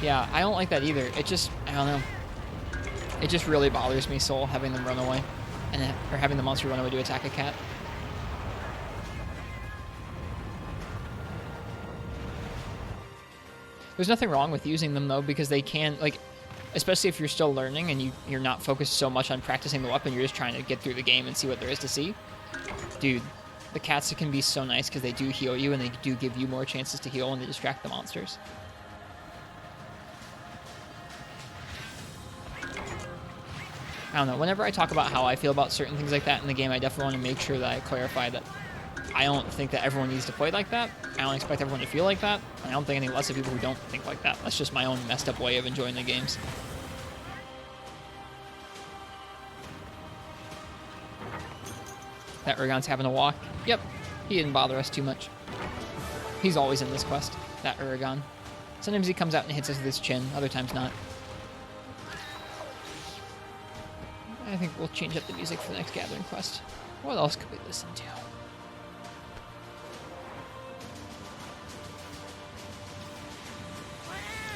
S1: Yeah, I don't like that either. It just, I don't know. It just really bothers me, Soul, having them run away. Or having the monster run away to attack a cat. There's nothing wrong with using them, though, because they can, like, especially if you're still learning and you're not focused so much on practicing the weapon, you're just trying to get through the game and see what there is to see. Dude, the cats can be so nice because they do heal you and they do give you more chances to heal when they distract the monsters. I don't know, whenever I talk about how I feel about certain things like that in the game, I definitely want to make sure that I clarify that I don't think that everyone needs to play like that. I don't expect everyone to feel like that. I don't think any less of people who don't think like that. That's just my own messed up way of enjoying the games. That Uragon's having a walk. Yep, he didn't bother us too much. He's always in this quest, that Uragon. Sometimes he comes out and hits us with his chin, other times not. I think we'll change up the music for the next Gathering quest. What else could we listen to?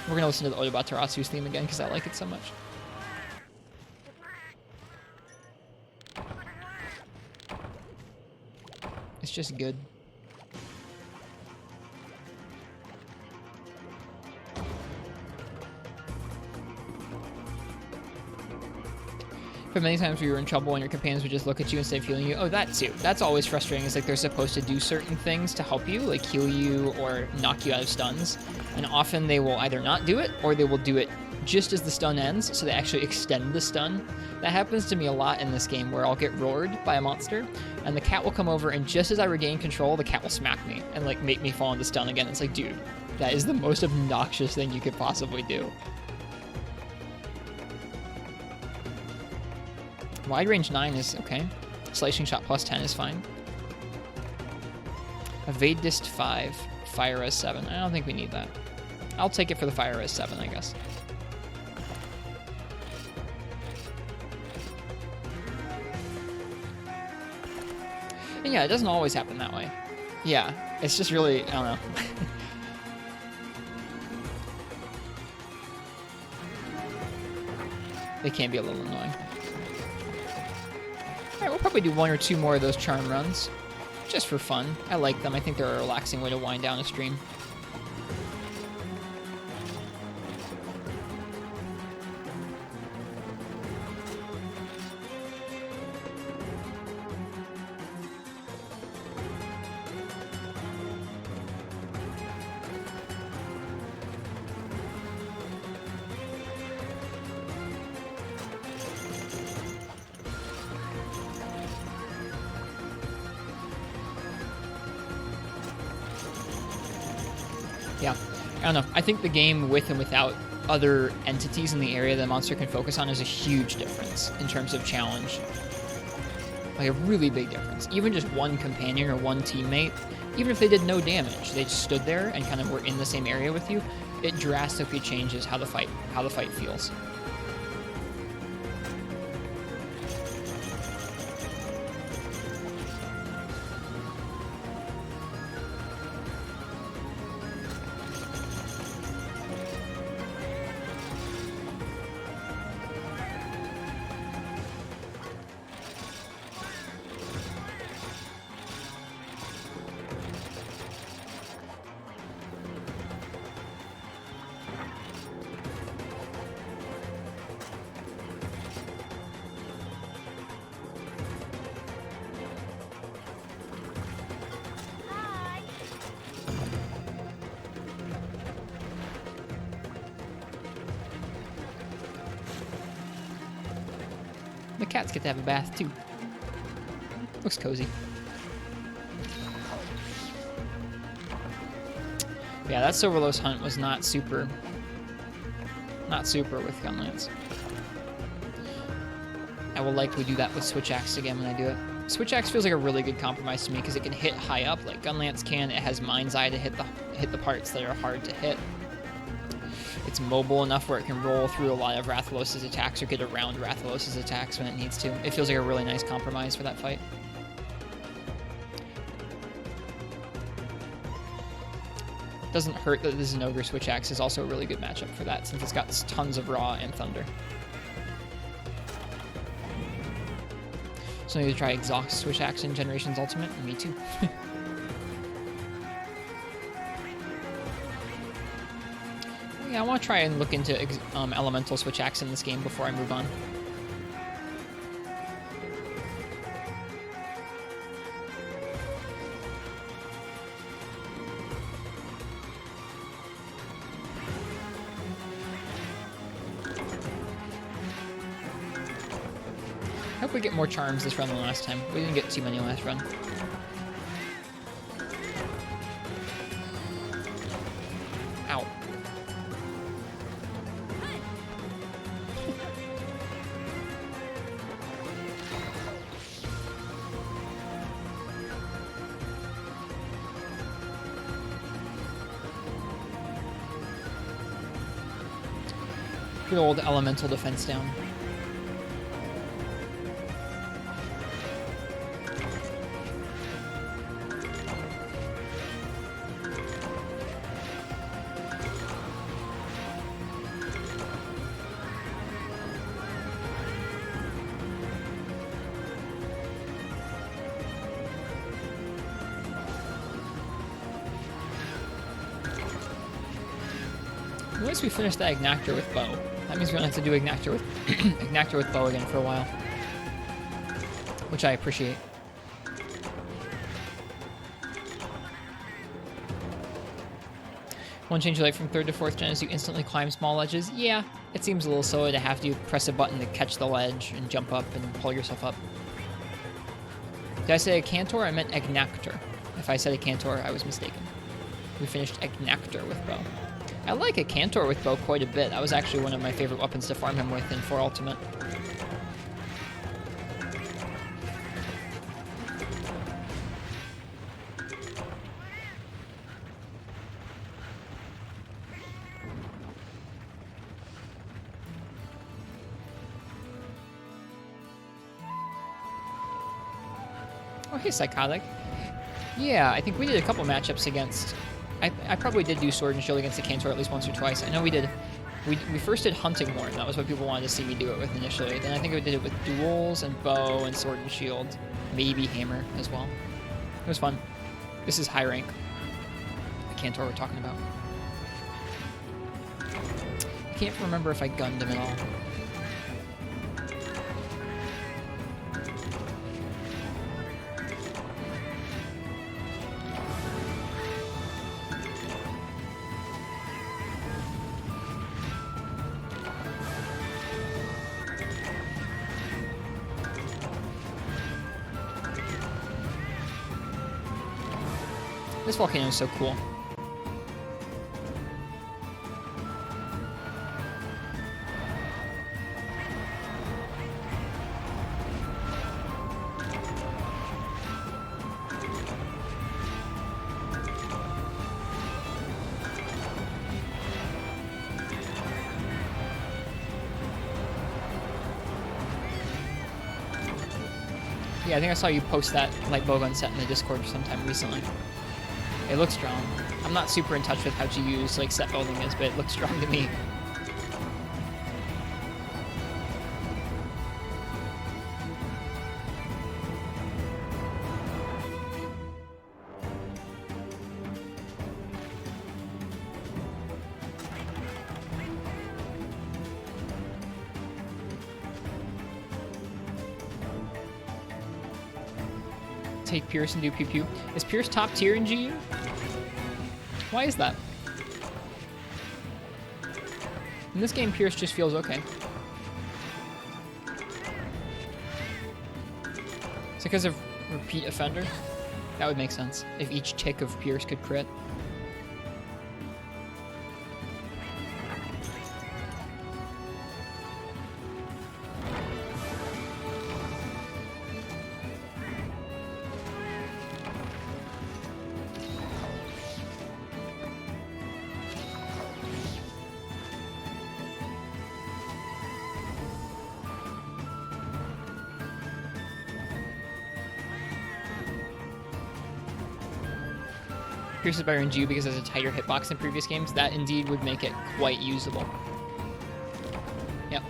S1: We're going to listen to the Odobatarasu's theme again because I like it so much. It's just good. But many times we were in trouble and your companions would just look at you instead of healing you. Oh, that too. That's always frustrating. It's like they're supposed to do certain things to help you, like heal you or knock you out of stuns. And often they will either not do it or they will do it just as the stun ends, so they actually extend the stun. That happens to me a lot in this game where I'll get roared by a monster and the cat will come over and just as I regain control, the cat will smack me and like make me fall into stun again. It's like, dude, that is the most obnoxious thing you could possibly do. Wide range 9 is okay. Slicing shot plus 10 is fine. Evade dist 5, fire res 7. I don't think we need that. I'll take it for the fire res 7, I guess. And yeah, it doesn't always happen that way. Yeah, it's just really, I don't know. They can be a little annoying. Alright, we'll probably do one or two more of those charm runs. Just for fun. I like them. I think they're a relaxing way to wind down a stream. Yeah, I don't know. I think the game with and without other entities in the area the monster can focus on is a huge difference in terms of challenge. Like a really big difference. Even just one companion or one teammate, even if they did no damage, they just stood there and kind of were in the same area with you, it drastically changes how the fight feels. The cats get to have a bath too. Looks cozy. Yeah, that Silverlose hunt was not super with Gunlance. I will likely do that with Switch Axe again when I do it. Switch Axe feels like a really good compromise to me because it can hit high up like Gunlance can. It has Mind's Eye to hit the parts that are hard to hit. It's mobile enough where it can roll through a lot of Rathalos' attacks or get around Rathalos' attacks when it needs to. It feels like a really nice compromise for that fight. Doesn't hurt that the Zinogre Switch Axe is also a really good matchup for that since it's got tons of Raw and Thunder. So I need to try Exhaust Switch Axe in Generations Ultimate. Me too. Yeah, I want to try and look into Elemental Switch Axe in this game before I move on. I hope we get more charms this run than last time. We didn't get too many last run. Ow. Good old elemental defense down. Once we finish that Ignactor with bow, that means we don't have to do Ignactor with Ignactor with bow again for a while, which I appreciate. One change you like from 3rd to 4th gen is you instantly climb small ledges. Yeah, it seems a little silly to have to press a button to catch the ledge and jump up and pull yourself up. Did I say a Cantor? I meant Ignactor. If I said a Cantor, I was mistaken. We finished Ignactor with bow. I like a Cantor with bow quite a bit. That was actually one of my favorite weapons to farm him with in 4 Ultimate. Oh, hey, Psychotic. Yeah, I think we did a couple matchups against... I probably did do Sword and Shield against the Cantor at least once or twice. I know we did... We first did Hunting Horn. That was what people wanted to see me do it with initially. Then I think we did it with Duels and Bow and Sword and Shield. Maybe Hammer as well. It was fun. This is high rank. The Cantor we're talking about. I can't remember if I gunned him at all. This volcano is so cool. Yeah, I think I saw you post that light bowgun set in the Discord sometime recently. It looks strong. I'm not super in touch with how to use like set building is, but it looks strong to me. Take Pierce and do pew pew. Is Pierce top tier in GU? Why is that? In this game, Pierce just feels okay. Is it because of repeat offender? That would make sense. If each tick of Pierce could crit. Pierce is better in GU because it has a tighter hitbox than previous games. That indeed would make it quite usable. Yep.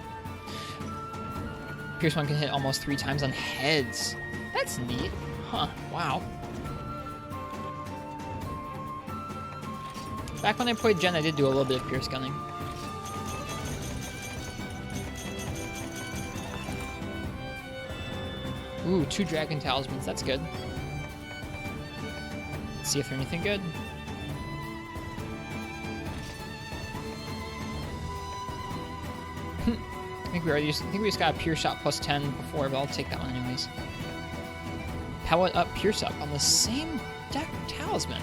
S1: Pierce 1 can hit almost 3 times on heads. That's neat. Huh. Wow. Back when I played Gen, I did do a little bit of Pierce gunning. Ooh, 2 Dragon Talismans. That's good. See if there's anything good. I think we just got a Pure Shot plus 10 before, but I'll take that one anyways. Pellet up, Pure Shot on the same deck talisman.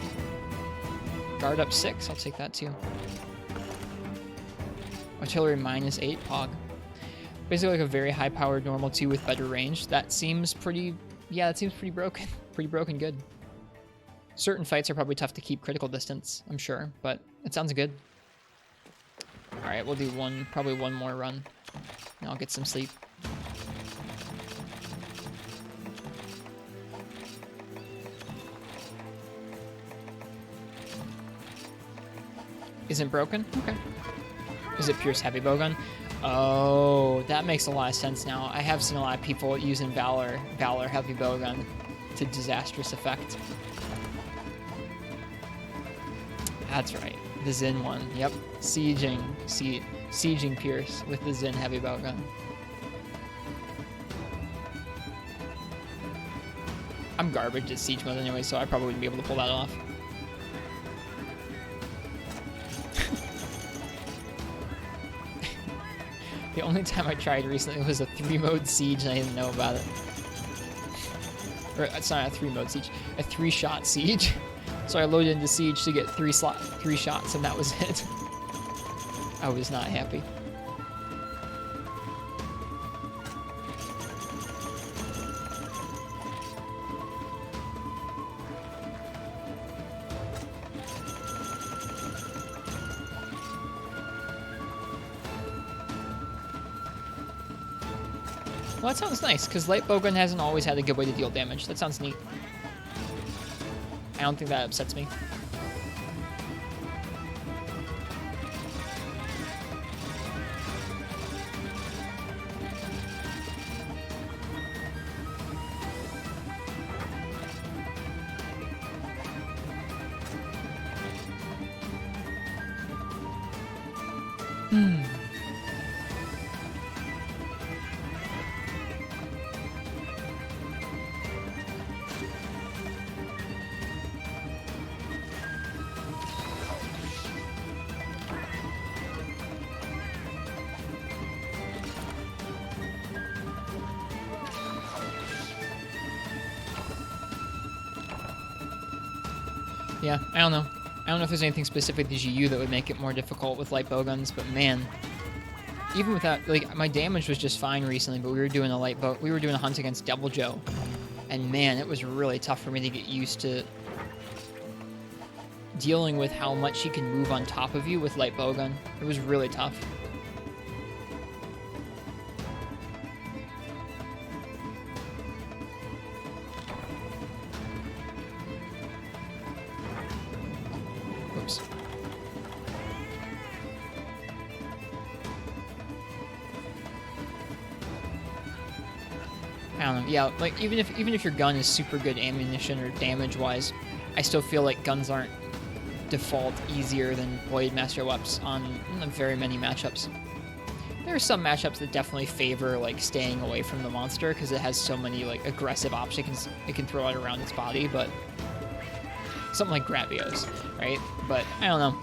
S1: Guard up 6, I'll take that too. Artillery minus 8, Pog. Basically like a very high powered normal 2 with better range. That seems pretty, yeah, that seems pretty broken. Pretty broken good. Certain fights are probably tough to keep critical distance, I'm sure, but it sounds good. Alright, we'll do probably one more run, and I'll get some sleep. Isn't broken? Okay. Is it Pierce Heavy Bowgun? Oh, that makes a lot of sense now. I have seen a lot of people using Valor Heavy Bowgun to disastrous effect. That's right. The Zin one. Yep. Sieging Pierce with the Zin Heavy Bowgun. I'm garbage at siege mode anyway, so I probably wouldn't be able to pull that off. The only time I tried recently was a 3-mode siege and I didn't know about it. Or it's not a 3-mode siege, a 3-shot siege. So I loaded into Siege to get 3 shots, and that was it. I was not happy. Well, that sounds nice, because light bowgun hasn't always had a good way to deal damage. That sounds neat. I don't think that upsets me. Yeah, I don't know. I don't know if there's anything specific to GU that would make it more difficult with light bowguns, but man, even without, like, my damage was just fine recently, but we were doing a hunt against Devil Joe, and man, it was really tough for me to get used to dealing with how much he can move on top of you with light bowgun. It was really tough. I don't know. Yeah, like even if your gun is super good ammunition or damage wise, I still feel like guns aren't default easier than Blade Master weapons on very many matchups. There are some matchups that definitely favor like staying away from the monster because it has so many like aggressive options it can throw out around its body, but something like Gravios, right? But I don't know.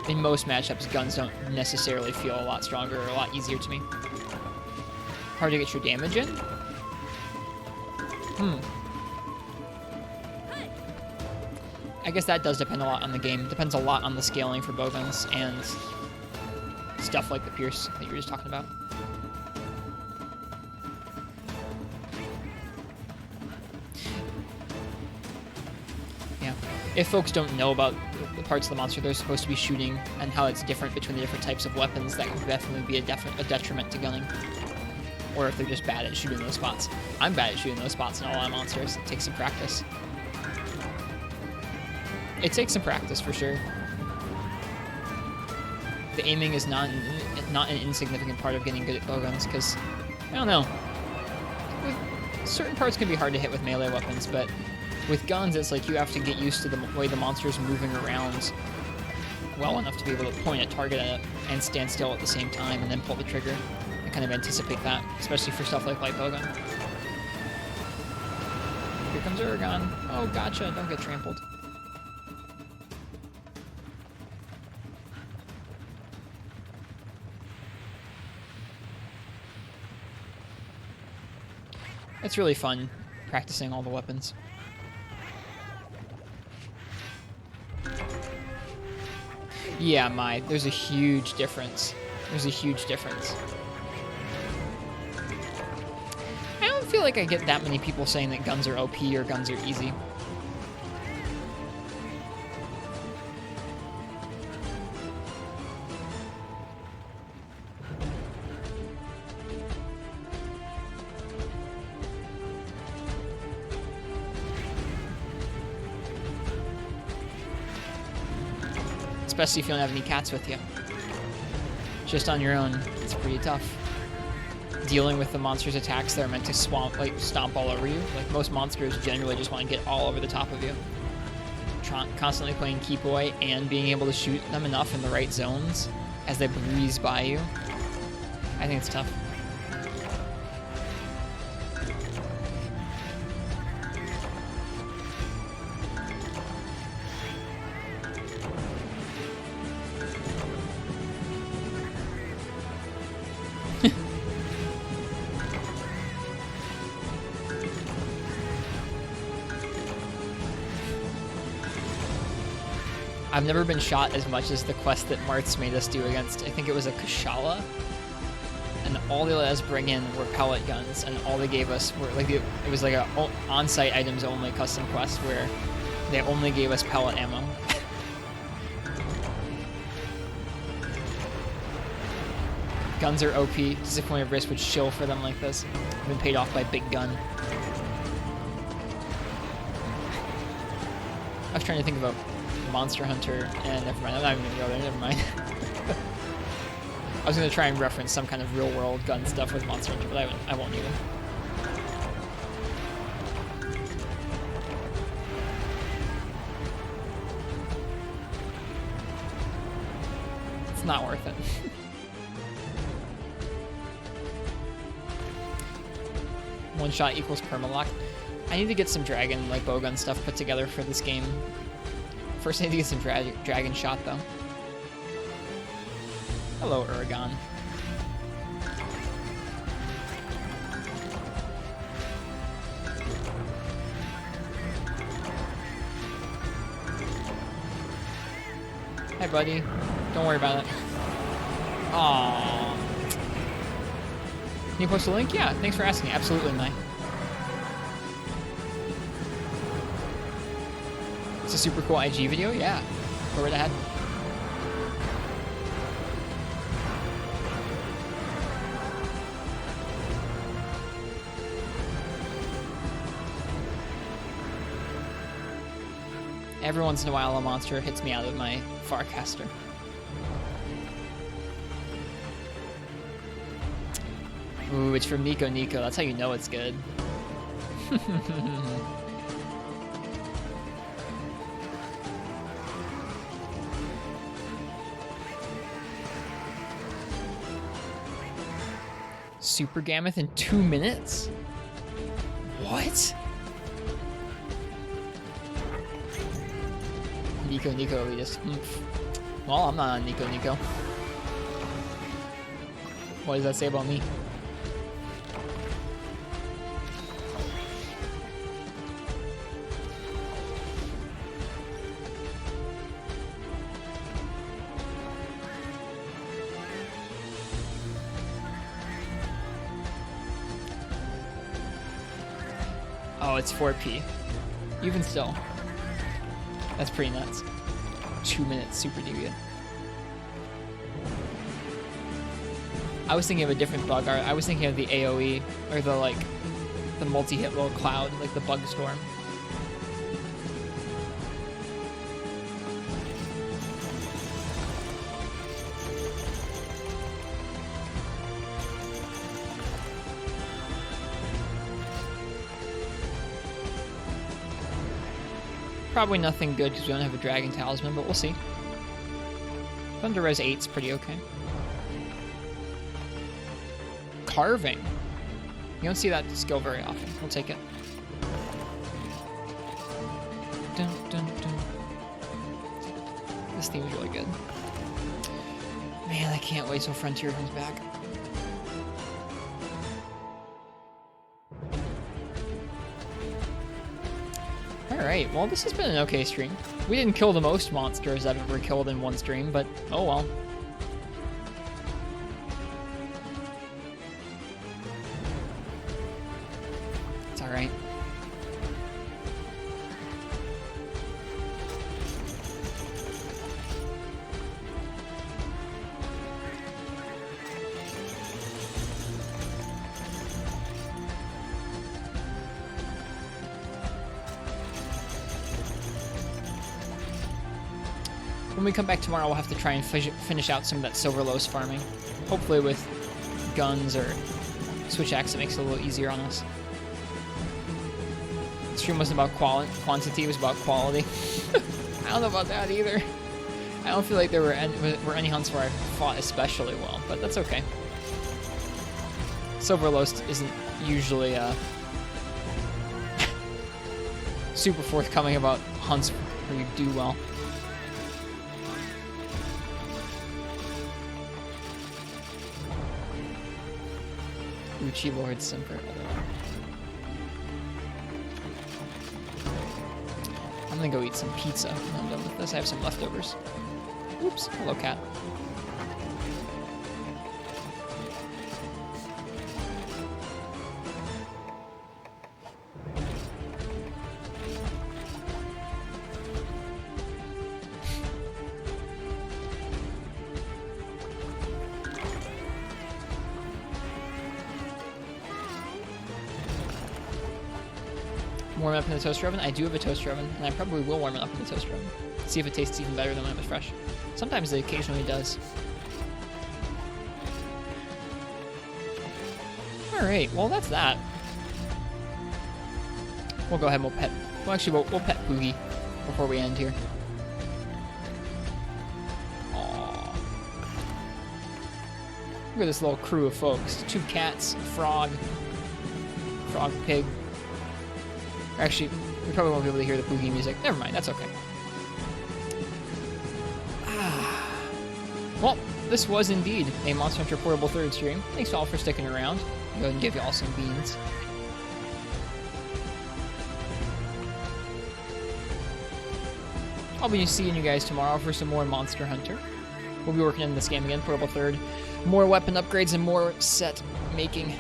S1: In most matchups, guns don't necessarily feel a lot stronger or a lot easier to me. Hard to get your damage in? I guess that does depend a lot on the game. Depends a lot on the scaling for bowguns and stuff like the Pierce that you were just talking about. Yeah. If folks don't know about the parts of the monster they're supposed to be shooting and how it's different between the different types of weapons, that can definitely be a detriment to gunning. Or if they're just bad at shooting those spots. I'm bad at shooting those spots in a lot of monsters. It takes some practice. It takes some practice for sure. The aiming is not an insignificant part of getting good at bowguns, because, I don't know, certain parts can be hard to hit with melee weapons, but with guns it's like you have to get used to the way the monster's moving around well enough to be able to point a target at it and stand still at the same time and then pull the trigger and kind of anticipate that, especially for stuff like light bowgun. Here comes Aragon. Oh, gotcha, don't get trampled. It's really fun practicing all the weapons. Yeah, there's a huge difference. There's a huge difference. I don't feel like I get that many people saying that guns are OP or guns are easy. Especially if you don't have any cats with you. Just on your own, it's pretty tough. Dealing with the monster's attacks that are meant to stomp all over you. Like, most monsters generally just want to get all over the top of you. Constantly playing Keep Away and being able to shoot them enough in the right zones as they breeze by you. I think it's tough. I've never been shot as much as the quest that Martz made us do against, I think it was a Kushala. And all they let us bring in were pellet guns, and all they gave us were, like, it was like a on-site items only custom quest where they only gave us pellet ammo. Guns are OP, disappointed Risk would shill for them like this. I've been paid off by Big Gun. I was trying to think about Monster Hunter, and never mind, I'm not even gonna go there, never mind. I was gonna try and reference some kind of real world gun stuff with Monster Hunter, but I won't even. It's not worth it. One shot equals permalock. I need to get some dragon, like, bowgun stuff put together for this game. First I need to get some dragon shot, though. Hello, Uragon. Hi, buddy. Don't worry about it. Aww. Can you post a link? Yeah, thanks for asking. Absolutely, Mai. It's a super cool IG video, yeah. Go right ahead. Every once in a while a monster hits me out of my Farcaster. Ooh, it's from Nico. That's how you know it's good. Super Gammoth in 2 minutes? What? Nico, we just... Well, I'm not on Nico. What does that say about me? Oh, it's 4P. Even still. That's pretty nuts. 2 minutes, super deviant. I was thinking of a different bug. I was thinking of the AoE, or the, like, the multi-hit little cloud, like the bug storm. Probably nothing good because we don't have a Dragon Talisman, but we'll see. Thunder Res 8's pretty okay. Carving. You don't see that skill very often. We'll take it. Dun, dun, dun. This theme is really good. Man, I can't wait till Frontier comes back. Alright, well this has been an okay stream. We didn't kill the most monsters I've ever killed in one stream, but oh well. It's alright. When we come back tomorrow, we'll have to try and finish out some of that Silver Lows farming. Hopefully with guns or switch axe, it makes it a little easier on us. The stream wasn't about quantity, it was about quality. I don't know about that either. I don't feel like there were any hunts where I fought especially well, but that's okay. Silver Lows isn't usually super forthcoming about hunts where you do well. Uchi Lord Simper. I'm gonna go eat some pizza when I'm done with this. I have some leftovers. Oops. Hello, cat. Warm it up in the toaster oven. I do have a toaster oven, and I probably will warm it up in the toaster oven. See if it tastes even better than when it was fresh. Sometimes it occasionally does. Alright, well that's that. We'll go ahead and we'll pet... Well, actually, we'll pet Poogie before we end here. Aww. Look at this little crew of folks. 2 cats, a frog, pig. Actually, we probably won't be able to hear the Poogie music. Never mind, that's okay. Well, this was indeed a Monster Hunter Portable 3rd stream. Thanks all for sticking around. Go ahead and give you all some beans. I'll be seeing you guys tomorrow for some more Monster Hunter. We'll be working in this game again, Portable 3rd. More weapon upgrades and more set making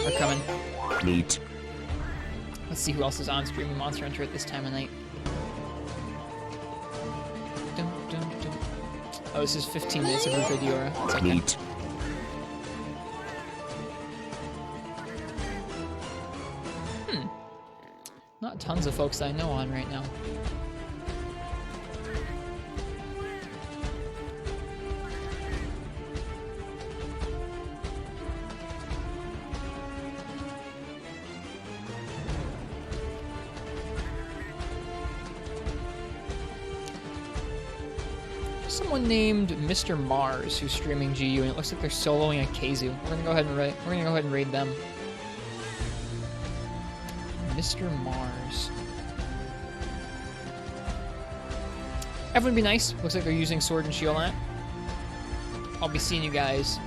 S1: are coming.
S3: Neat.
S1: Let's see who else is on streaming Monster Hunter at this time of night. Dun, dun, dun. Oh, this is 15 minutes of Ruka Diora. That's okay.
S3: Neat.
S1: Not tons of folks I know on right now. someone named Mr. Mars who's streaming GU, and it looks like they're soloing a Keizu. We're gonna go ahead and raid them. Mr. Mars. Everyone be nice. Looks like they're using Sword and Shield on it. I'll be seeing you guys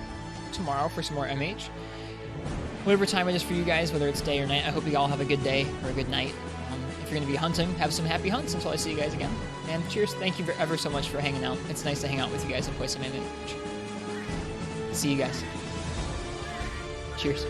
S1: tomorrow for some more MH. Whatever time it is for you guys, whether it's day or night, I hope you all have a good day or a good night. If you're going to be hunting, have some happy hunts until I see you guys again. And cheers. Thank you ever so much for hanging out. It's nice to hang out with you guys and play some MH. See you guys. Cheers.